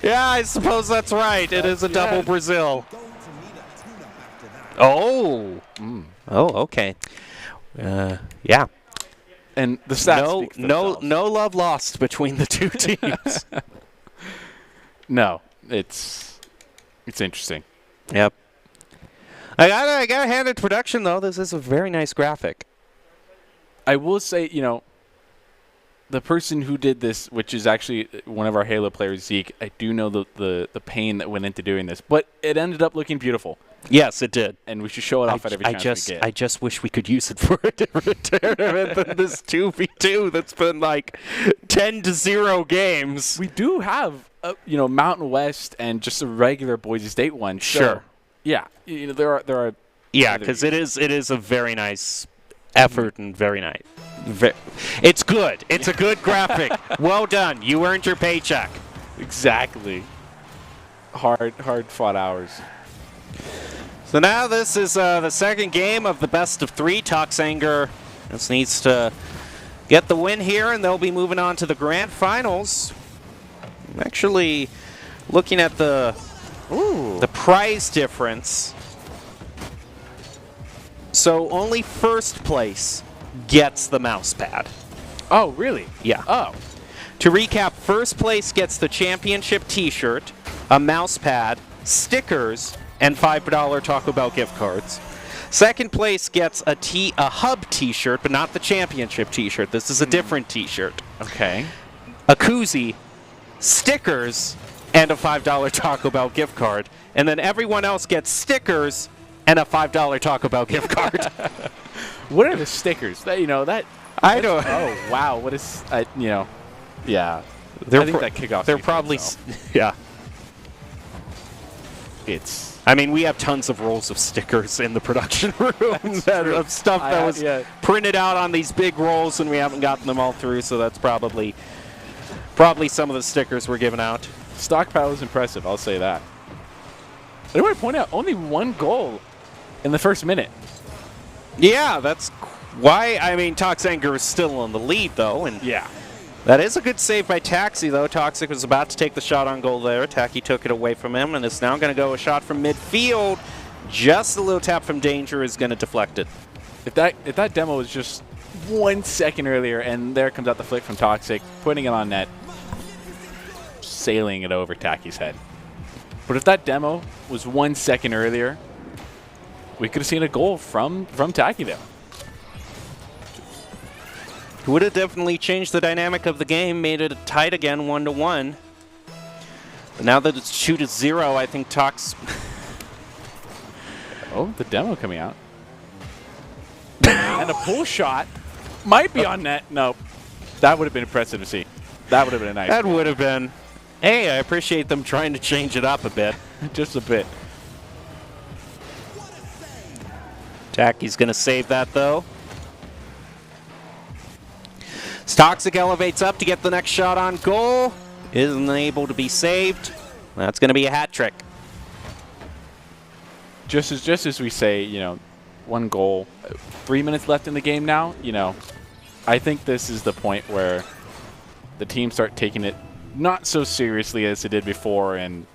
A: Yeah, I suppose that's right. It is a double Brazil. Oh. Oh, okay. Yeah.
E: And the stats
A: no love lost between the two teams.
E: No, it's interesting.
A: Yep. I gotta hand it to production though. This is a very nice graphic.
E: I will say, you know, the person who did this, which is actually one of our Halo players, Zeke, I do know the pain that went into doing this, but it ended up looking beautiful.
A: Yes, it did.
E: And we should show it off at every chance we get.
A: I just wish we could use it for a different tournament than this 2v2 that's been like 10-0 games.
E: We do have, you know, Mountain West and just a regular Boise State one. So,
A: sure.
E: Yeah. You know, there are.
A: Yeah, because it is a very nice effort and very nice. It's good. It's a good graphic. Well done. You earned your paycheck.
E: Exactly. Hard fought hours.
A: So now this is the second game of the best of 3. Toxanger just needs to get the win here, and they'll be moving on to the grand finals. I'm actually looking at the prize difference. So only first place gets the mouse pad.
E: Oh, really?
A: Yeah.
E: Oh.
A: To recap, first place gets the championship T-shirt, a mouse pad, stickers, and $5 Taco Bell gift cards. Second place gets a Hub T-shirt, but not the championship T-shirt. This is a different T-shirt.
E: Okay.
A: A koozie, stickers, and a $5 Taco Bell gift card. And then everyone else gets stickers and a $5 Taco Bell gift card.
E: What are the stickers? That
A: I don't.
E: Oh wow! What is you know? Yeah.
A: I
E: think that kickoff.
A: They're probably yeah. I mean, we have tons of rolls of stickers in the production room of stuff that was printed out on these big rolls, and we haven't gotten them all through. So that's probably some of the stickers we're giving out.
E: Stockpile is impressive. I'll say that. I want to point out only one goal in the first minute.
A: Yeah, that's why. I mean, Toxanger is still in the lead, though, and
E: yeah.
A: That is a good save by Taxi, though. Toxic was about to take the shot on goal there. Tacky took it away from him, and is now going to go a shot from midfield. Just a little tap from Danger is going to deflect it.
E: If that demo was just 1 second earlier, and there comes out the flick from Toxic, putting it on net, sailing it over Tacky's head. But if that demo was 1 second earlier, we could have seen a goal from Tacky there.
A: Would have definitely changed the dynamic of the game, made it tight again, 1-1. But now that it's 2-0, I think Tox.
E: Oh, the demo coming out. And a pull shot might be on net. No, that would have been impressive to see. That would have been a nice.
A: That would have been. Hey, I appreciate them trying to change it up a bit.
E: Just a bit.
A: Tacky's going to save that, though. Toxic elevates up to get the next shot on goal. Isn't able to be saved. That's going to be a hat trick.
E: Just as we say, you know, 1 goal, 3 minutes left in the game now, you know, I think this is the point where the teams start taking it not so seriously as they did before, and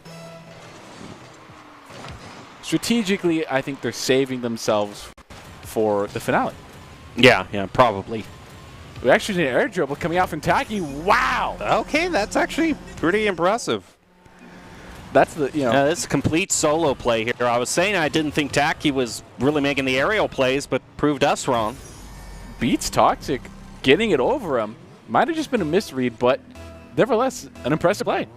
E: strategically, I think they're saving themselves for the finale.
A: Yeah, probably.
E: We actually did an air dribble coming out from Tacky. Wow!
A: Okay, that's actually pretty impressive.
E: That's the, you know.
A: This is complete solo play here. I was saying I didn't think Tacky was really making the aerial plays, but proved us wrong.
E: Beats Toxic, getting it over him. Might have just been a misread, but nevertheless, an impressive play.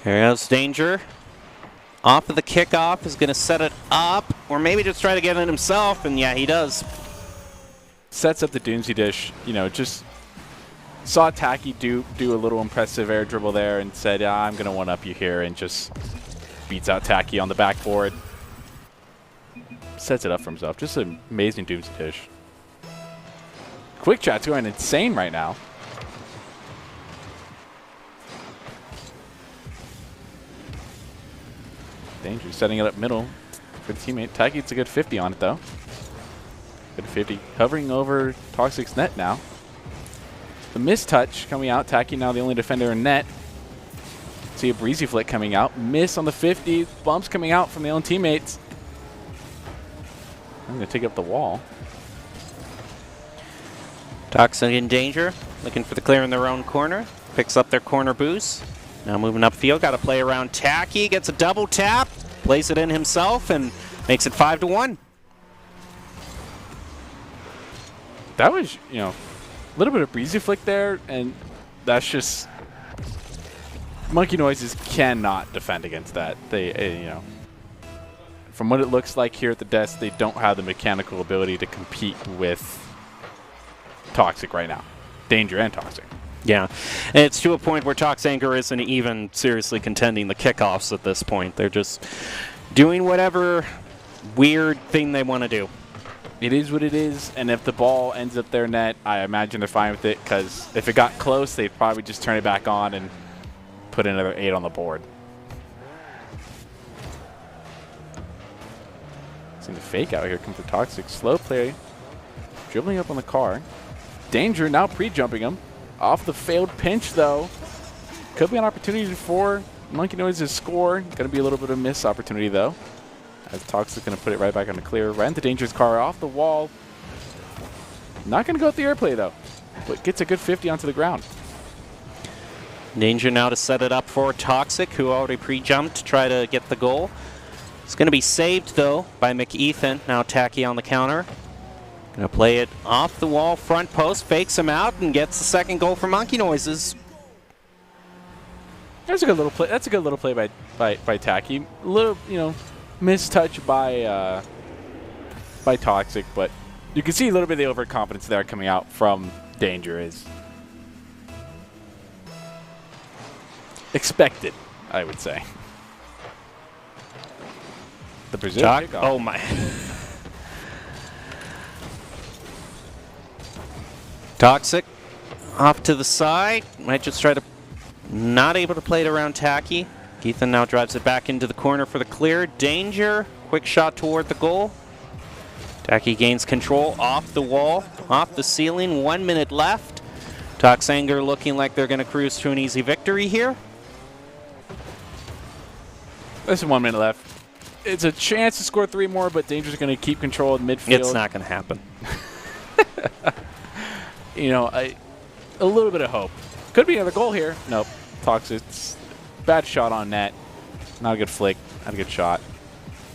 A: Here goes Danger. Off of the kickoff, is going to set it up, or maybe just try to get it himself, and yeah, he does.
E: Sets up the Doomsday Dish, you know, just saw Tacky do a little impressive air dribble there and said, I'm going to one-up you here, and just beats out Tacky on the backboard. Sets it up for himself. Just an amazing Doomsday Dish. Quick Chat's going insane right now. Danger setting it up middle for the teammate. Tacky gets a good 50 on it, though. Good 50. Hovering over Toxic's net now. The mistouch coming out. Tacky now the only defender in net. See a breezy flick coming out. Miss on the 50. Bumps coming out from the own teammates. I'm going to take up the wall.
A: Toxic in Danger, looking for the clear in their own corner. Picks up their corner boost. Now moving upfield, got to play around Tacky. Gets a double tap, plays it in himself, and makes it 5-1.
E: That was, you know, a little bit of breezy flick there, and that's just Monkey Noises cannot defend against that. They, you know, from what it looks like here at the desk, they don't have the mechanical ability to compete with Toxic right now. Danger and Toxic.
A: Yeah, and it's to a point where Toxanger isn't even seriously contending the kickoffs at this point. They're just doing whatever weird thing they want to do.
E: It is what it is, and if the ball ends up their net, I imagine they're fine with it, because if it got close, they'd probably just turn it back on and put another 8 on the board. Seeing the fake out here come for Toxic. Slow play. Dribbling up on the car. Danger now pre-jumping him. Off the failed pinch, though. Could be an opportunity for Monkey Noise to score. Going to be a little bit of a miss opportunity, though. As Toxic going to put it right back on the clear. Right into Danger's car, off the wall. Not going to go with the airplay, though. But gets a good 50 onto the ground.
A: Danger now to set it up for Toxic, who already pre-jumped to try to get the goal. It's going to be saved, though, by McEthan. Now Tacky on the counter. Going to play it off the wall, front post, fakes him out, and gets the second goal for Monkey Noises.
E: That's a good little play. That's a good little play by Tacky. A little, you know, mistouch by Toxic, but you can see a little bit of the overconfidence there coming out from Danger is expected, I would say. The Brazil kickoff.
A: Oh my. Toxic off to the side. Might just try to not able to play it around Tacky. Ethan now drives it back into the corner for the clear. Danger. Quick shot toward the goal. Tacky gains control off the wall, off the ceiling. 1 minute left. Toxanger looking like they're going to cruise to an easy victory here.
E: There's 1 minute left. It's a chance to score 3 more, but Danger's going to keep control of midfield.
A: It's not going to happen.
E: You know, a little bit of hope. Could be another goal here. Nope. Toxic. Bad shot on net. Not a good flick. Not a good shot.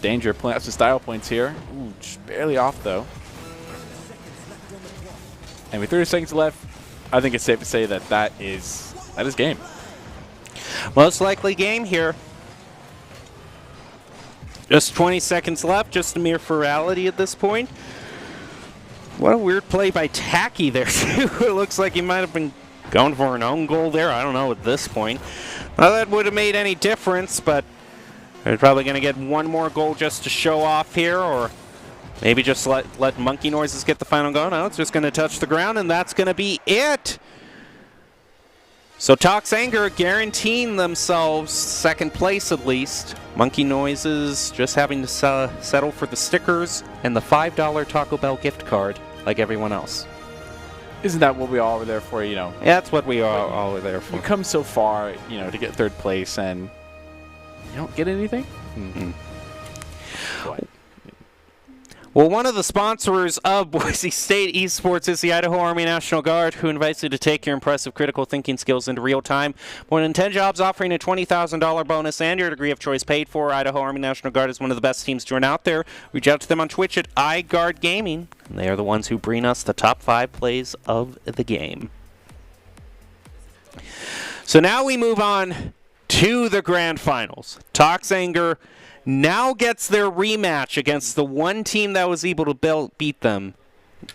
E: Danger pulling out some style points here. Ooh, just barely off, though. And with 30 seconds left, I think it's safe to say that that is game.
A: Most likely game here. Just 20 seconds left. Just a mere formality at this point. What a weird play by Tacky there, too. It looks like he might have been going for an own goal there. I don't know at this point. Not that would have made any difference, but they're probably going to get one more goal just to show off here, or maybe just let Monkey Noises get the final goal. No, it's just going to touch the ground, and that's going to be it. So Tox Anger guaranteeing themselves second place at least. Monkey Noises just having to settle for the stickers and the $5 Taco Bell gift card like everyone else.
E: Isn't that what we all were there for, you know?
A: Yeah, that's what we all were there for.
E: You come so far, you know, to get third place and you don't get anything?
A: Mm-hmm.
E: What?
A: Well, one of the sponsors of Boise State Esports is the Idaho Army National Guard, who invites you to take your impressive critical thinking skills into real time. More than 10 jobs offering a $20,000 bonus and your degree of choice paid for. Idaho Army National Guard is one of the best teams to join out there. Reach out to them on Twitch at iGuard Gaming. They are the ones who bring us the top 5 plays of the game. So now we move on to the grand finals. Tox Anger now gets their rematch against the one team that was able to beat them,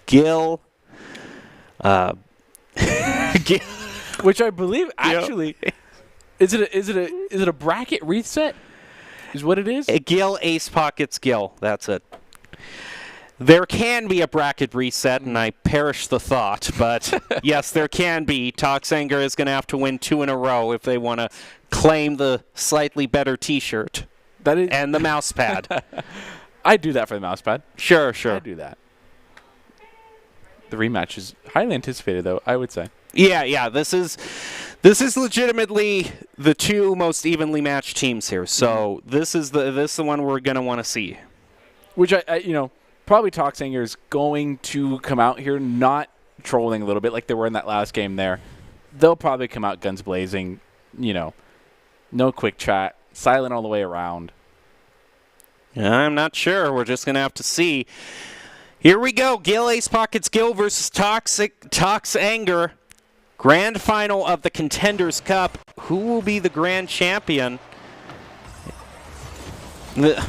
A: Gil.
E: Which I believe actually is it a bracket reset? Is what it is?
A: Gil Ace Pockets Gil. That's it. There can be a bracket reset, and I perish the thought, but yes, there can be. Tox Anger is going to have to win 2 in a row if they want to claim the slightly better T-shirt.
E: That is
A: And the mouse pad.
E: I'd do that for the mouse pad.
A: Sure.
E: I'd do that. The rematch is highly anticipated, though, I would say.
A: Yeah. This is legitimately the 2 most evenly matched teams here. So this is the one we're gonna want to see.
E: Which I probably Tox Anger is going to come out here not trolling a little bit like they were in that last game there. They'll probably come out guns blazing. No quick chat, silent all the way around.
A: I'm not sure. We're just going to have to see. Here we go. Gil Ace Pockets Gil versus Tox Anger. Grand final of the Contenders Cup. Who will be the grand champion? I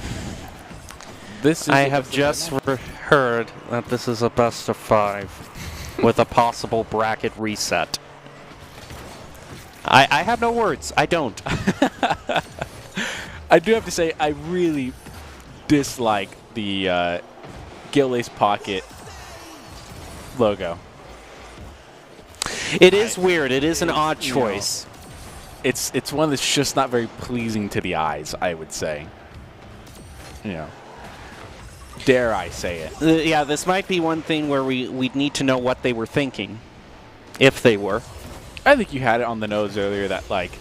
A: have just heard that this is a best of 5 with a possible bracket reset. I have no words. I don't.
E: I do have to say, I really dislike the Gil Ace Pocket logo.
A: It is weird. It is an odd choice.
E: It's one that's just not very pleasing to the eyes, I would say. Dare I say it.
A: Yeah, this might be one thing where we'd need to know what they were thinking, if they were.
E: I think you had it on the nose earlier that, like,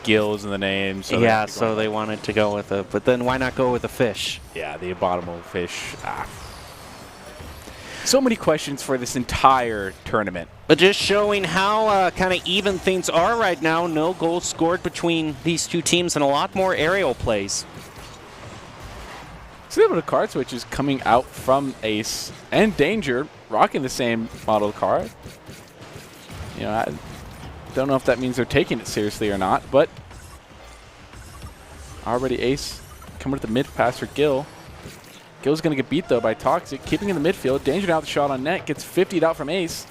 E: Gil's in the name. So
A: yeah, so they wanted to go with it. But then why not go with a fish?
E: Yeah, the abominable fish. So many questions for this entire tournament.
A: But just showing how kind of even things are right now. No goals scored between these 2 teams and a lot more aerial plays.
E: See a little bit of card switches coming out from Ace and Danger, rocking the same model card. I don't know if that means they're taking it seriously or not, but already Ace coming with the mid pass for Gil. Gil's going to get beat, though, by Toxic, keeping in the midfield. Danger now with the shot on net, gets 50'd out from Ace.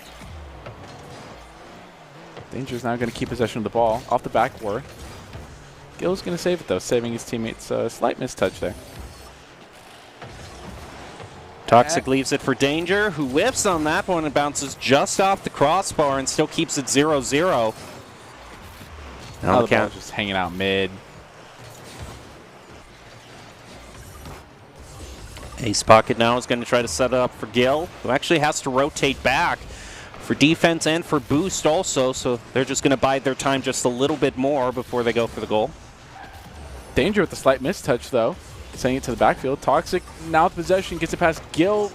E: Danger's now going to keep possession of the ball off the backboard. Gil's going to save it, though, saving his teammates a slight mistouch there.
A: Toxic leaves it for Danger, who whiffs on that one and bounces just off the crossbar and still keeps it 0-0.
E: Now the ball's just hanging out mid.
A: Ace Pocket now is going to try to set it up for Gil, who actually has to rotate back for defense and for boost also, so they're just going to bide their time just a little bit more before they go for the goal.
E: Danger with the slight mistouch, though. Sending it to the backfield. Toxic now with possession, gets it past Gil.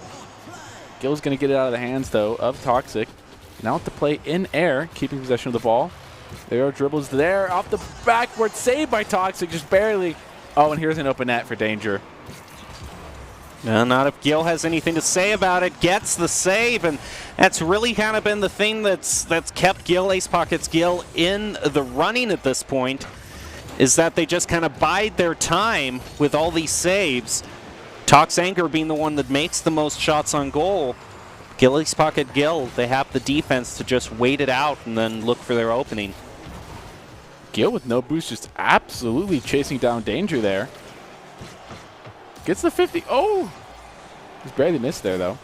E: Gil's going to get it out of the hands, though, of Toxic. Now with the play in air, keeping possession of the ball. There are dribbles there, off the backward, saved by Toxic, just barely. Oh, and here's an open net for Danger.
A: Not if Gil has anything to say about it. Gets the save, and that's really kind of been the thing that's kept Gil Ace Pockets Gil in the running at this point, is that they just kind of bide their time with all these saves. Tox Anger being the one that makes the most shots on goal. Gilly's Pocket Gill, they have the defense to just wait it out and then look for their opening.
E: Gill with no boost, just absolutely chasing down Danger there. Gets the 50. Oh! He's barely missed there, though.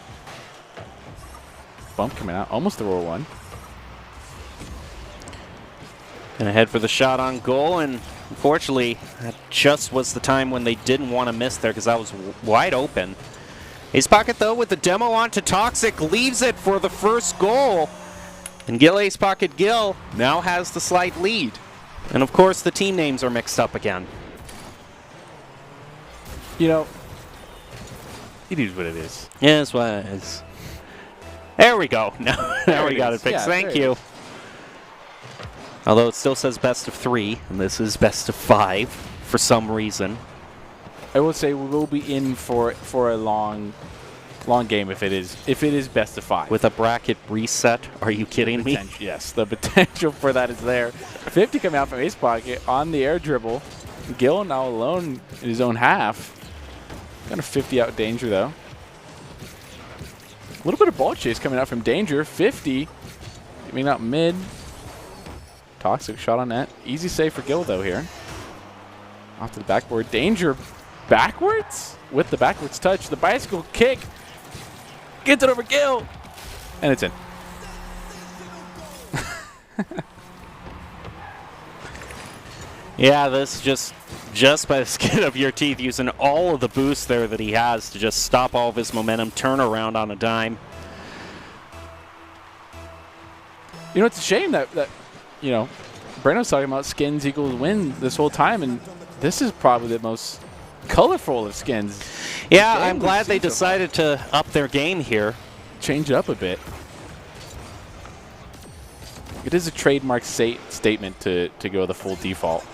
E: Bump coming out. Almost the roll one.
A: Gonna head for the shot on goal, and unfortunately, that just was the time when they didn't want to miss there because that was wide open. Ace Pocket, though, with the demo onto Toxic, leaves it for the first goal. And Gil Ace Pocket Gill now has the slight lead. And of course, the team names are mixed up again.
E: You know, it is what it is.
A: Yes, what it is. There we go. Now we got it fixed.
E: Yeah,
A: Thank you. Although it still says best of 3, and this is best of 5 for some reason.
E: I will say we will be in for a long game if it is best of 5.
A: With a bracket reset? Are you kidding me?
E: Yes, the potential for that is there. 50 coming out from Ace Pocket on the air dribble. Gill now alone in his own half. Got a 50 out Danger though. A little bit of ball chase coming out from Danger. 50 coming out mid. Toxic shot on net. Easy save for Gill though here. Off to the backboard. Danger backwards with the backwards touch. The bicycle kick. Gets it over Gill. And it's in.
A: Yeah, this just by the skin of your teeth, using all of the boost there that he has to just stop all of his momentum, turn around on a dime.
E: You know, it's a shame that you know, Breno's talking about skins equals win this whole time, and this is probably the most colorful of skins.
A: Yeah, I'm glad they decided to up their game here.
E: Change it up a bit. It is a trademark statement to go the full default.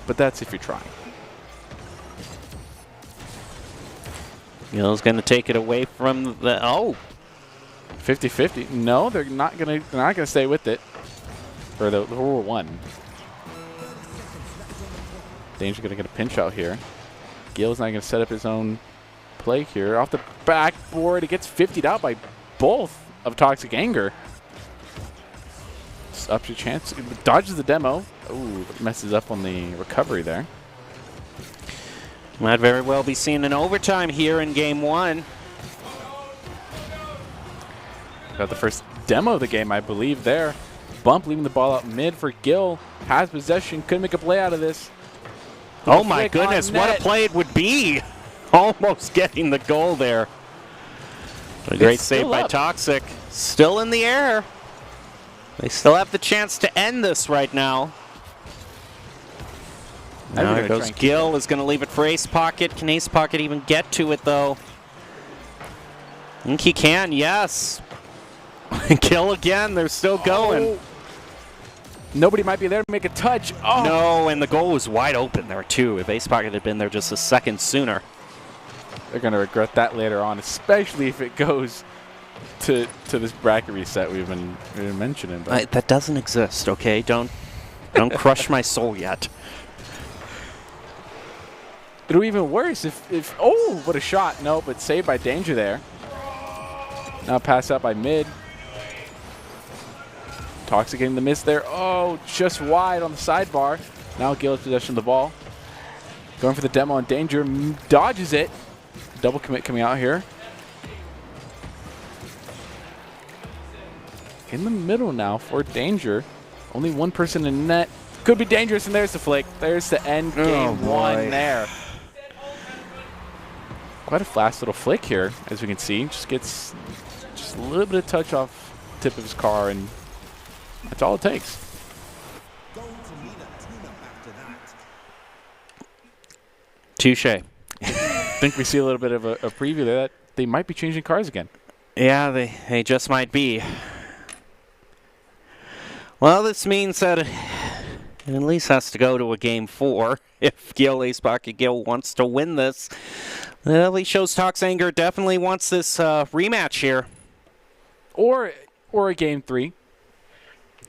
E: But that's if you're trying.
A: Gill's going to take it away from the
E: 50-50. No, they're not gonna stay with it. For the rule 1. Danger gonna get a pinch out here. Gill's not gonna set up his own play here. Off the backboard, it gets 50'd out by both of Toxic Anger. Just ups your chance. Dodges the demo. Ooh, messes up on the recovery there.
A: Might very well be seen in overtime here in game 1.
E: Got the first demo of the game, I believe, there. Bump leaving the ball out mid for Gill. Has possession. Couldn't make a play out of this.
A: Oh my goodness, what a play it would be. Almost getting the goal there. A great save by Toxic. Still in the air. They still have the chance to end this right now. Now there goes Gill, is going to leave it for Ace Pocket. Can Ace Pocket even get to it though? I think he can, yes. Gill again, they're still going.
E: Oh. Nobody might be there to make a touch. Oh.
A: No, and the goal was wide open there too. If Ace Pocket had been there just a second sooner.
E: They're going to regret that later on, especially if it goes to this bracket reset we've been mentioning. But
A: That doesn't exist, okay? Don't crush my soul yet.
E: It'll be even worse if oh, what a shot. No, but saved by Danger there. Now pass out by mid. Toxic getting the miss there. Oh, just wide on the sidebar. Now Gill has possession of the ball. Going for the demo on Danger. Dodges it. Double commit coming out here. In the middle now for Danger. Only one person in net. Could be dangerous, and there's the flick. There's the end game 1 there. Quite a fast little flick here, as we can see. Just gets just a little bit of touch off the tip of his car, and that's all it takes.
A: Touche.
E: I think we see a little bit of a preview there that they might be changing cars again.
A: Yeah, they just might be. Well, this means that it at least has to go to a game 4 if Gil Ace Pocket Gill wants to win this. That at least shows Tox Anger definitely wants this rematch here.
E: Or a game 3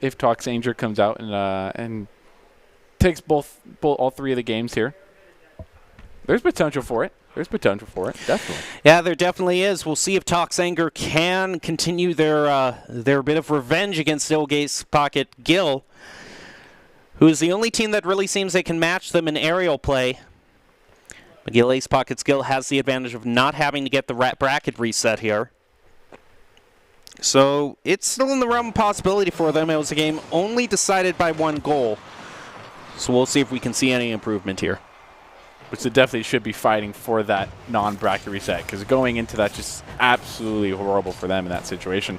E: if Tox Anger comes out and takes all 3 of the games here. There's potential for it. There's potential for it, definitely.
A: Yeah, there definitely is. We'll see if Tox Anger can continue their bit of revenge against Ilgate's Pocket Gil, who is the only team that really seems they can match them in aerial play. But Gil Ace Pockets Gil has the advantage of not having to get the bracket reset here. So it's still in the realm of possibility for them. It was a game only decided by one goal. So we'll see if we can see any improvement here.
E: Which they definitely should be fighting for that non-bracket reset, because going into that just absolutely horrible for them in that situation.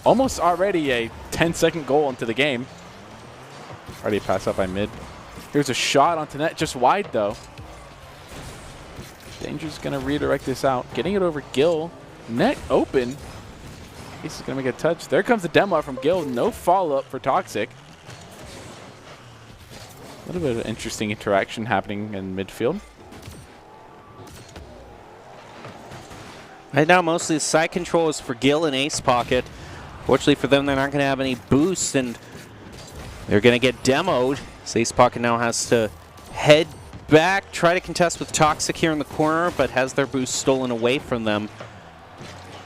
E: Almost already a 10-second goal into the game. Already passed up by mid. Here's a shot onto net, just wide though. Danger's going to redirect this out. Getting it over Gil. Net open. Ace is going to make a touch. There comes the demo from Gil. No follow-up for Toxic. A little bit of interesting interaction happening in midfield.
A: Right now, mostly the side control is for Gil and Ace Pocket. Fortunately for them, they're not going to have any boost, and they're going to get demoed. So Ace Pocket now has to head back, try to contest with Toxic here in the corner, but has their boost stolen away from them.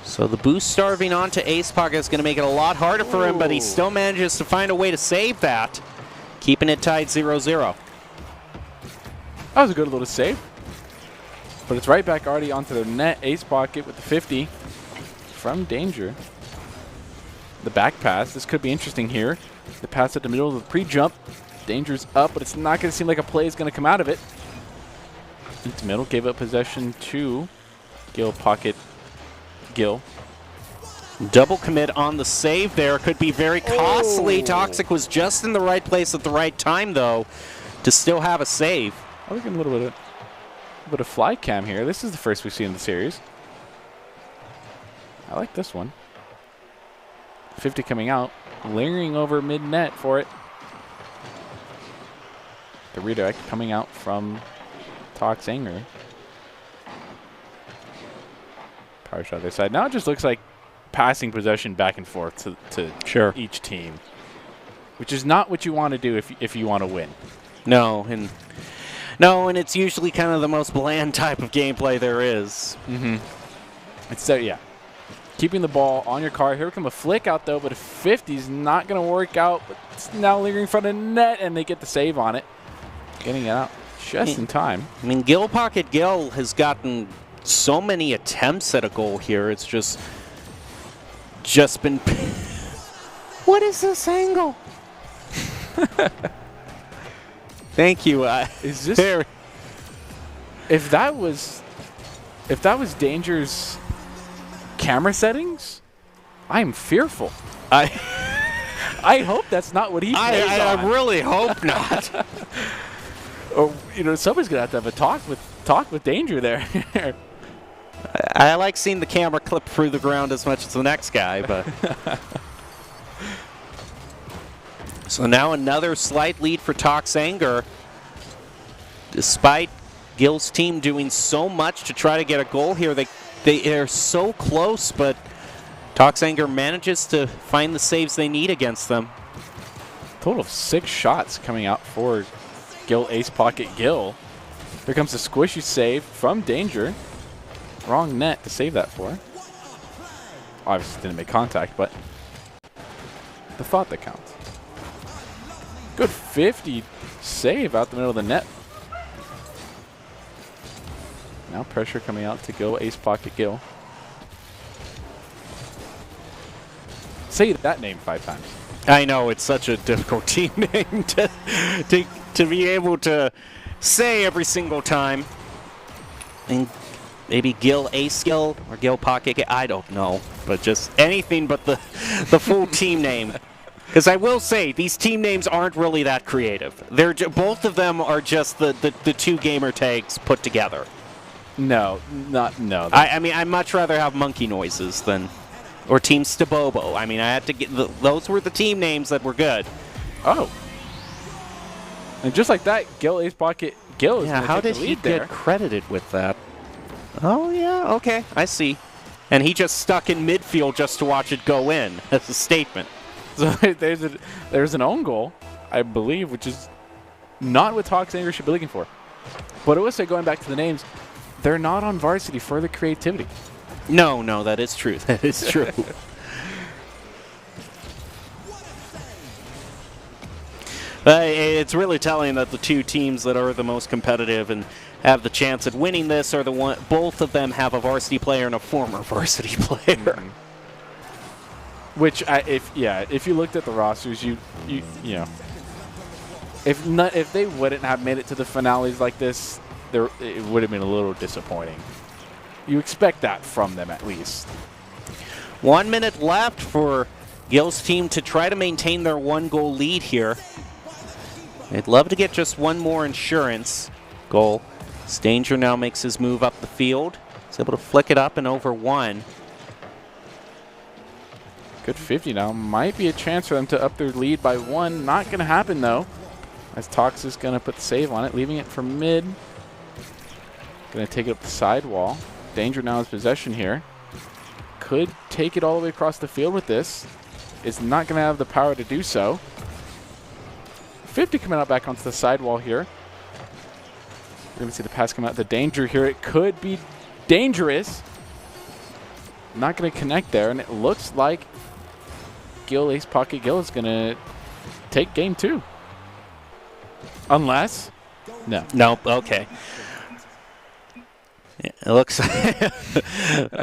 A: So the boost starving onto Ace Pocket is going to make it a lot harder for him, but he still manages to find a way to save that, keeping it tied 0-0.
E: That was a good little save. But it's right back already onto their net. Ace Pocket with the 50 from Danger. The back pass. This could be interesting here. The pass at the middle of the pre-jump. Danger's up, but it's not going to seem like a play is going to come out of it. Into middle. Gave up possession to Gil Pocket Gil.
A: Double commit on the save there. Could be very costly. Toxic was just in the right place at the right time, though, to still have a save.
E: I was getting a little bit of fly cam here. This is the first we've seen in the series. I like this one. 50 coming out. Lingering over mid-net for it. The redirect coming out from Tox Anger. Power shot other side. Now it just looks like passing possession back and forth to each team, which is not what you want to do if you want to win.
A: No, and it's usually kind of the most bland type of gameplay there is.
E: It's yeah, keeping the ball on your car. Here come a flick out though, but a 50 is not going to work out. But it's now lingering in front of net, and they get the save on it, getting it out just in time.
A: I mean, Gil Pocket Gil has gotten so many attempts at a goal here. It's just been. What is this angle? Thank you.
E: Is this there? If that was Danger's camera settings, I am fearful. I hope that's not what he plays on.
A: I really hope not.
E: Or somebody's gonna have a talk with Danger there.
A: I like seeing the camera clip through the ground as much as the next guy, but. So now another slight lead for Tox Anger. Despite Gil's team doing so much to try to get a goal here, they are so close, but Tox Anger manages to find the saves they need against them.
E: Total of 6 shots coming out for Gil Ace Pocket Gil. Here comes a squishy save from Danger. Wrong net to save that for. Obviously didn't make contact, but the thought that counts. Good 50 save out the middle of the net. Now pressure coming out to Gil Ace Pocket Gil. Say that name 5 times.
A: I know, it's such a difficult team name to be able to say every single time. And maybe Gil Ace Gil or Gil Pocket Gil, I don't know. But just anything but the full team name. Because I will say, these team names aren't really that creative. They're both of them are just the 2 gamer tags put together.
E: No.
A: I mean, I'd much rather have monkey noises than, or Team Stabobo. I mean, I had to get, those were the team names that were good.
E: Oh. And just like that, Gil Ace Pocket Gil is
A: how did he get credited with that? Oh, yeah, okay, I see. And he just stuck in midfield just to watch it go in. That's a statement.
E: So there's an own goal, I believe, which is not what Tox Anger should be looking for. But I would say, going back to the names, they're not on varsity for the creativity.
A: No, that is true. That is true. It's really telling that the two teams that are the most competitive and have the chance at winning this are the one. Both of them have a varsity player and a former varsity player.
E: Mm-hmm. Which, if you looked at the rosters, you know, if they wouldn't have made it to the finales like this, it would have been a little disappointing. You expect that from them at least.
A: 1 minute left for Gil's team to try to maintain their 1-goal lead here. They'd love to get just one more insurance goal. Danger now makes his move up the field. He's able to flick it up and over one.
E: Good 50 now. Might be a chance for them to up their lead by one. Not going to happen, though, as Toxic's going to put the save on it, leaving it for mid. Going to take it up the sidewall. Danger now has possession here. Could take it all the way across the field with this. Is not going to have the power to do so. 50 coming out back onto the sidewall here. We're going to see the pass come out. The Danger here. It could be dangerous. Not going to connect there, and it looks like Ace Pocket Gil is going to take game 2. Unless, no.
A: Nope, okay. Yeah, it looks kind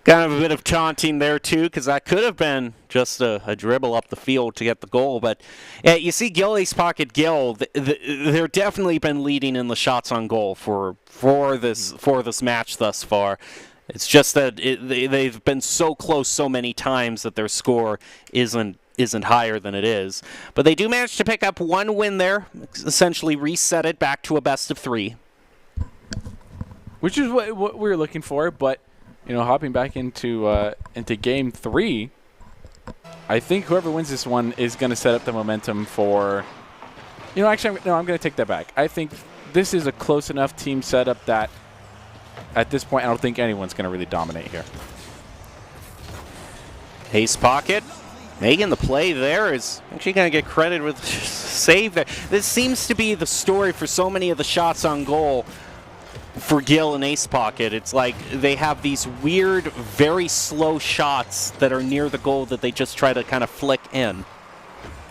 A: of a bit of taunting there, too, because that could have been just a dribble up the field to get the goal. But you see Ace Pocket Gil, they're definitely been leading in the shots on goal for this match thus far. It's just that they've been so close so many times that their score isn't higher than it is. But they do manage to pick up one win there, essentially reset it back to a best of 3.
E: Which is what we were looking for, but hopping back into game 3, I think whoever wins this one is going to set up the momentum for. Actually, I'm going to take that back. I think this is a close enough team setup that at this point I don't think anyone's going to really dominate here.
A: Ace Pocket making the play there is actually going to get credit with save there. This seems to be the story for so many of the shots on goal. For Gil and Ace Pocket, it's like they have these weird, very slow shots that are near the goal that they just try to kind of flick in.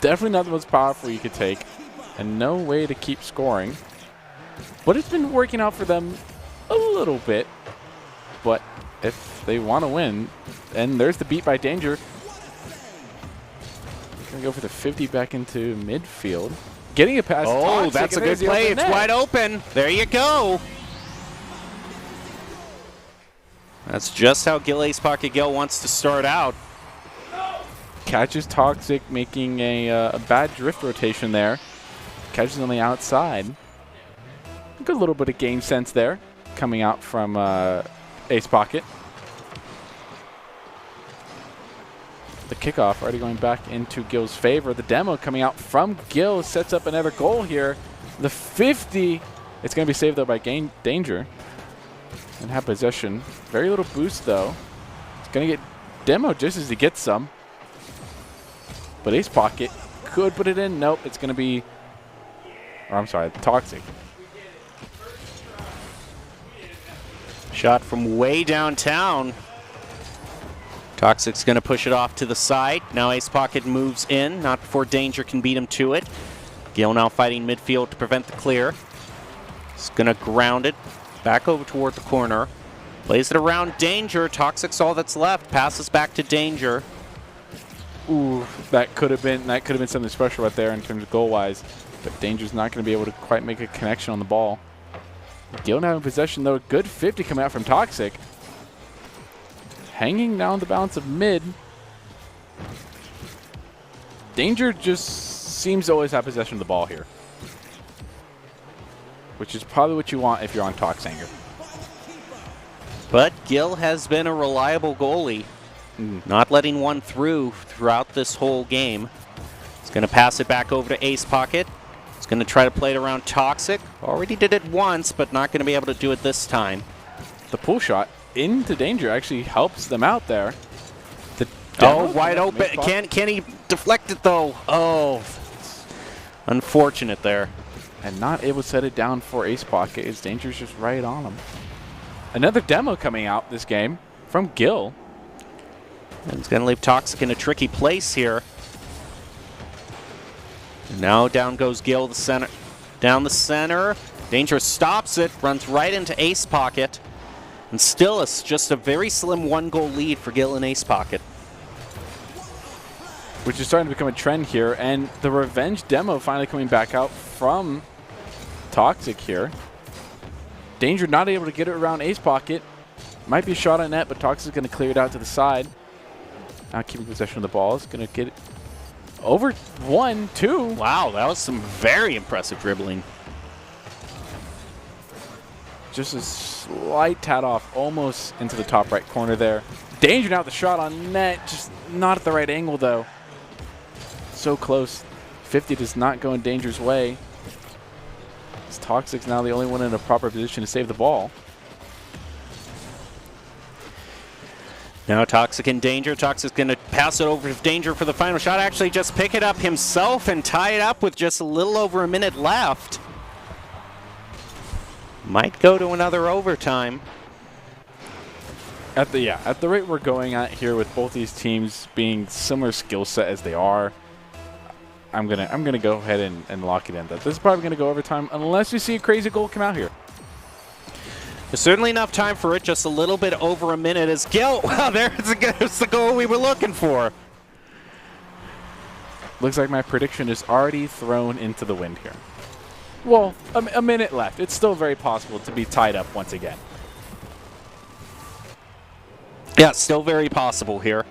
E: Definitely not the most powerful you could take, and no way to keep scoring. But it's been working out for them a little bit. But if they want to win, and there's the beat by Danger. Gonna go for the 50 back into midfield. Getting a pass.
A: Oh, that's a good play. It's wide open. There you go. That's just how Ace Pocket Gil wants to start out.
E: Catches Toxic, making a bad drift rotation there. Catches on the outside. A good little bit of game sense there coming out from Ace Pocket. The kickoff already going back into Gil's favor. The demo coming out from Gil sets up another goal here. The 50. It's going to be saved, though, by Danger. And have possession. Very little boost, though. It's going to get demo just as he gets some. But Ace Pocket could put it in. Nope, it's going to be... Or I'm sorry, Toxic.
A: Shot from way downtown. Toxic's going to push it off to the side. Now Ace Pocket moves in, not before Danger can beat him to it. Gil now fighting midfield to prevent the clear. He's going to ground it back over toward the corner. Plays it around Danger. Toxic's all that's left. Passes back to Danger.
E: Ooh, that could have been something special right there in terms of goal-wise. But Danger's not going to be able to quite make a connection on the ball. Gil now in possession, though. Good 50 coming out from Toxic. Hanging down the balance of mid. Danger just seems to always have possession of the ball here. Which is probably what you want if you're on Toxanger.
A: But Gil has been a reliable goalie. Not letting one throughout this whole game. He's going to pass it back over to Ace Pocket. He's going to try to play it around Toxic. Already did it once, but not going to be able to do it this time.
E: The pull shot into Danger actually helps them out there.
A: Wide open. Can he deflect it, though? Oh, unfortunate there.
E: And not able to set it down for Ace Pocket as Danger's just right on him. Another demo coming out this game from Gil.
A: And it's going to leave Toxic in a tricky place here. And now down goes Gil, the center. Down the center. Danger stops it, runs right into Ace Pocket. And still it's just a very slim 1-goal lead for Gil and Ace Pocket.
E: Which is starting to become a trend here. And the revenge demo finally coming back out from Toxic here. Danger not able to get it around Ace Pocket. Might be a shot on net, but Toxic is going to clear it out to the side. Now keeping possession of the ball. Is going to get it over 1, 2.
A: Wow, that was some very impressive dribbling.
E: Just a slight tad off, almost into the top right corner there. Danger now with the shot on net, just not at the right angle though. So close. 50 does not go in Danger's way. It's Toxic's now the only one in a proper position to save the ball.
A: Now Toxic in Danger. Toxic's going to pass it over to Danger for the final shot. Actually just pick it up himself and tie it up with just a little over a minute left. Might go to another overtime.
E: At the rate we're going at here with both these teams being similar skill set as they are, I'm gonna go ahead and lock it in. That this is probably gonna go overtime unless you see a crazy goal come out here.
A: There's certainly enough time for it. Just a little bit over a minute as Gil. Wow, there's the goal we were looking for.
E: Looks like my prediction is already thrown into the wind here. Well, a minute left. It's still very possible to be tied up once again.
A: Yeah, still very possible here.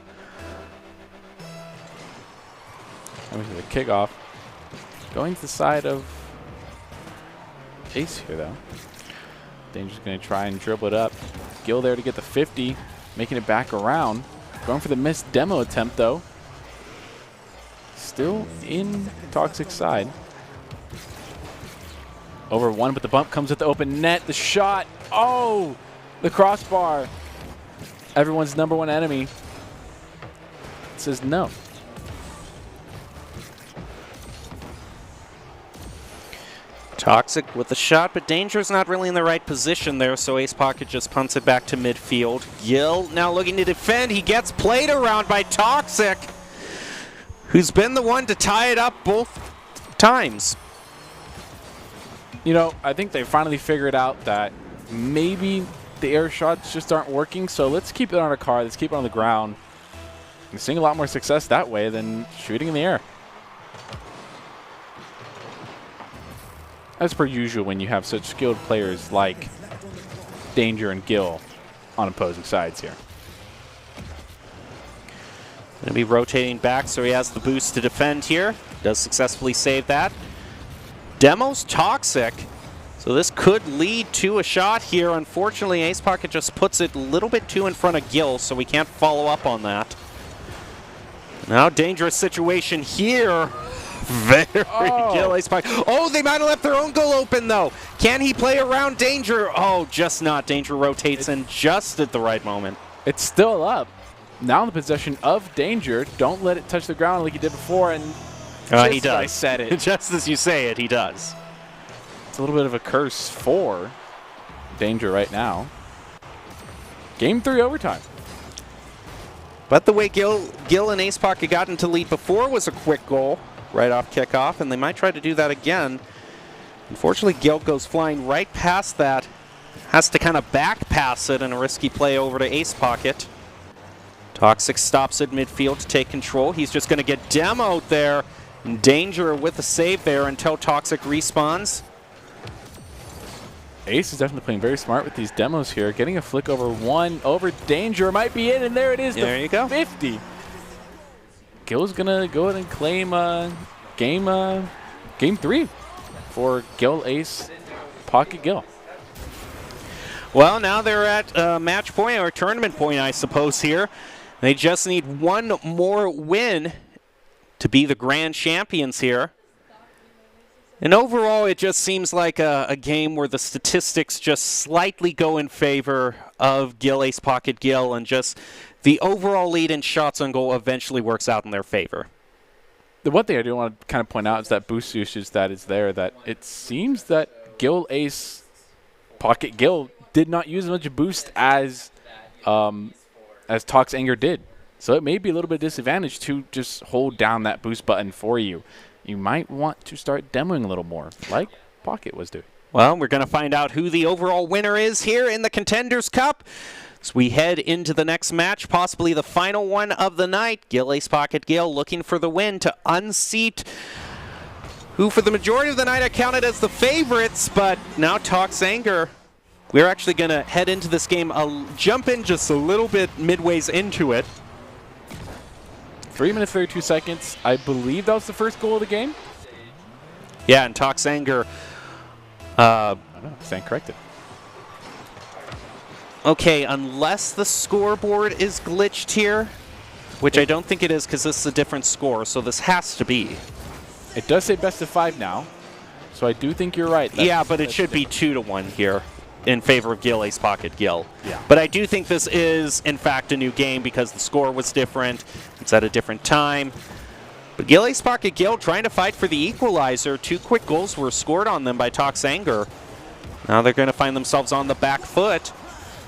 E: Going to the kickoff. Going to the side of Ace here, though. Danger's going to try and dribble it up. Gil there to get the 50, making it back around. Going for the missed demo attempt, though. Still in Toxic's side. Over 1, but the bump comes at the open net. The shot. Oh! The crossbar. Everyone's #1 enemy. It says no.
A: Toxic with the shot, but Danger's not really in the right position there, so Ace Pocket just punts it back to midfield. Gil now looking to defend. He gets played around by Toxic, who's been the one to tie it up both times.
E: You know, I think they finally figured out that maybe the air shots just aren't working, so let's keep it on our car. Let's keep it on the ground. We're seeing a lot more success that way than shooting in the air. As per usual when you have such skilled players like Danger and Gil on opposing sides here.
A: Going to be rotating back, so he has the boost to defend here. Does successfully save that. Demo's Toxic, so this could lead to a shot here. Unfortunately, Ace Pocket just puts it a little bit too in front of Gil, so we can't follow up on that. Now dangerous situation here. Very Gil, Ace Pocket. Oh, they might have left their own goal open, though. Can he play around Danger? Oh, just not. Danger rotates in just at the right moment.
E: It's still up. Now in the possession of Danger. Don't let it touch the ground like he did before. And
A: he does.
E: I said it.
A: Just as you say it, he does.
E: It's a little bit of a curse for Danger right now. Game 3 overtime.
A: But the way Gil and Ace Pocket got into lead before was a quick goal right off kickoff, and they might try to do that again. Unfortunately, Gil goes flying right past that. Has to kind of back pass it in a risky play over to Ace Pocket. Toxic stops at midfield to take control. He's just going to get demoed there. Danger with the save there until Toxic respawns.
E: Ace is definitely playing very smart with these demos here. Getting a flick over 1, over Danger. Might be in, and there it is.
A: There you go.
E: 50. Gil's going to go ahead and claim game 3 for Gil, Ace, Pocket, Gil.
A: Well, now they're at match point, or tournament point, I suppose, here. They just need one more win to be the grand champions here. And overall, it just seems like a game where the statistics just slightly go in favor of Gil, Ace Pocket, Gil, and just the overall lead in shots on goal eventually works out in their favor.
E: The one thing I do want to kind of point out is that boost usage that is there, that it seems that Gil, Ace, Pocket, Gil did not use as much boost as Tox Anger did. So it may be a little bit disadvantage to just hold down that boost button for you. You might want to start demoing a little more, like Pocket was doing.
A: Well, we're going to find out who the overall winner is here in the Contenders Cup as we head into the next match, possibly the final one of the night. Gil Ace Pocket Gil looking for the win to unseat who for the majority of the night I counted as the favorites, but now Tox Anger. We're actually going to head into this game, jump in just a little bit midways into it.
E: 3 minutes, 32 seconds. I believe that was the first goal of the game.
A: Yeah, and Tox Anger.
E: I don't know, stand corrected.
A: Okay, unless the scoreboard is glitched here, which I don't think it is because this is a different score, so this has to be.
E: It does say best of 5 now, so I do think you're right.
A: Yeah, but it should be 2-1 here in favor of Gil Ace Pocket Gil.
E: Yeah.
A: But I do think this is, in fact, a new game because the score was different. It's at a different time. But Gil Ace Pocket Gil trying to fight for the equalizer. 2 quick goals were scored on them by Tox Anger. Now they're going to find themselves on the back foot.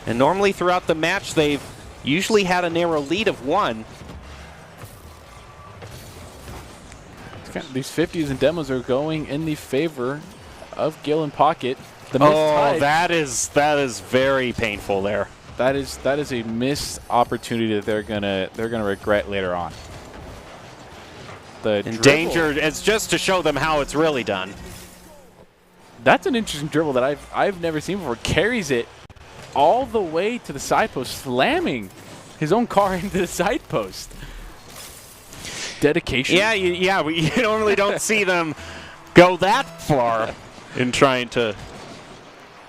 A: And normally throughout the match, they've usually had a narrow lead of 1.
E: These 50s and demos are going in the favor of Gil and Pocket.
A: That is very painful there.
E: That is a missed opportunity that they're gonna regret later on. The
A: danger is just to show them how it's really done.
E: That's an interesting dribble that I've never seen before. Carries it all the way to the side post, slamming his own car into the side post. Dedication.
A: Yeah, you normally don't see them go that far in trying to.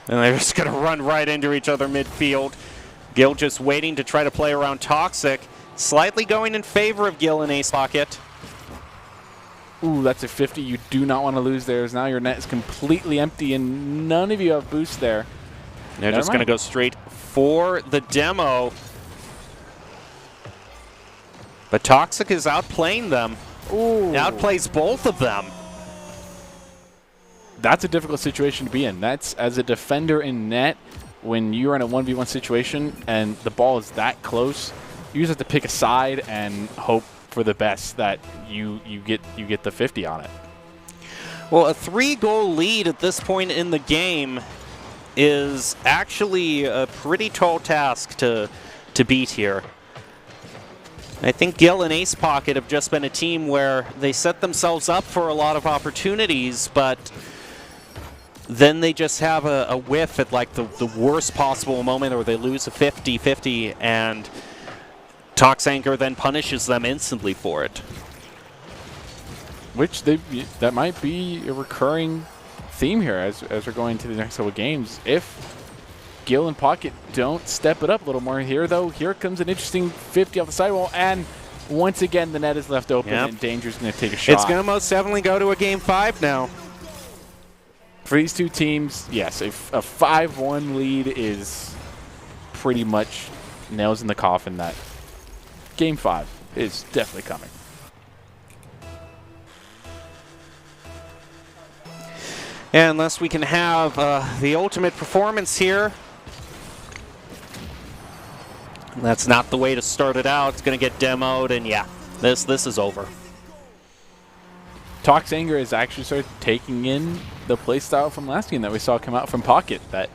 A: And they're just going to run right into each other midfield. Gil just waiting to try to play around Toxic. Slightly going in favor of Gil and Ace Pocket.
E: Ooh, that's a 50. You do not want to lose there. Now your net is completely empty and none of you have boost there.
A: They're just going to go straight for the demo. But Toxic is outplaying them.
E: Ooh.
A: Outplays both of them.
E: That's a difficult situation to be in. That's, as a defender in net, when you're in a 1v1 situation and the ball is that close, you just have to pick a side and hope for the best that you get the 50 on it.
A: Well, a 3-goal lead at this point in the game is actually a pretty tall task to beat here. I think Gil and Ace Pocket have just been a team where they set themselves up for a lot of opportunities, but then they just have a whiff at like the worst possible moment, or they lose a 50-50, and Tox Anger then punishes them instantly for it.
E: Which that might be a recurring theme here as we're going to the next couple of games. If Gil and Pocket don't step it up a little more here, though, here comes an interesting 50 off the sidewall, and once again the net is left open, and Danger's going to take a shot.
A: It's going to most definitely go to a Game 5 now.
E: For these two teams, yes, a 5-1 lead is pretty much nails in the coffin that Game 5 is definitely coming.
A: And unless we can have the ultimate performance here, that's not the way to start it out. It's going to get demoed, and yeah, this is over.
E: Tox Anger has actually started taking in the playstyle from last game that we saw come out from Pocket, that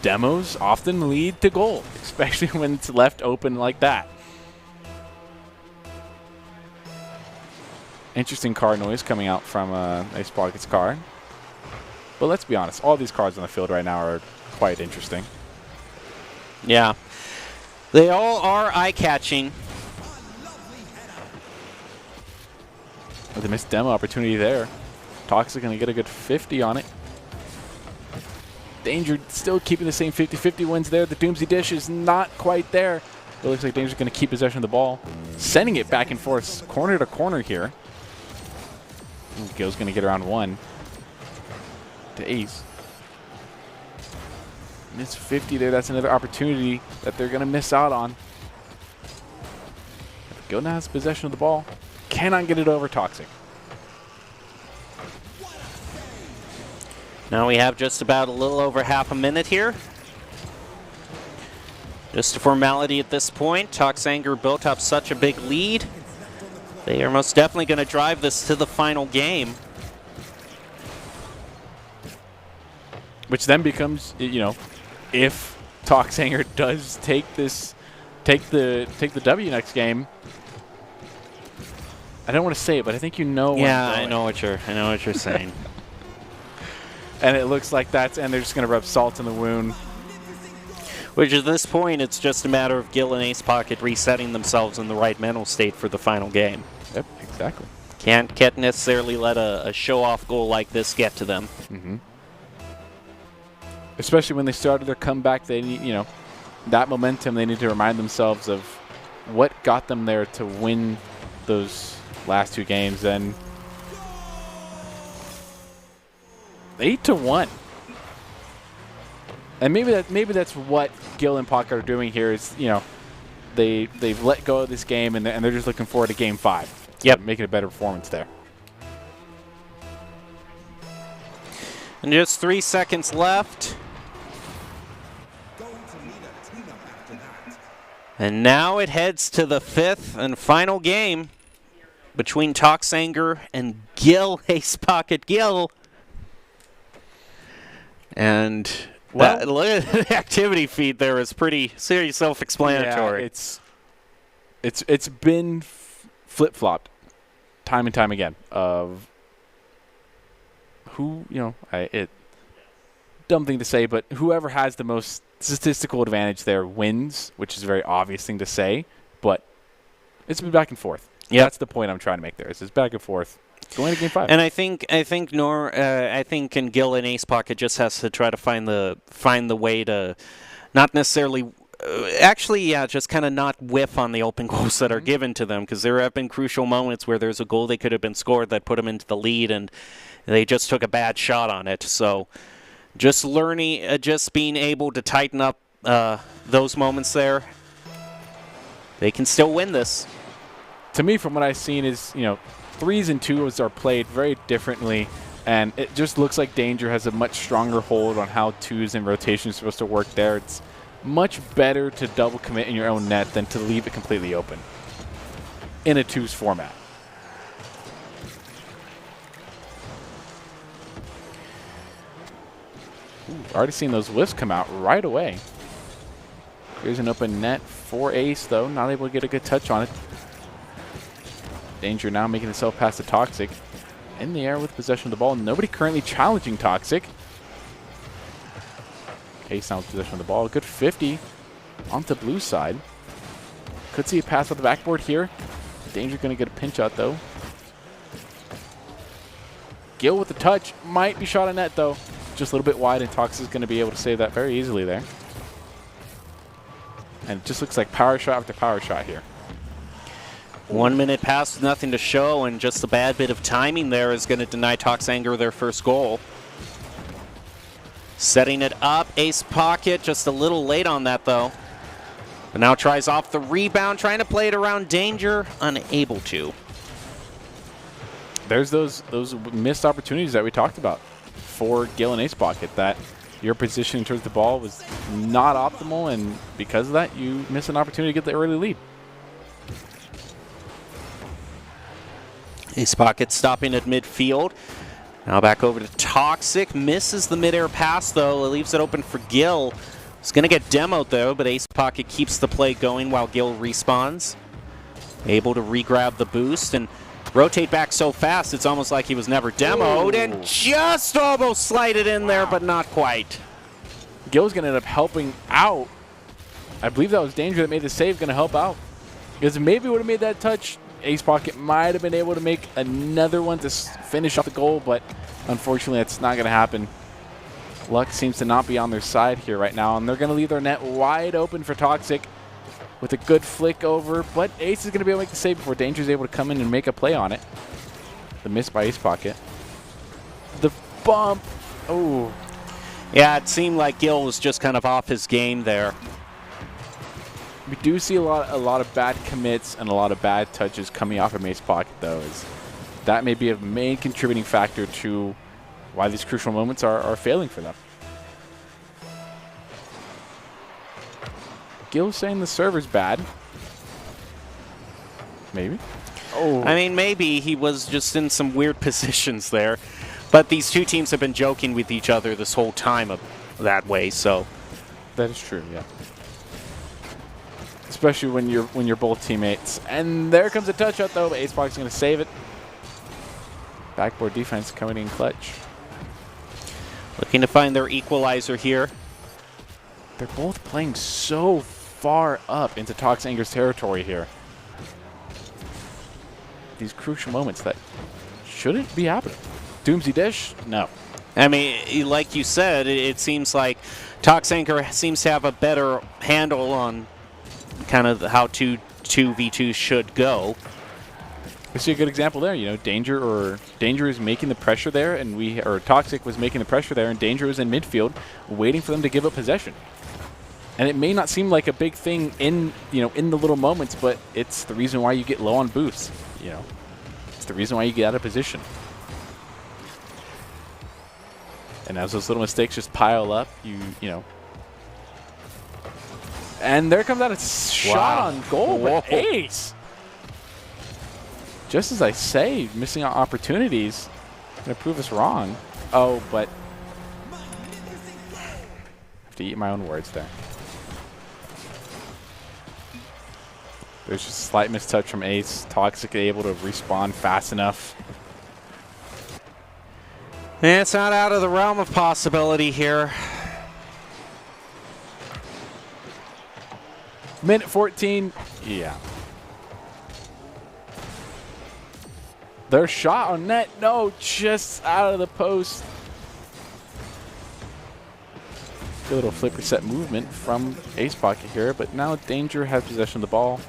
E: demos often lead to goal, especially when it's left open like that. Interesting car noise coming out from Ace Pocket's car. But let's be honest, all these cars on the field right now are quite interesting.
A: Yeah. They all are eye-catching.
E: With a missed demo opportunity there. Toxic going to get a good 50 on it. Danger still keeping the same 50-50 wins there. The Doomsday Dish is not quite there. It looks like Danger's going to keep possession of the ball. Sending it back and forth, corner to corner here. Gil's going to get around one. To Ace. Miss 50 there. That's another opportunity that they're going to miss out on. Gil now has possession of the ball. Cannot get it over Toxic.
A: Now we have just about a little over half a minute here. Just a formality at this point. Toxanger built up such a big lead. They are most definitely going to drive this to the final game.
E: Which then becomes, you know, if Toxanger does take the W next game. I don't want to say it, but I think you know.
A: Yeah, I know what you're saying.
E: And it looks like and they're just going to rub salt in the wound.
A: Which at this point, it's just a matter of Gil and Ace Pocket resetting themselves in the right mental state for the final game.
E: Yep, exactly.
A: Can't necessarily let a show-off goal like this get to them.
E: Mm-hmm. Especially when they started their comeback, they need, you know, that momentum. They need to remind themselves of what got them there to win those last 2 games. And 8-1. And maybe that's what Gil and Pocket are doing here. Is, you know, they've let go of this game and they're just looking forward to Game 5.
A: Yep,
E: making a better performance there.
A: And just 3 seconds left. And now it heads to the 5th and final game between Toxanger and Gil, Ace Pocket Gil. And look at the activity feed there is pretty self-explanatory.
E: Yeah, it's been flip-flopped time and time again of who, you know, dumb thing to say, but whoever has the most statistical advantage there wins, which is a very obvious thing to say, but it's been back and forth.
A: Yeah, that's
E: the point I'm trying to make there. It's back and forth going to Game 5.
A: And I think in Gil and Ace Pocket just has to try to find the way to not necessarily just kind of not whiff on the open goals that are given to them, because there have been crucial moments where there's a goal they could have been scored that put them into the lead and they just took a bad shot on it. So just learning, just being able to tighten up those moments there, they can still win this.
E: To me, from what I've seen, is, you know, 3s and 2s are played very differently, and it just looks like Danger has a much stronger hold on how 2s and rotation is supposed to work there. It's much better to double commit in your own net than to leave it completely open in a 2s format. Already seen those whiffs come out right away. Here's an open net for Ace, though. Not able to get a good touch on it. Danger now making himself past the Toxic. In the air with possession of the ball. Nobody currently challenging Toxic. Ace now with possession of the ball. A good 50 onto blue side. Could see a pass on the backboard here. Danger going to get a pinch out, though. Gil with the touch. Might be shot on net, though. Just a little bit wide, and Toxic is going to be able to save that very easily there. And it just looks like power shot after power shot here.
A: 1 minute passed with nothing to show, and just a bad bit of timing there is going to deny Toxanger their first goal. Setting it up, Ace Pocket just a little late on that, though. But now tries off the rebound, trying to play it around Danger, unable to.
E: There's those missed opportunities that we talked about for Gil and Ace Pocket, that your position towards the ball was not optimal, and because of that, you miss an opportunity to get the early lead.
A: Ace Pocket stopping at midfield. Now back over to Toxic. Misses the midair pass, though. It leaves it open for Gil. It's going to get demoed, though, but Ace Pocket keeps the play going while Gil respawns. Able to re-grab the boost and rotate back so fast, it's almost like he was never demoed. Ooh. And just almost slided in there, but not quite.
E: Gil's going to end up helping out. I believe that was Danger that made the save, going to help out. Because maybe would have made that touch, Ace Pocket might have been able to make another one to finish off the goal, but unfortunately that's not going to happen. Luck seems to not be on their side here right now, and they're going to leave their net wide open for Toxic with a good flick over, but Ace is going to be able to make the save before Danger is able to come in and make a play on it. The miss by Ace Pocket. The bump. Oh.
A: Yeah, it seemed like Gil was just kind of off his game there.
E: We do see a lot of bad commits and a lot of bad touches coming off of Ace Pocket, though. That may be a main contributing factor to why these crucial moments are failing for them. Gil's saying the server's bad. Maybe. Oh.
A: I mean, maybe he was just in some weird positions there. But these two teams have been joking with each other this whole time that way, so.
E: That is true, yeah. Especially when you're both teammates. And there comes a touch-out, though, but Ace is going to save it. Backboard defense coming in clutch.
A: Looking to find their equalizer here.
E: They're both playing so far up into Tox Anger's territory here. These crucial moments that shouldn't be happening. Doomsy Dish? No.
A: I mean, like you said, it seems like Tox Anger seems to have a better handle on kind of how 2v2 should go.
E: We see a good example there. You know, Danger is making the pressure there, and Toxic was making the pressure there, and Danger was in midfield, waiting for them to give up possession. And it may not seem like a big thing in the little moments, but it's the reason why you get low on boosts. You know, it's the reason why you get out of position. And as those little mistakes just pile up, you know. And there comes out a shot on goal, but Ace. Just as I say, missing out opportunities. Gonna prove us wrong. Oh, but I have to eat my own words there. There's just a slight mistouch from Ace. Toxic able to respawn fast enough.
A: And it's not out of the realm of possibility here.
E: Minute 14. Yeah. Their shot on net. No, just out of the post. Good little flip reset movement from Ace Pocket here, but now Danger has possession of the ball.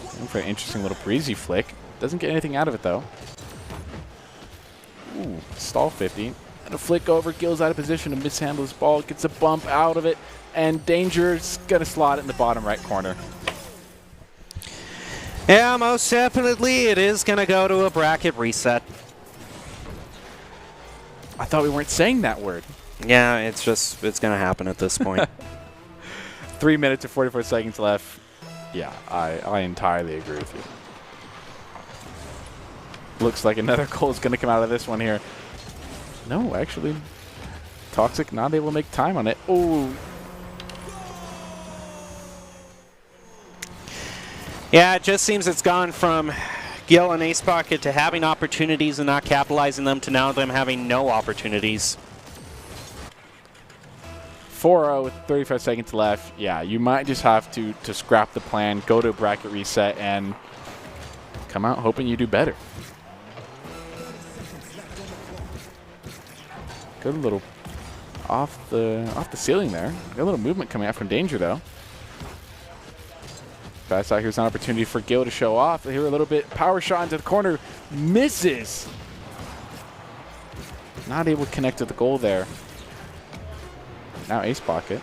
E: Looking for an interesting little breezy flick. Doesn't get anything out of it, though. Ooh, stall 50. And a flick over. Gil's out of position to mishandle his ball. Gets a bump out of it. And Danger's going to slot it in the bottom right corner.
A: Yeah, most definitely it is going to go to a bracket reset.
E: I thought we weren't saying that word.
A: Yeah, it's going to happen at this point.
E: 3 minutes and 44 seconds left. Yeah, I entirely agree with you. Looks like another goal is going to come out of this one here. No, actually, Toxic not able to make time on it. Oh.
A: Yeah, it just seems it's gone from Gil and Ace Pocket to having opportunities and not capitalizing them to now them having no opportunities.
E: 4-0 with 35 seconds left. Yeah, you might just have to scrap the plan, go to a bracket reset, and come out hoping you do better. Good little off the ceiling there. Good little movement coming out from Danger, though. Pass out. Here's an opportunity for Gil to show off. Here a little bit. Power shot into the corner. Misses. Not able to connect to the goal there. Now Ace Pocket.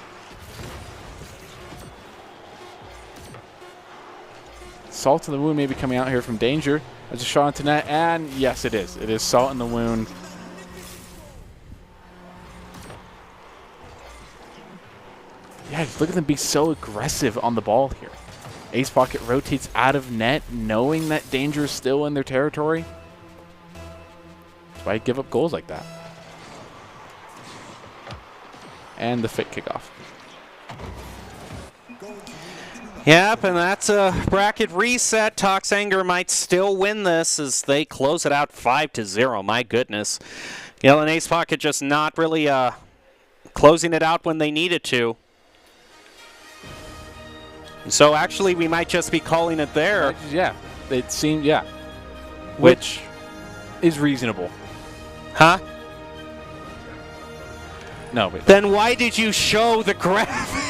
E: Salt in the wound may be coming out here from Danger. There's a shot into net, and yes, it is. It is salt in the wound. Yeah, just look at them be so aggressive on the ball here. Ace Pocket rotates out of net, knowing that Danger is still in their territory. That's why you give up goals like that. And the fit kickoff.
A: Yep, and that's a bracket reset. Tox Anger might still win this as they close it out 5-0. My goodness. Gil and Ace Pocket just not really closing it out when they needed to. So actually, we might just be calling it there.
E: Yeah, it seemed, yeah. Which is reasonable.
A: Huh?
E: No, but
A: then why did you show the graph?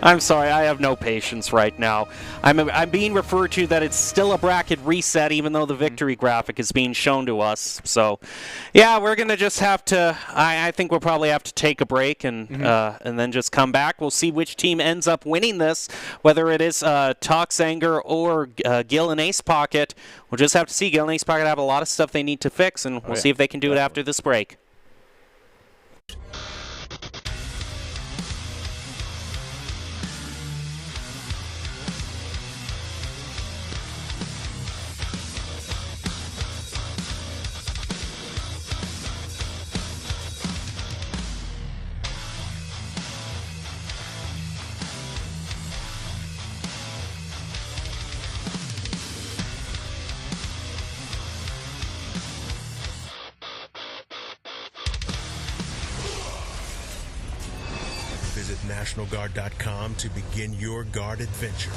A: I'm sorry, I have no patience right now. I'm being referred to that it's still a bracket reset, even though the victory graphic is being shown to us. So, yeah, we're gonna just have to. I think we'll probably have to take a break and then just come back. We'll see which team ends up winning this, whether it is Tox Anger or Gil and Ace Pocket. We'll just have to see. Gil and Ace Pocket have a lot of stuff they need to fix, and we'll see if they can do it after this break.
D: NationalGuard.com to begin your guard adventure.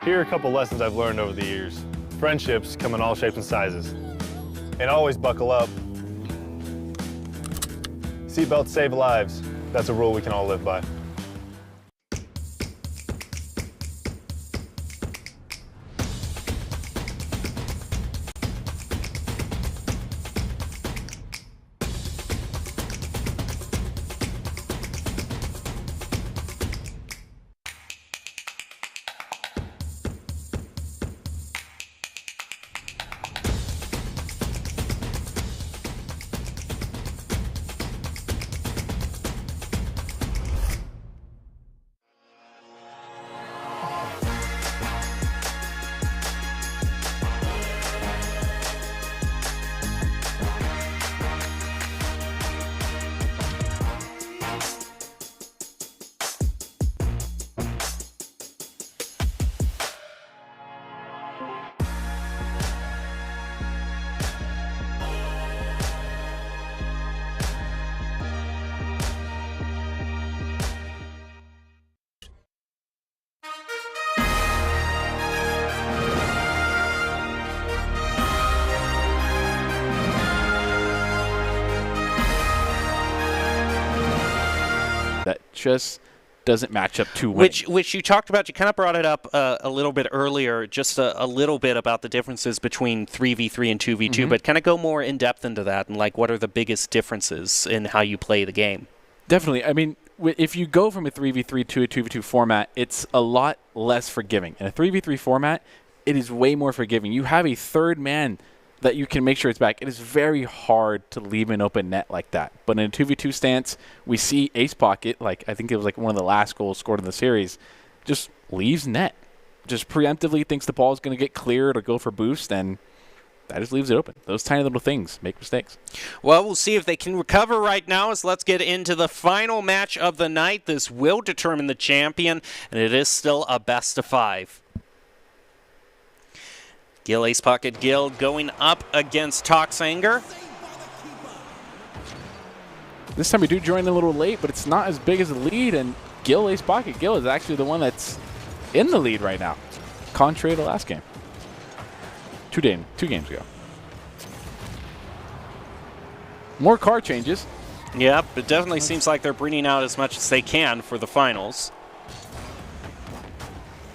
C: Here are a couple lessons I've learned over the years. Friendships come in all shapes and sizes. And always buckle up. Seatbelts save lives. That's a rule we can all live by.
E: That just doesn't match up to winning.
A: Which you talked about, you kind of brought it up a little bit earlier, just a little bit about the differences between 3v3 and 2v2, but kind of go more in depth into that and like what are the biggest differences in how you play the game?
E: Definitely. I mean, if you go from a 3v3 to a 2v2 format, it's a lot less forgiving. In a 3v3 format, it is way more forgiving. You have a third man that you can make sure it's back. It is very hard to leave an open net like that. But in a 2v2 stance, we see Ace Pocket, like I think it was like one of the last goals scored in the series, just leaves net. Just preemptively thinks the ball is going to get cleared or go for boost, and that just leaves it open. Those tiny little things make mistakes.
A: Well, we'll see if they can recover right now, so let's get into the final match of the night. This will determine the champion, and it is still a best of 5. Gil Ace Pocket Gil going up against Toxanger.
E: This time we do join a little late, but it's not as big as a lead, and Gil Ace Pocket Gil is actually the one that's in the lead right now, contrary to last game. Two games ago. More car changes.
A: Yep, it definitely seems like they're bringing out as much as they can for the finals.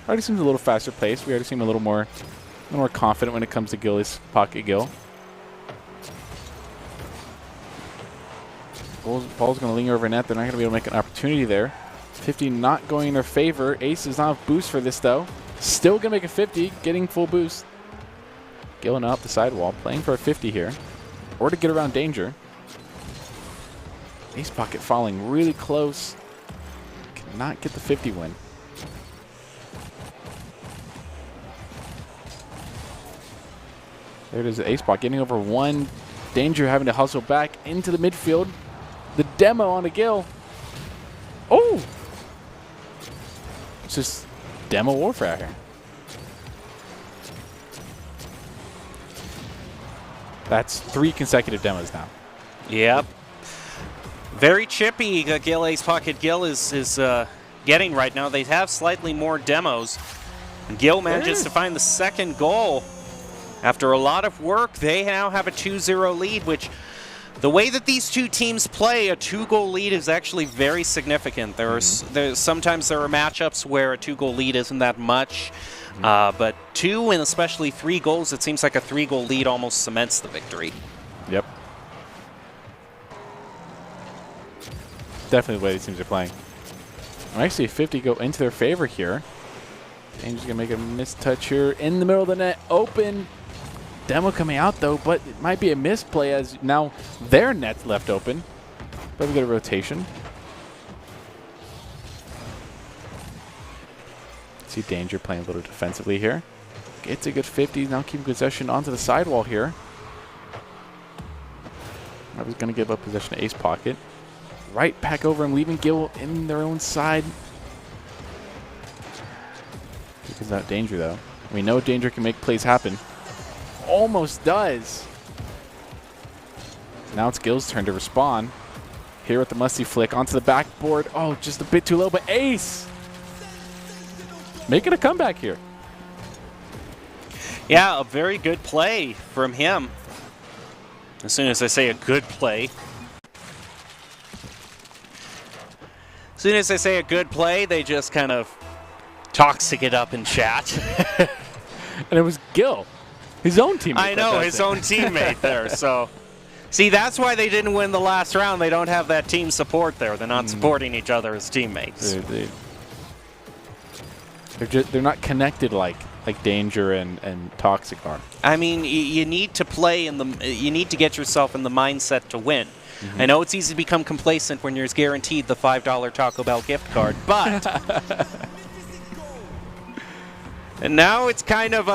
E: Already seems a little faster paced. We already seem a little more confident when it comes to Gil Ace Pocket Gil. Ball's going to linger over net. They're not going to be able to make an opportunity there. 50 not going in their favor. Ace does not have boost for this, though. Still going to make a 50, getting full boost. Gil now up the sidewall, playing for a 50 here. Or to get around danger. Ace Pocket falling really close. Cannot get the 50 win. There it is, Ace Pocket getting over one. Danger having to hustle back into the midfield. The demo on a Gil. Oh! It's just demo warfare here. That's 3 consecutive demos now.
A: Yep. Very chippy, Gil Ace Pocket Gil is getting right now. They have slightly more demos. And Gil manages to find the second goal. After a lot of work, they now have a 2-0 lead, which the way that these two teams play, a 2-goal lead is actually very significant. Sometimes there are matchups where a 2-goal lead isn't that much, but 2 and especially 3 goals, it seems like a 3-goal lead almost cements the victory.
E: Yep. definitely the way these teams are playing. I'm actually 50 go into their favor here. Danger's going to make a mistouch here in the middle of the net. Open. Demo coming out, though, but it might be a misplay as now their net's left open. But we get a rotation. See Danger playing a little defensively here. Gets a good 50. Now keeping possession onto the sidewall here. I was going to give up possession to Ace Pocket. Right back over and leaving Gil in their own side. Because that Danger, though. We know Danger can make plays happen. Almost does. Now it's Gil's turn to respond. Here with the musty flick onto the backboard. Oh, just a bit too low, but Ace making a comeback here.
A: Yeah, a very good play from him. As soon as I say a good play. As soon as I say a good play, they just kind of toxic it up in chat.
E: And it was Gil. His own teammate.
A: I know, his own teammate there. So, see, that's why they didn't win the last round. They don't have that team support there. They're not supporting each other as teammates.
E: They're not connected like Danger and Toxic are.
A: I mean, you need to play you need to get yourself in the mindset to win. I know it's easy to become complacent when you're guaranteed the $5 Taco Bell gift card, but and now it's kind of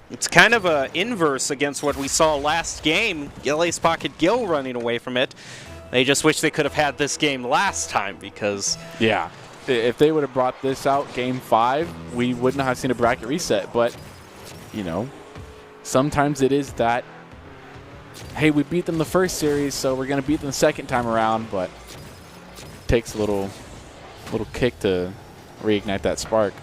A: it's kind of a inverse against what we saw last game. Ace Pocket Gil running away from it. They just wish they could have had this game last time because
E: yeah, if they would have brought this out game 5, we wouldn't have seen a bracket reset. But you know, sometimes it is that. Hey, we beat them the first series, so we're gonna beat them the second time around. But it takes a little kick to reignite that spark.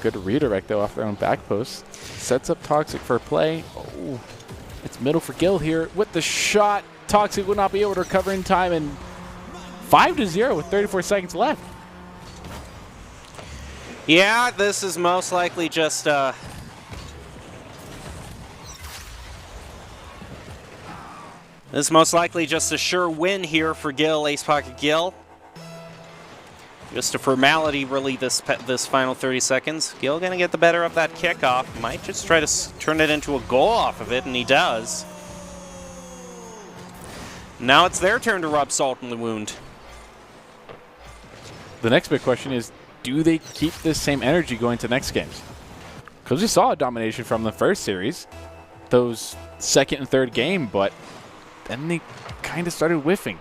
E: Good redirect, though, off their own back post. Sets up Toxic for a play. Oh, it's middle for Gil here with the shot. Toxic will not be able to recover in time, and 5-0 with 34 seconds left.
A: yeah, this is most likely just this is most likely just a sure win here for Gil, Ace Pocket Gil. Just a formality, really, this final 30 seconds. Gil going to get the better of that kickoff. Might just try to turn it into a goal off of it, and he does. Now it's their turn to rub salt in the wound.
E: The next big question is, do they keep this same energy going to next games? Because we saw a domination from the first series, those second and third game, but then they kind of started whiffing.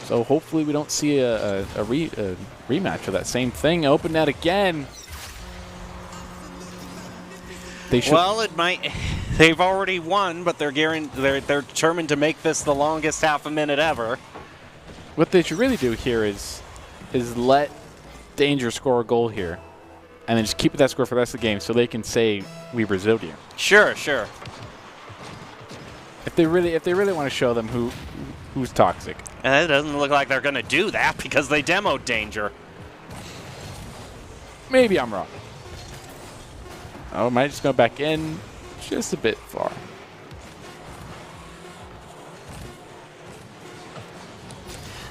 E: So hopefully we don't see a rematch of that same thing. Open net again. They should. Well,
A: it might. They've already won, but they're determined to make this the longest half a minute ever.
E: What they should really do here is let Danger score a goal here, and then just keep that score for the rest of the game, so they can say we Braziled you.
A: Sure, sure.
E: If they really want to show them who's toxic.
A: And it doesn't look like they're going to do that because they demoed Danger.
E: Maybe I'm wrong. Oh, might just go back in just a bit far.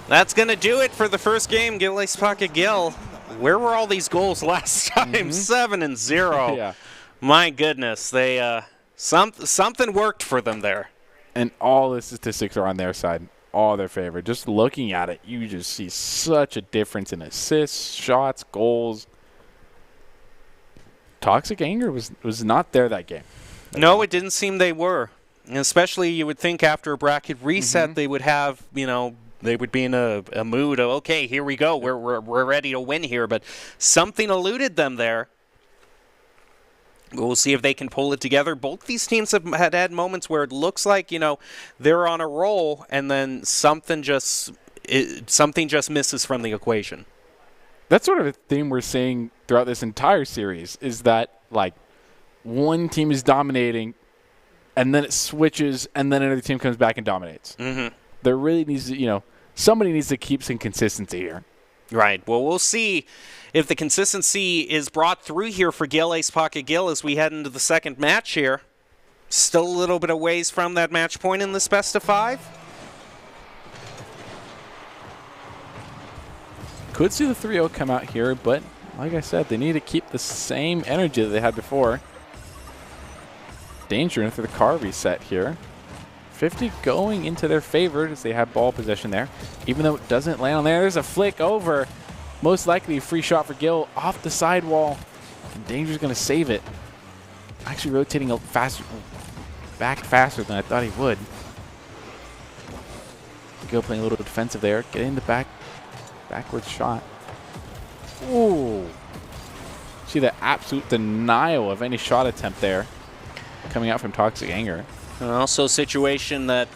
A: That's going to do it for the first game, Gil Ace Pocket Gil. Where were all these goals last time? 7-0.
E: Yeah.
A: My goodness, they something worked for them there.
E: And all the statistics are on their side, all their favor. Just looking at it, you just see such a difference in assists, shots, goals. Toxic Anger was not there that game.
A: No, it didn't seem they were. And especially, you would think after a bracket reset, they would have, they would be in a mood of, okay, here we go, we're ready to win here. But something eluded them there. We'll see if they can pull it together. Both these teams have had moments where it looks like, they're on a roll, and then something just misses from the equation.
E: That's sort of a theme we're seeing throughout this entire series, is that, like, one team is dominating, and then it switches, and then another team comes back and dominates.
A: Mm-hmm.
E: There really needs to, somebody needs to keep some consistency here.
A: Right. Well, we'll see if the consistency is brought through here for Gil Ace Pocket Gil as we head into the second match here. Still a little bit of ways from that match point in this best of 5.
E: Could see the 3-0 come out here, but like I said, they need to keep the same energy that they had before. Danger into the car reset here. 50 going into their favor as they have ball possession there. Even though it doesn't land on there, there's a flick over. Most likely a free shot for Gil off the sidewall. And Danger's going to save it. Actually rotating back faster than I thought he would. Gil playing a little defensive there. Getting the backward shot. Ooh. See the absolute denial of any shot attempt there coming out from Toxic Anger.
A: And also a situation that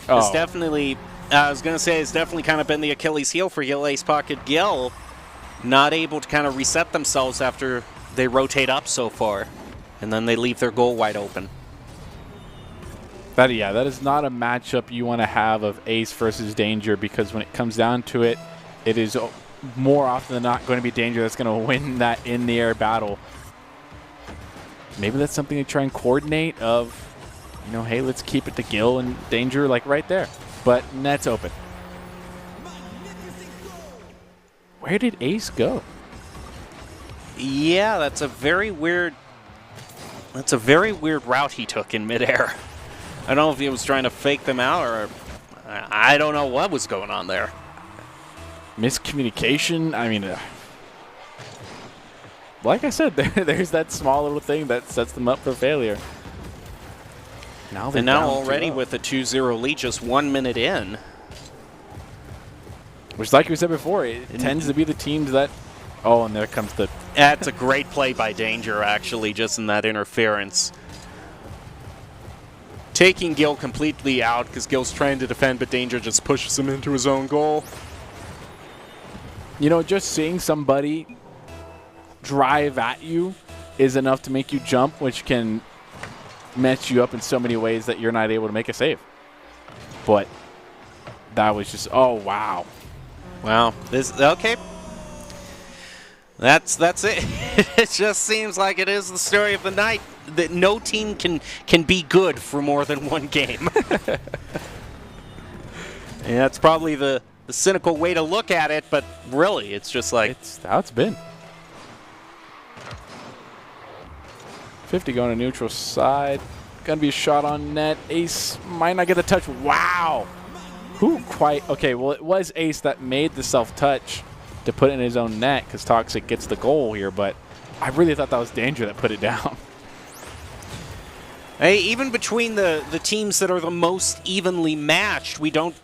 A: is definitely, I was going to say, it's definitely kind of been the Achilles heel for Gil Ace Pocket Gil. Not able to kind of reset themselves after they rotate up so far. And then they leave their goal wide open.
E: That is not a matchup you want to have of Ace versus Danger, because when it comes down to it, it is more often than not going to be Danger that's going to win that in-the-air battle. Maybe that's something to try and coordinate of, you know, hey, let's keep it to Gil and Danger, like right there. But net's open. Where did Ace go?
A: Yeah, that's a very weird route he took in midair. I don't know if he was trying to fake them out, or I don't know what was going on there.
E: Miscommunication. I mean, like I said, there's that small little thing that sets them up for failure. Now
A: already with a 2-0 lead, just 1 minute in.
E: Which, like we said before, it tends to be the teams that... Oh, and there comes the...
A: That's a great play by Danger, actually, just in that interference. Taking Gil completely out, because Gil's trying to defend, but Danger just pushes him into his own goal.
E: You know, just seeing somebody drive at you is enough to make you jump, which can mess you up in so many ways that you're not able to make a save. But that was just... Oh, wow.
A: Wow. Okay. That's it. It just seems like it is the story of the night, that no team can be good for more than one game. And that's probably the cynical way to look at it, but really, it's just like...
E: It's how it's been. 50 going to neutral side. Gonna be a shot on net. Ace might not get the touch. Wow. Who quite... Okay, well, it was Ace that made the self-touch to put it in his own net, because Toxic gets the goal here, but I really thought that was Danger that put it down.
A: Hey, even between the teams that are the most evenly matched, we don't...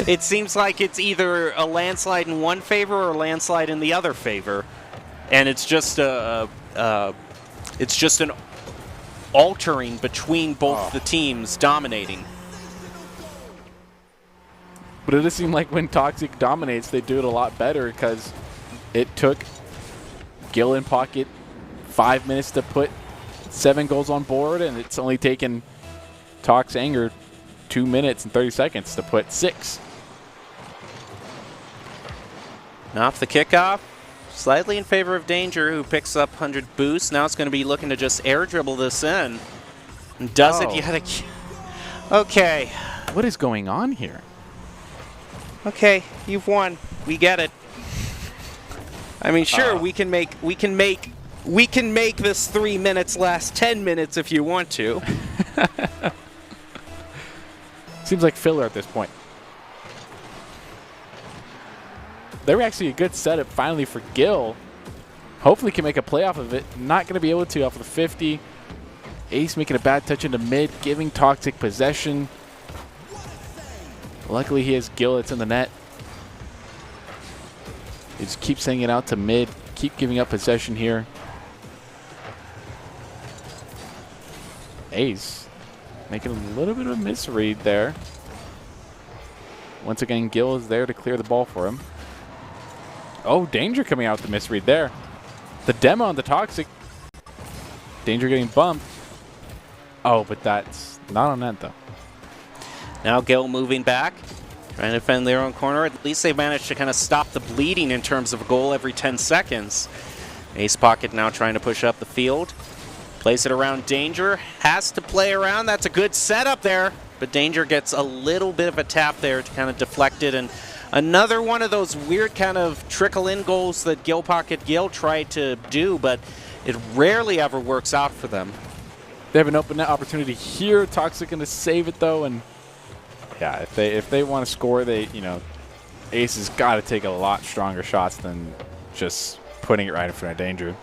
A: It seems like it's either a landslide in one favor or a landslide in the other favor. And it's just an altering between both the teams dominating.
E: But it does seem like when Toxic dominates, they do it a lot better, because it took Gil in Pocket 5 minutes to put 7 goals on board, and it's only taken Tox Anger 2 minutes and 30 seconds to put 6.
A: Off the kickoff, slightly in favor of Danger, who picks up 100 boost. Now it's going to be looking to just air dribble this in. And does it yet again. Okay.
E: What is going on here?
A: Okay, you've won. We get it. I mean, sure, we can make this 3 minutes last 10 minutes if you want to.
E: Seems like filler at this point. They were actually a good setup finally for Gil. Hopefully can make a play off of it. Not going to be able to off of the 50. Ace making a bad touch into mid, giving Toxic possession. Luckily he has Gil that's in the net. They just keep sending it out to mid. Keep giving up possession here. Ace making a little bit of a misread there. Once again, Gil is there to clear the ball for him. Oh, Danger coming out with the misread there. The demo on the Toxic. Danger getting bumped. Oh, but that's not on net, though.
A: Now Gil moving back, trying to defend their own corner. At least they've managed to kind of stop the bleeding in terms of a goal every 10 seconds. Ace Pocket now trying to push up the field. Plays it around Danger. Has to play around. That's a good setup there. But Danger gets a little bit of a tap there to kind of deflect it. And another one of those weird kind of trickle-in goals that Gil Pocket Gil tried to do, but it rarely ever works out for them.
E: They have an open net opportunity here. Toxic going to save it, though. And, yeah, if they want to score, Ace has got to take a lot stronger shots than just putting it right in front of Danger.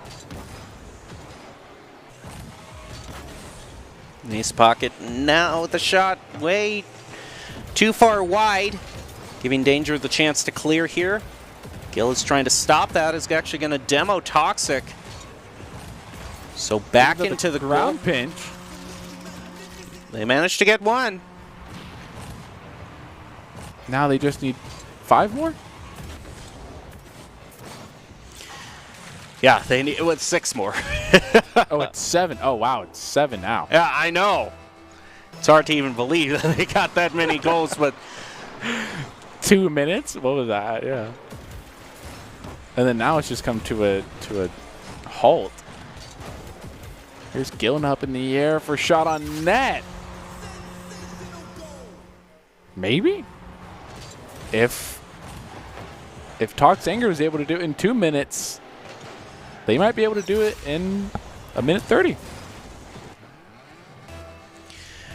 A: Ace Pocket now with the shot way too far wide, giving Danger the chance to clear here. Gil is trying to stop that. Is actually going to demo Toxic. So back into the
E: ground
A: goal.
E: pinch.
A: They managed to get one.
E: Now they just need 5 more?
A: Yeah, they need 6 more.
E: Oh, it's 7. Oh, wow, it's 7 now.
A: Yeah, I know. It's hard to even believe that they got that many goals, but
E: 2 minutes? What was that? Yeah. And then now it's just come to a halt. Here's Gillen up in the air for shot on net. Maybe? If Talk's Anger was able to do it in 2 minutes, they might be able to do it in 1:30.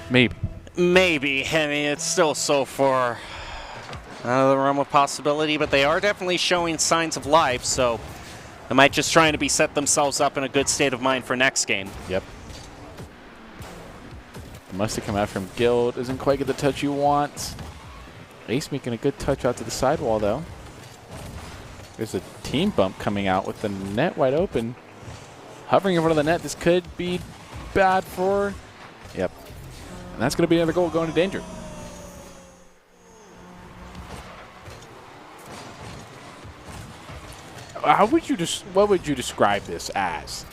E: Maybe.
A: Maybe. I mean, it's still so far out of the realm of possibility, but they are definitely showing signs of life, so they might just trying to set themselves up in a good state of mind for next game.
E: Yep. Must have come out from Gil. Doesn't quite get the touch you want. Ace making a good touch out to the sidewall, though. There's a team bump coming out with the net wide open. Hovering in front of the net. This could be bad for... Yep. And that's going to be another goal going to Danger. What would you describe this as?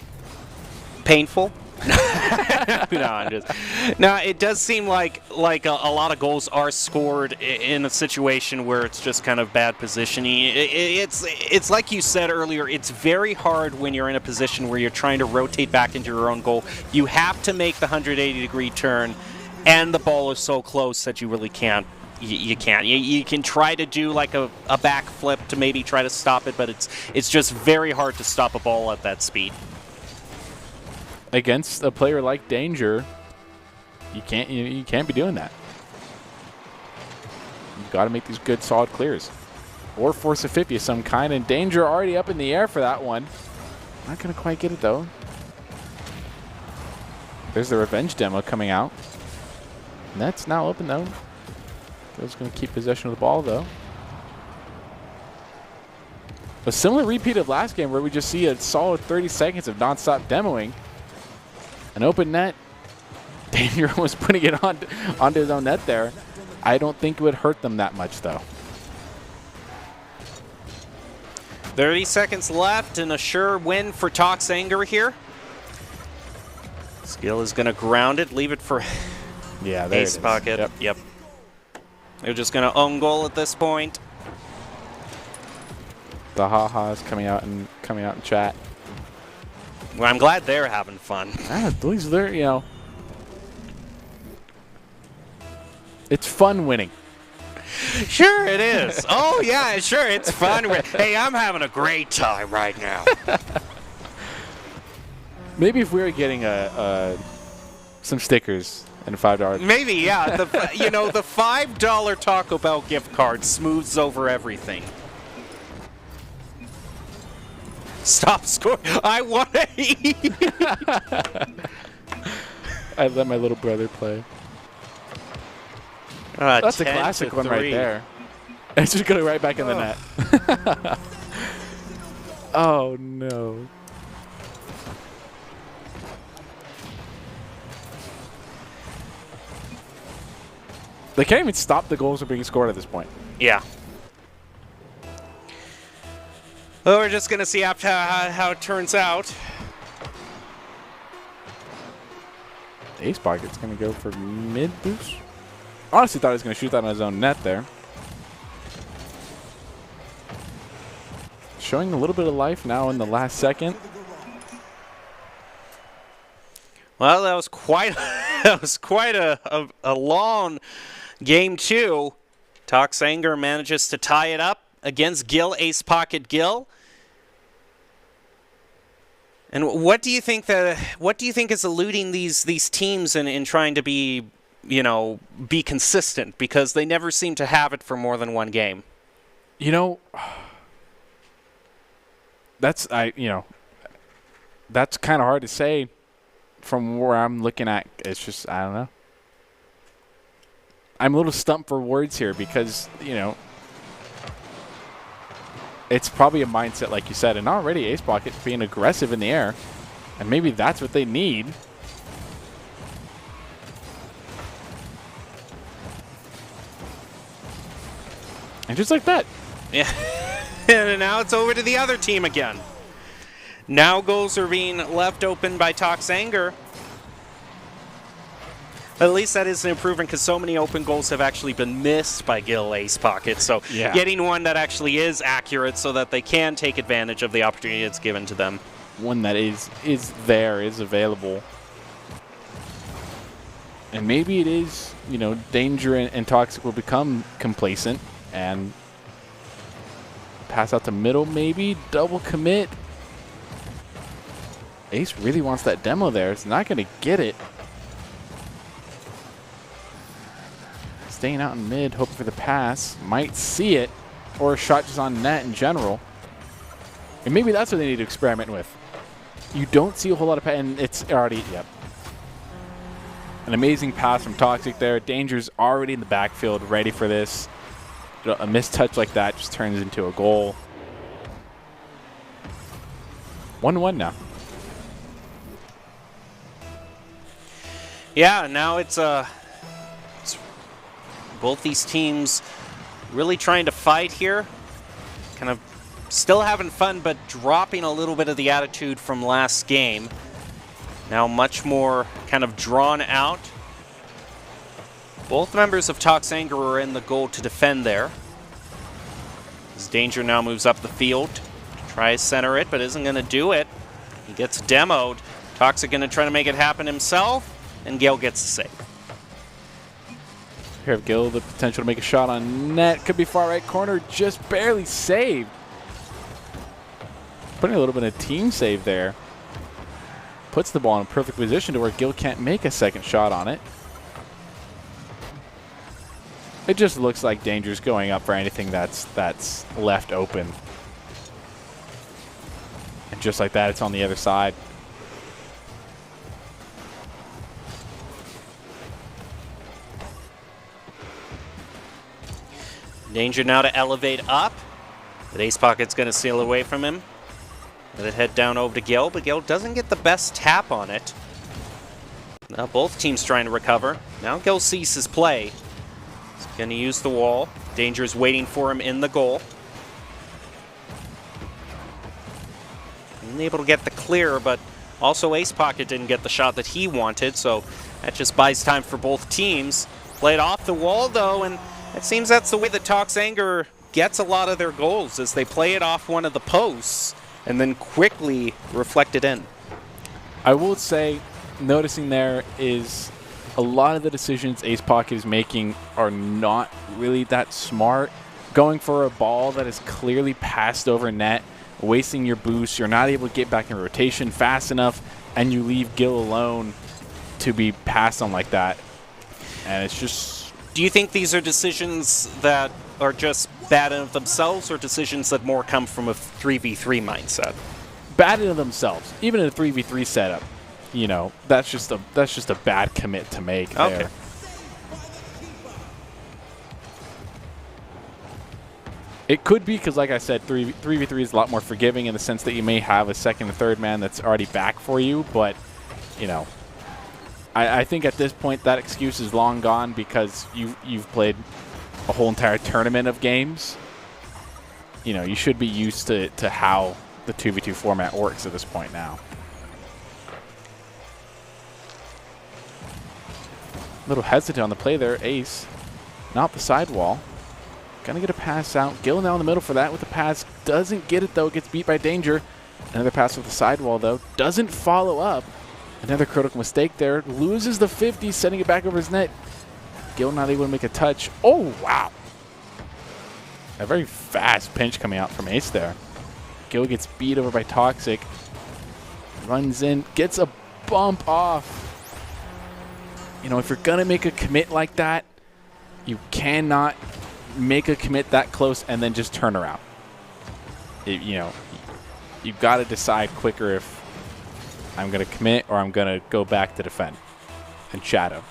A: Painful? No, it does seem like a lot of goals are scored in a situation where it's just kind of bad positioning. It's like you said earlier, it's very hard when you're in a position where you're trying to rotate back into your own goal. You have to make the 180-degree turn, and the ball is so close that you really can't. You can't. You can try to do like a back flip to maybe try to stop it, but it's just very hard to stop a ball at that speed.
E: Against a player like Danger, you can't be doing that. You've got to make these good, solid clears, or force a 50 of some kind. And Danger already up in the air for that one. Not gonna quite get it though. There's the revenge demo coming out. Net's now open though. Bill's gonna keep possession of the ball though. A similar repeat of last game where we just see a solid 30 seconds of nonstop demoing. An open net. Danger was putting it onto his own net there. I don't think it would hurt them that much, though.
A: 30 seconds left and a sure win for Tox Anger here. Skill is going to ground it, leave it for Ace Pocket. Yep. They're just going to own goal at this point.
E: The ha-has coming out in chat.
A: Well, I'm glad they're having fun.
E: At least they're, it's fun winning.
A: Sure it is. Oh, yeah, sure, it's fun. Hey, I'm having a great time right now.
E: Maybe if we were getting some stickers and a $5.
A: Maybe, yeah. The $5 Taco Bell gift card smooths over everything. Stop scoring. I want to eat.
E: I let my little brother play. That's a classic one right there. It's just going right back in the net. Oh, no. They can't even stop the goals from being scored at this point.
A: Yeah. Well, we're just going to see how it turns out.
E: Ace Pocket's going to go for mid-boost. Honestly thought he was going to shoot that on his own net there. Showing a little bit of life now in the last second.
A: Well, that was quite a long game 2. Toxanger manages to tie it up against Gil, Ace Pocket Gil. And what do you think is eluding these teams in trying to be consistent, because they never seem to have it for more than one game?
E: That's that's kind of hard to say from where I'm looking at. It's just, I don't know. I'm a little stumped for words here because, it's probably a mindset, like you said, and already Ace Pocket being aggressive in the air, and maybe that's what they need. And just like that.
A: Yeah. And now it's over to the other team again. Now goals are being left open by Toxanger. At least that is an improvement, because so many open goals have actually been missed by Gil, Ace Pocket. So getting one that actually is accurate so that they can take advantage of the opportunity that's given to them.
E: One that is available. And maybe it is, Danger and Toxic will become complacent and pass out to middle, maybe double commit. Ace really wants that demo there. It's not going to get it. Staying out in mid, hoping for the pass. Might see it, or a shot just on net in general. And maybe that's what they need to experiment with. You don't see a whole lot of pass, and it's already, An amazing pass from Toxic there. Danger's already in the backfield, ready for this. A missed touch like that just turns into a goal. 1-1 now.
A: Yeah, now it's both these teams really trying to fight here. Kind of still having fun, but dropping a little bit of the attitude from last game. Now much more kind of drawn out. Both members of Toxanger are in the goal to defend there. As Danger now moves up the field. Tries to center it, but isn't going to do it. He gets demoed. Toxic going to try to make it happen himself, and Gale gets the save.
E: Here have Gil the potential to make a shot on net. Could be far right corner, just barely saved. Putting a little bit of team save there. Puts the ball in a perfect position to where Gil can't make a second shot on it. It just looks like Danger's going up for anything that's left open. And just like that, it's on the other side.
A: Danger now to elevate up. But Ace Pocket's going to steal it away from him. Let it head down over to Gil, but Gil doesn't get the best tap on it. Now both teams trying to recover. Now Gil sees his play. He's going to use the wall. Danger's waiting for him in the goal. Able to get the clear, but also Ace Pocket didn't get the shot that he wanted, so that just buys time for both teams. Played off the wall, though, and it seems that's the way that Toxanger gets a lot of their goals, as they play it off one of the posts and then quickly reflect it in.
E: I will say, noticing there is a lot of the decisions Ace Pocket is making are not really that smart. Going for a ball that is clearly passed over net, wasting your boost, you're not able to get back in rotation fast enough, and you leave Gil alone to be passed on like that. And it's just...
A: Do you think these are decisions that are just bad in of themselves, or decisions that more come from a 3v3 mindset?
E: Bad in of themselves. Even in a 3v3 setup, that's just a bad commit to make there.
A: Okay.
E: It could be because, like I said, 3v3 is a lot more forgiving in the sense that you may have a second and third man that's already back for you. But, I think at this point that excuse is long gone, because you've played a whole entire tournament of games. You should be used to how the 2v2 format works at this point now. A little hesitant on the play there, Ace. Not the sidewall. Gonna get a pass out. Gil now in the middle for that with the pass. Doesn't get it, though. Gets beat by Danger. Another pass with the sidewall, though. Doesn't follow up. Another critical mistake there. Loses the 50, sending it back over his net. Gil not able to make a touch. Oh, wow. A very fast pinch coming out from Ace there. Gil gets beat over by Toxic. Runs in, gets a bump off. You know, if you're going to make a commit like that, you cannot make a commit that close and then just turn around. You know, you've got to decide quicker if I'm going to commit or I'm going to go back to defend and shadow.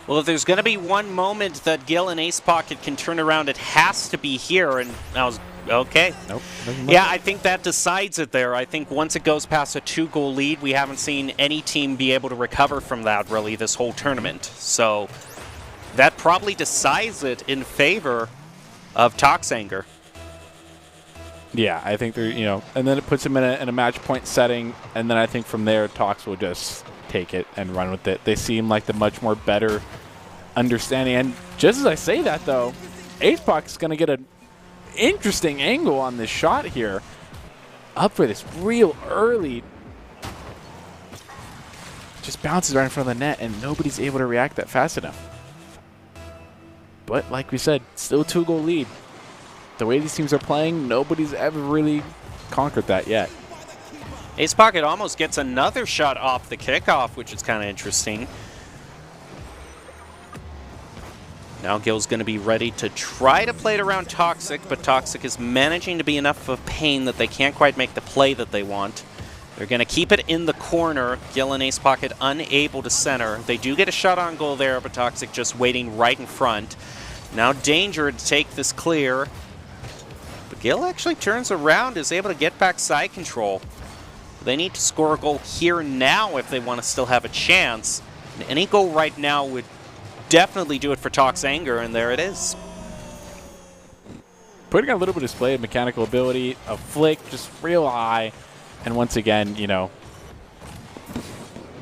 A: Well, if there's going to be one moment that Gil and Ace Pocket can turn around, it has to be here. And I was okay.
E: Nope.
A: Yeah, I think that decides it there. I think once it goes past a 2-goal lead, we haven't seen any team be able to recover from that really this whole tournament. So that probably decides it in favor of Toxanger.
E: Yeah, I think they're, you know, and then it puts him in a match point setting, and then I think from there, Tox will just take it and run with it. They seem like the much more better understanding. And just as I say that, though, Ace-Poc is going to get an interesting angle on this shot here. Up for this real early. Just bounces right in front of the net, and nobody's able to react that fast enough. But like we said, still a 2-goal lead. The way these teams are playing, nobody's ever really conquered that yet.
A: Ace Pocket almost gets another shot off the kickoff, which is kind of interesting. Now Gil's going to be ready to try to play it around Toxic, but Toxic is managing to be enough of pain that they can't quite make the play that they want. They're going to keep it in the corner. Gil and Ace Pocket unable to center. They do get a shot on goal there, but Toxic just waiting right in front. Now Danger to take this clear. But Gil actually turns around, is able to get back side control. They need to score a goal here now if they want to still have a chance. And any goal right now would definitely do it for Toxanger, and there it is.
E: Putting on a little bit of display of mechanical ability, a flick just real high, and once again, you know,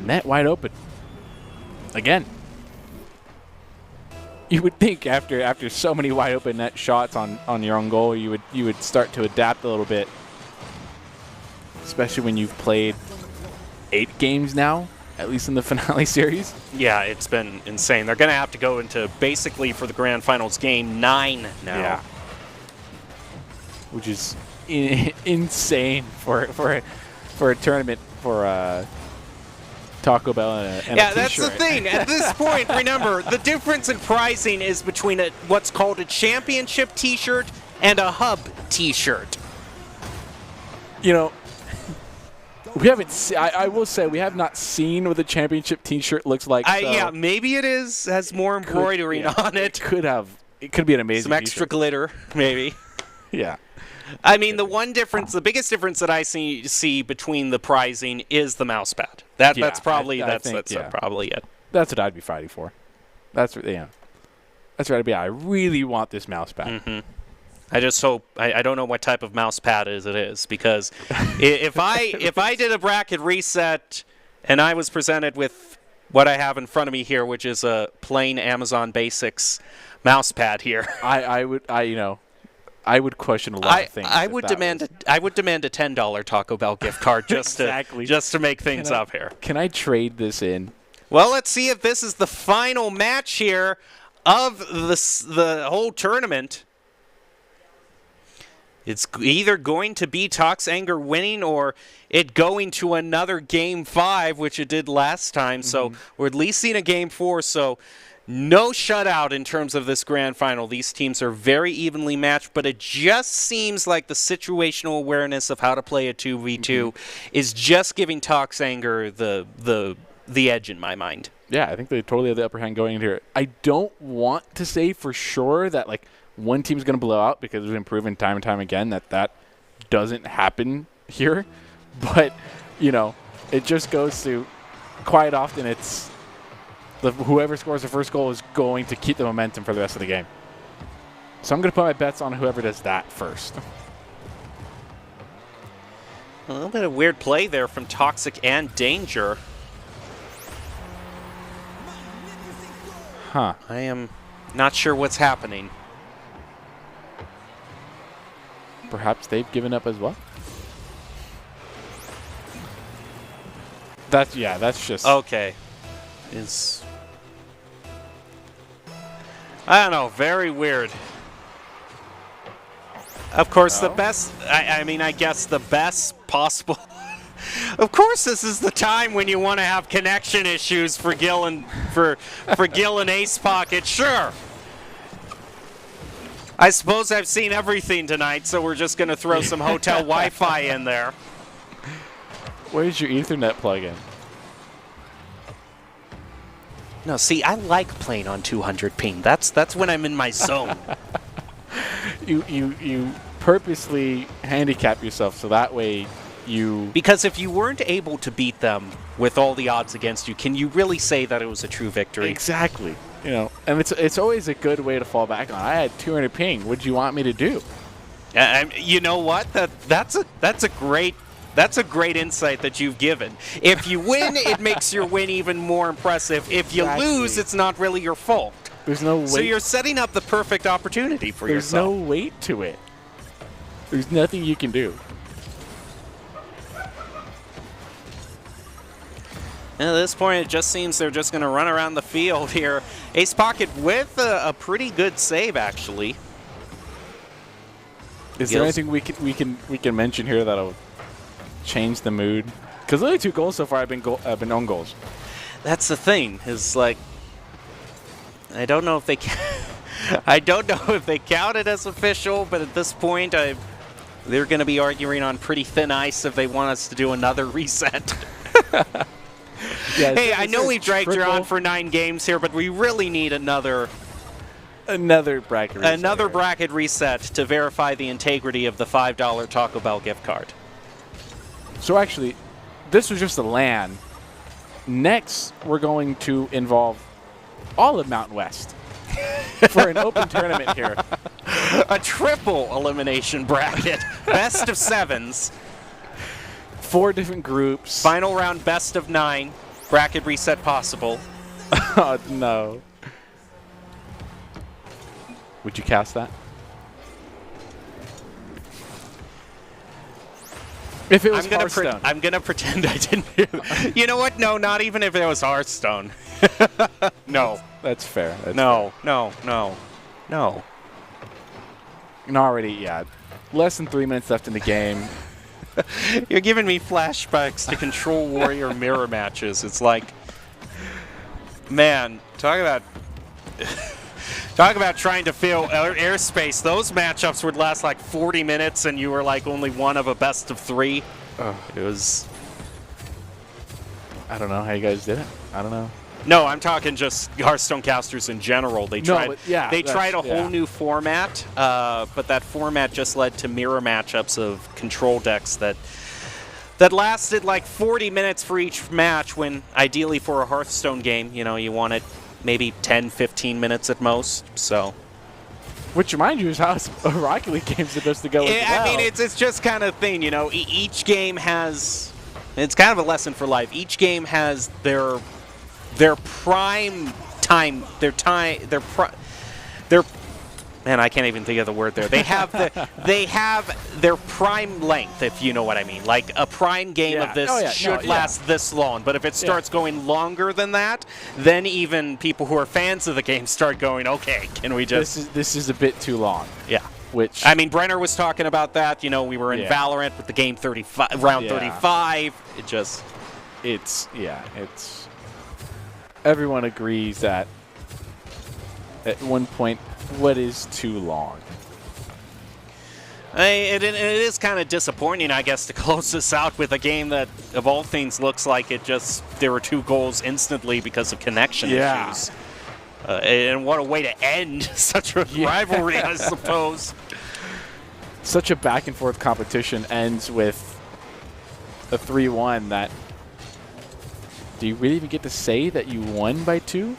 E: net wide open. Again. You would think after so many wide open net shots on your own goal, you would start to adapt a little bit. Especially when you've played 8 games now, at least in the finale series.
A: Yeah, it's been insane. They're going to have to go into basically for the grand finals game 9 now.
E: Yeah. Which is insane for a tournament for Taco Bell and a
A: that's the thing. At this point, remember, the difference in pricing is between what's called a championship t-shirt and a hub t-shirt.
E: You know, we haven't. I will say we have not seen what the championship T-shirt looks like. So
A: yeah, maybe it has more embroidery on it.
E: It could be an amazing.
A: Some extra glitter, maybe.
E: Yeah.
A: I mean, the biggest difference that I see between the pricing is the mouse pad. That's probably probably it.
E: That's what I'd be fighting for. That's what I'd be. I really want this mouse pad.
A: Mm-hmm. I just hope I don't know what type of mouse pad it is, because if I did a bracket reset and I was presented with what I have in front of me here, which is a plain Amazon Basics mouse pad here,
E: I would question a lot of things.
A: I would demand a $10 Taco Bell gift card just to make things up here.
E: Can I trade this in?
A: Well, let's see if this is the final match here of the whole tournament. It's either going to be Toxanger winning or it going to another Game 5, which it did last time. So we're at least seeing a Game 4. So no shutout in terms of this grand final. These teams are very evenly matched, but it just seems like the situational awareness of how to play a 2v2 is just giving Toxanger the edge in my mind.
E: Yeah, I think they totally have the upper hand going into here. I don't want to say for sure that like one team's going to blow out, because we've been proven time and time again that doesn't happen here. But, you know, it just goes to quite often it's whoever scores the first goal is going to keep the momentum for the rest of the game. So I'm going to put my bets on whoever does that first.
A: A little bit of weird play there from Toxic and Danger.
E: Huh.
A: I am not sure what's happening.
E: Perhaps they've given up as well. That's just
A: Okay. I don't know, very weird. Of course, the best, I mean, I guess the best possible. Of course, this is the time when you want to have connection issues for Gil and for Gil and Ace Pocket. Sure. I suppose I've seen everything tonight, so we're just going to throw some hotel Wi-Fi in there.
E: Where's your Ethernet plug-in?
A: No, see, I like playing on 200 ping. That's when I'm in my zone.
E: You purposely handicap yourself so that way you...
A: Because if you weren't able to beat them with all the odds against you, can you really say that it was a true victory?
E: Exactly. You know, and it's always a good way to fall back on. I had 200 ping. What do you want me to do?
A: You know what? That's a great insight that you've given. If you win, it makes your win even more impressive. If you lose, it's not really your fault.
E: There's no weight.
A: So you're setting up the perfect opportunity for
E: yourself. There's no weight to it. There's nothing you can do.
A: And at this point, it just seems they're just going to run around the field here. Ace Pocket with a pretty good save, actually.
E: Is there anything we can mention here that'll change the mood? Because the only 2 goals so far have been own goals.
A: That's the thing. Is like, I don't know if they I don't know if they count it as official, but at this point, they're going to be arguing on pretty thin ice if they want us to do another reset.
E: Yeah,
A: hey, I know we've dragged you on for 9 games here, but we really need another
E: bracket reset.
A: Another bracket reset to verify the integrity of the $5 Taco Bell gift card.
E: So actually, this was just a LAN. Next, we're going to involve all of Mountain West for an open tournament here.
A: A triple elimination bracket. Best of 7s.
E: 4 different groups.
A: Final round best of 9. Bracket reset possible.
E: Oh, no. Would you cast that? If it was Hearthstone.
A: I'm going to pretend I didn't hear that. You know what? No, not even if it was Hearthstone. No.
E: That's fair.
A: No.
E: And already, yeah. Less than 3 minutes left in the game.
A: You're giving me flashbacks to Control Warrior mirror matches. It's like, man, talk about trying to fill airspace. Those matchups would last like 40 minutes, and you were like only one of a best of 3. It was.
E: I don't know how you guys did it. I don't know.
A: No, I'm talking just Hearthstone casters in general. They tried. They tried a whole new format, but that format just led to mirror matchups of control decks that lasted like 40 minutes for each match. When ideally for a Hearthstone game, you know, you want it maybe 10, 15 minutes at most. So,
E: which remind you is how a Rocket League game's supposed to go. As well.
A: I mean, it's just kind of thing. You know, each game has. It's kind of a lesson for life. Each game has their prime time, man, I can't even think of the word there. They have their prime length, if you know what I mean. Like a prime game of this should last this long, but if it starts going longer than that, then even people who are fans of the game start going, okay, can we just...
E: This is a bit too long.
A: Yeah.
E: Which,
A: I mean, Brenner was talking about that. You know, we were in Valorant with the game 35, round 35.
E: It's everyone agrees that at one point, what is too long?
A: It is kind of disappointing, I guess, to close this out with a game that, of all things, looks like there were 2 goals instantly because of connection issues. And what a way to end such a rivalry, I suppose.
E: Such a back-and-forth competition ends with a 3-1 that... Do you really even get to say that you won by 2?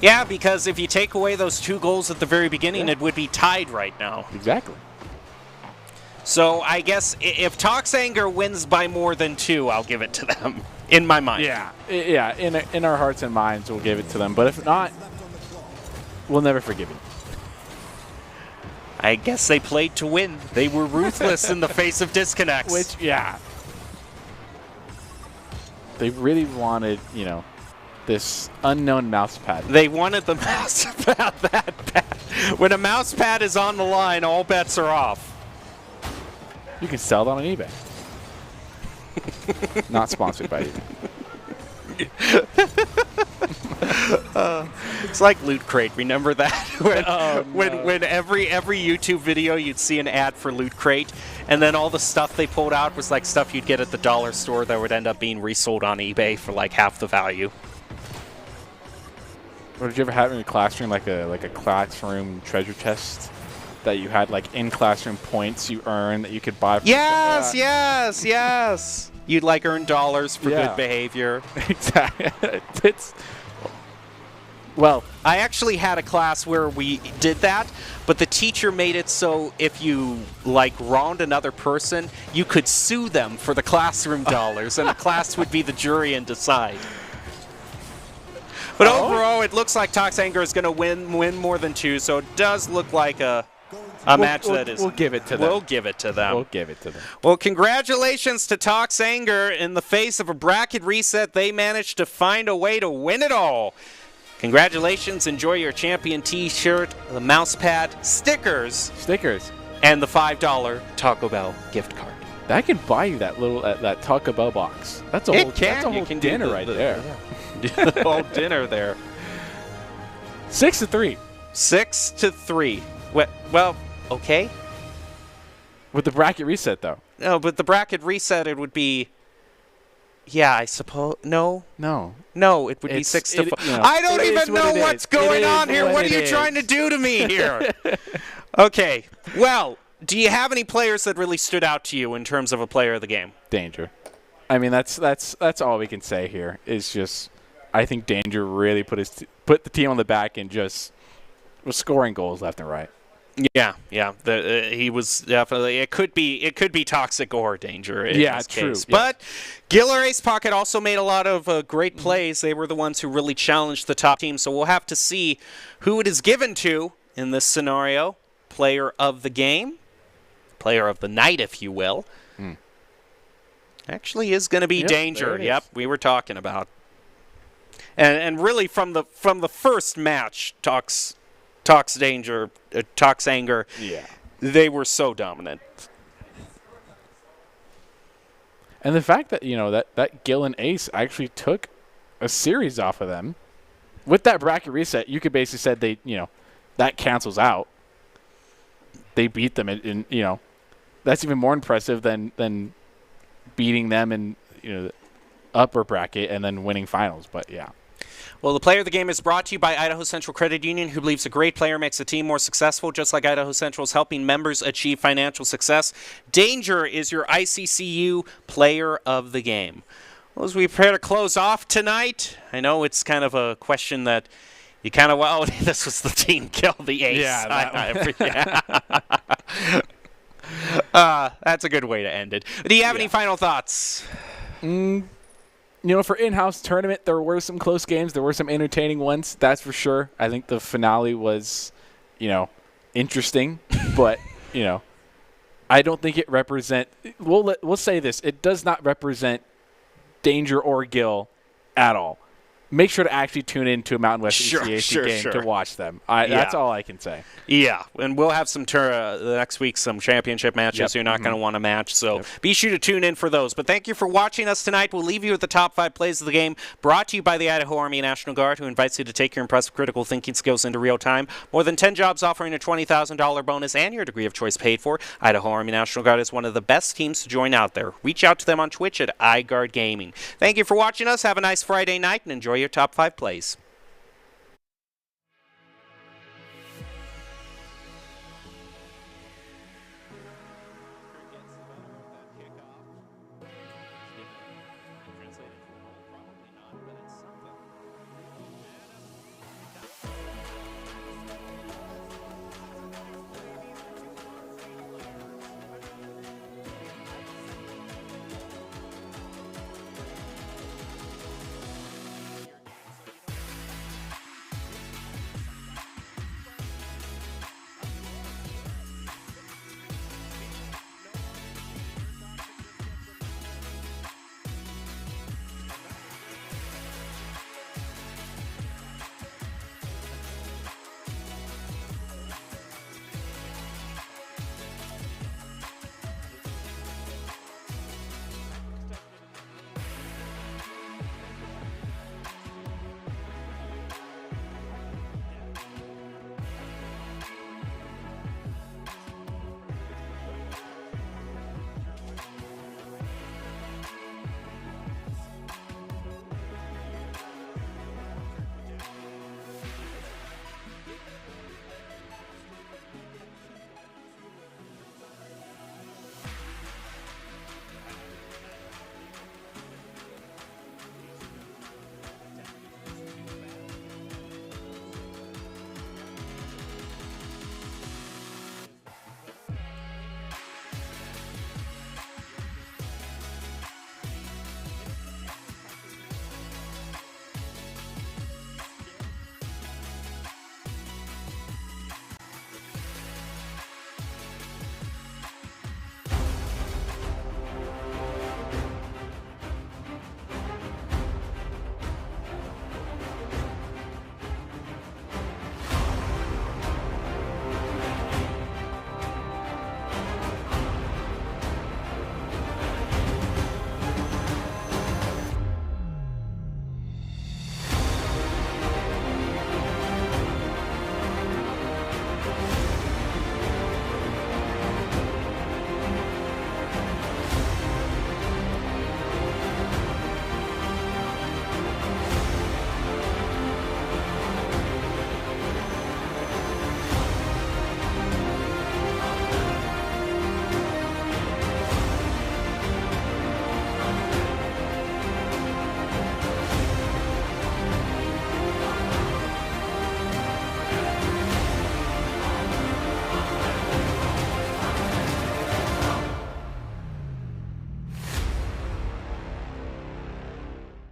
A: Yeah, because if you take away those 2 goals at the very beginning, it would be tied right now.
E: Exactly.
A: So I guess if Toxanger wins by more than 2, I'll give it to them, in my mind.
E: Yeah. In our hearts and minds, we'll give it to them. But if not, we'll never forgive you.
A: I guess they played to win. They were ruthless in the face of disconnects.
E: Which, They really wanted, this unknown mouse pad.
A: They wanted the mouse pad that bad. When a mouse pad is on the line, all bets are off.
E: You can sell it on eBay. Not sponsored by eBay.
A: It's like Loot Crate. Remember that? when every YouTube video you'd see an ad for Loot Crate, and then all the stuff they pulled out was like stuff you'd get at the dollar store that would end up being resold on eBay for like half the value.
E: Or did you ever have in your classroom like a classroom treasure chest that you had like in classroom points you earn that you could buy?
A: Yes. You'd like earn dollars for good behavior.
E: Exactly.
A: I actually had a class where we did that, but the teacher made it so if you like wronged another person, you could sue them for the classroom dollars, and the class would be the jury and decide. But overall, it looks like Tox Anger is going to win more than 2, so it does look like a match that is.
E: We'll give it to them.
A: We'll give it to them.
E: We'll give it to them.
A: Well, congratulations to Tox Anger. In the face of a bracket reset, they managed to find a way to win it all. Congratulations. Enjoy your champion T-shirt, the mouse pad, stickers, and the $5 Taco Bell gift card.
E: That can buy you that little that Taco Bell box. That's a whole dinner right there.
A: The whole dinner there.
E: 6-3.
A: 6-3. Well, okay.
E: With the bracket reset, though.
A: No, but the bracket reset, it would be. Yeah, I suppose. No, it would be 6-4. I don't even know what's going on here. What are you trying to do to me here? Okay. Well, do you have any players that really stood out to you in terms of a player of the game?
E: Danger. I mean, that's all we can say here. Is just, I think Danger really put the team on the back and just was scoring goals left and right.
A: Yeah. He was definitely. It could be Toxic or Danger in this
E: true.
A: case. But Giller Ace Pocket also made a lot of great plays. They were the ones who really challenged the top team. So we'll have to see who it is given to in this scenario. Player of the game, player of the night, if you will. Actually, is going to be Danger. Yep, we were talking about. And really from the first match, Tox Anger, they were so dominant.
E: And the fact that that Gil and Ace actually took a series off of them with that bracket reset, you could basically said they that cancels out. They beat them, and that's even more impressive than beating them in the upper bracket and then winning finals. But yeah.
A: Well, the player of the game is brought to you by Idaho Central Credit Union, who believes a great player makes a team more successful, just like Idaho Central is helping members achieve financial success. Danger is your ICCU player of the game. Well, as we prepare to close off tonight, I know it's kind of a question that you kind of, this was the team kill the Ace. That's a good way to end it. Do you have any final thoughts?
E: For in-house tournament, there were some close games. There were some entertaining ones, that's for sure. I think the finale was, interesting, but, I don't think it we'll say this. It does not represent Danger or Gil at all. Make sure to actually tune in to a Mountain West ECAC game to watch them. That's all I can say.
A: Yeah, and we'll have some the next week some championship matches you're not going to want to match, so be sure to tune in for those. But thank you for watching us tonight. We'll leave you with the top 5 plays of the game, brought to you by the Idaho Army National Guard, who invites you to take your impressive critical thinking skills into real time. More than 10 jobs offering a $20,000 bonus and your degree of choice paid for. Idaho Army National Guard is one of the best teams to join out there. Reach out to them on Twitch at iGuard Gaming. Thank you for watching us. Have a nice Friday night and enjoy your top 5 plays.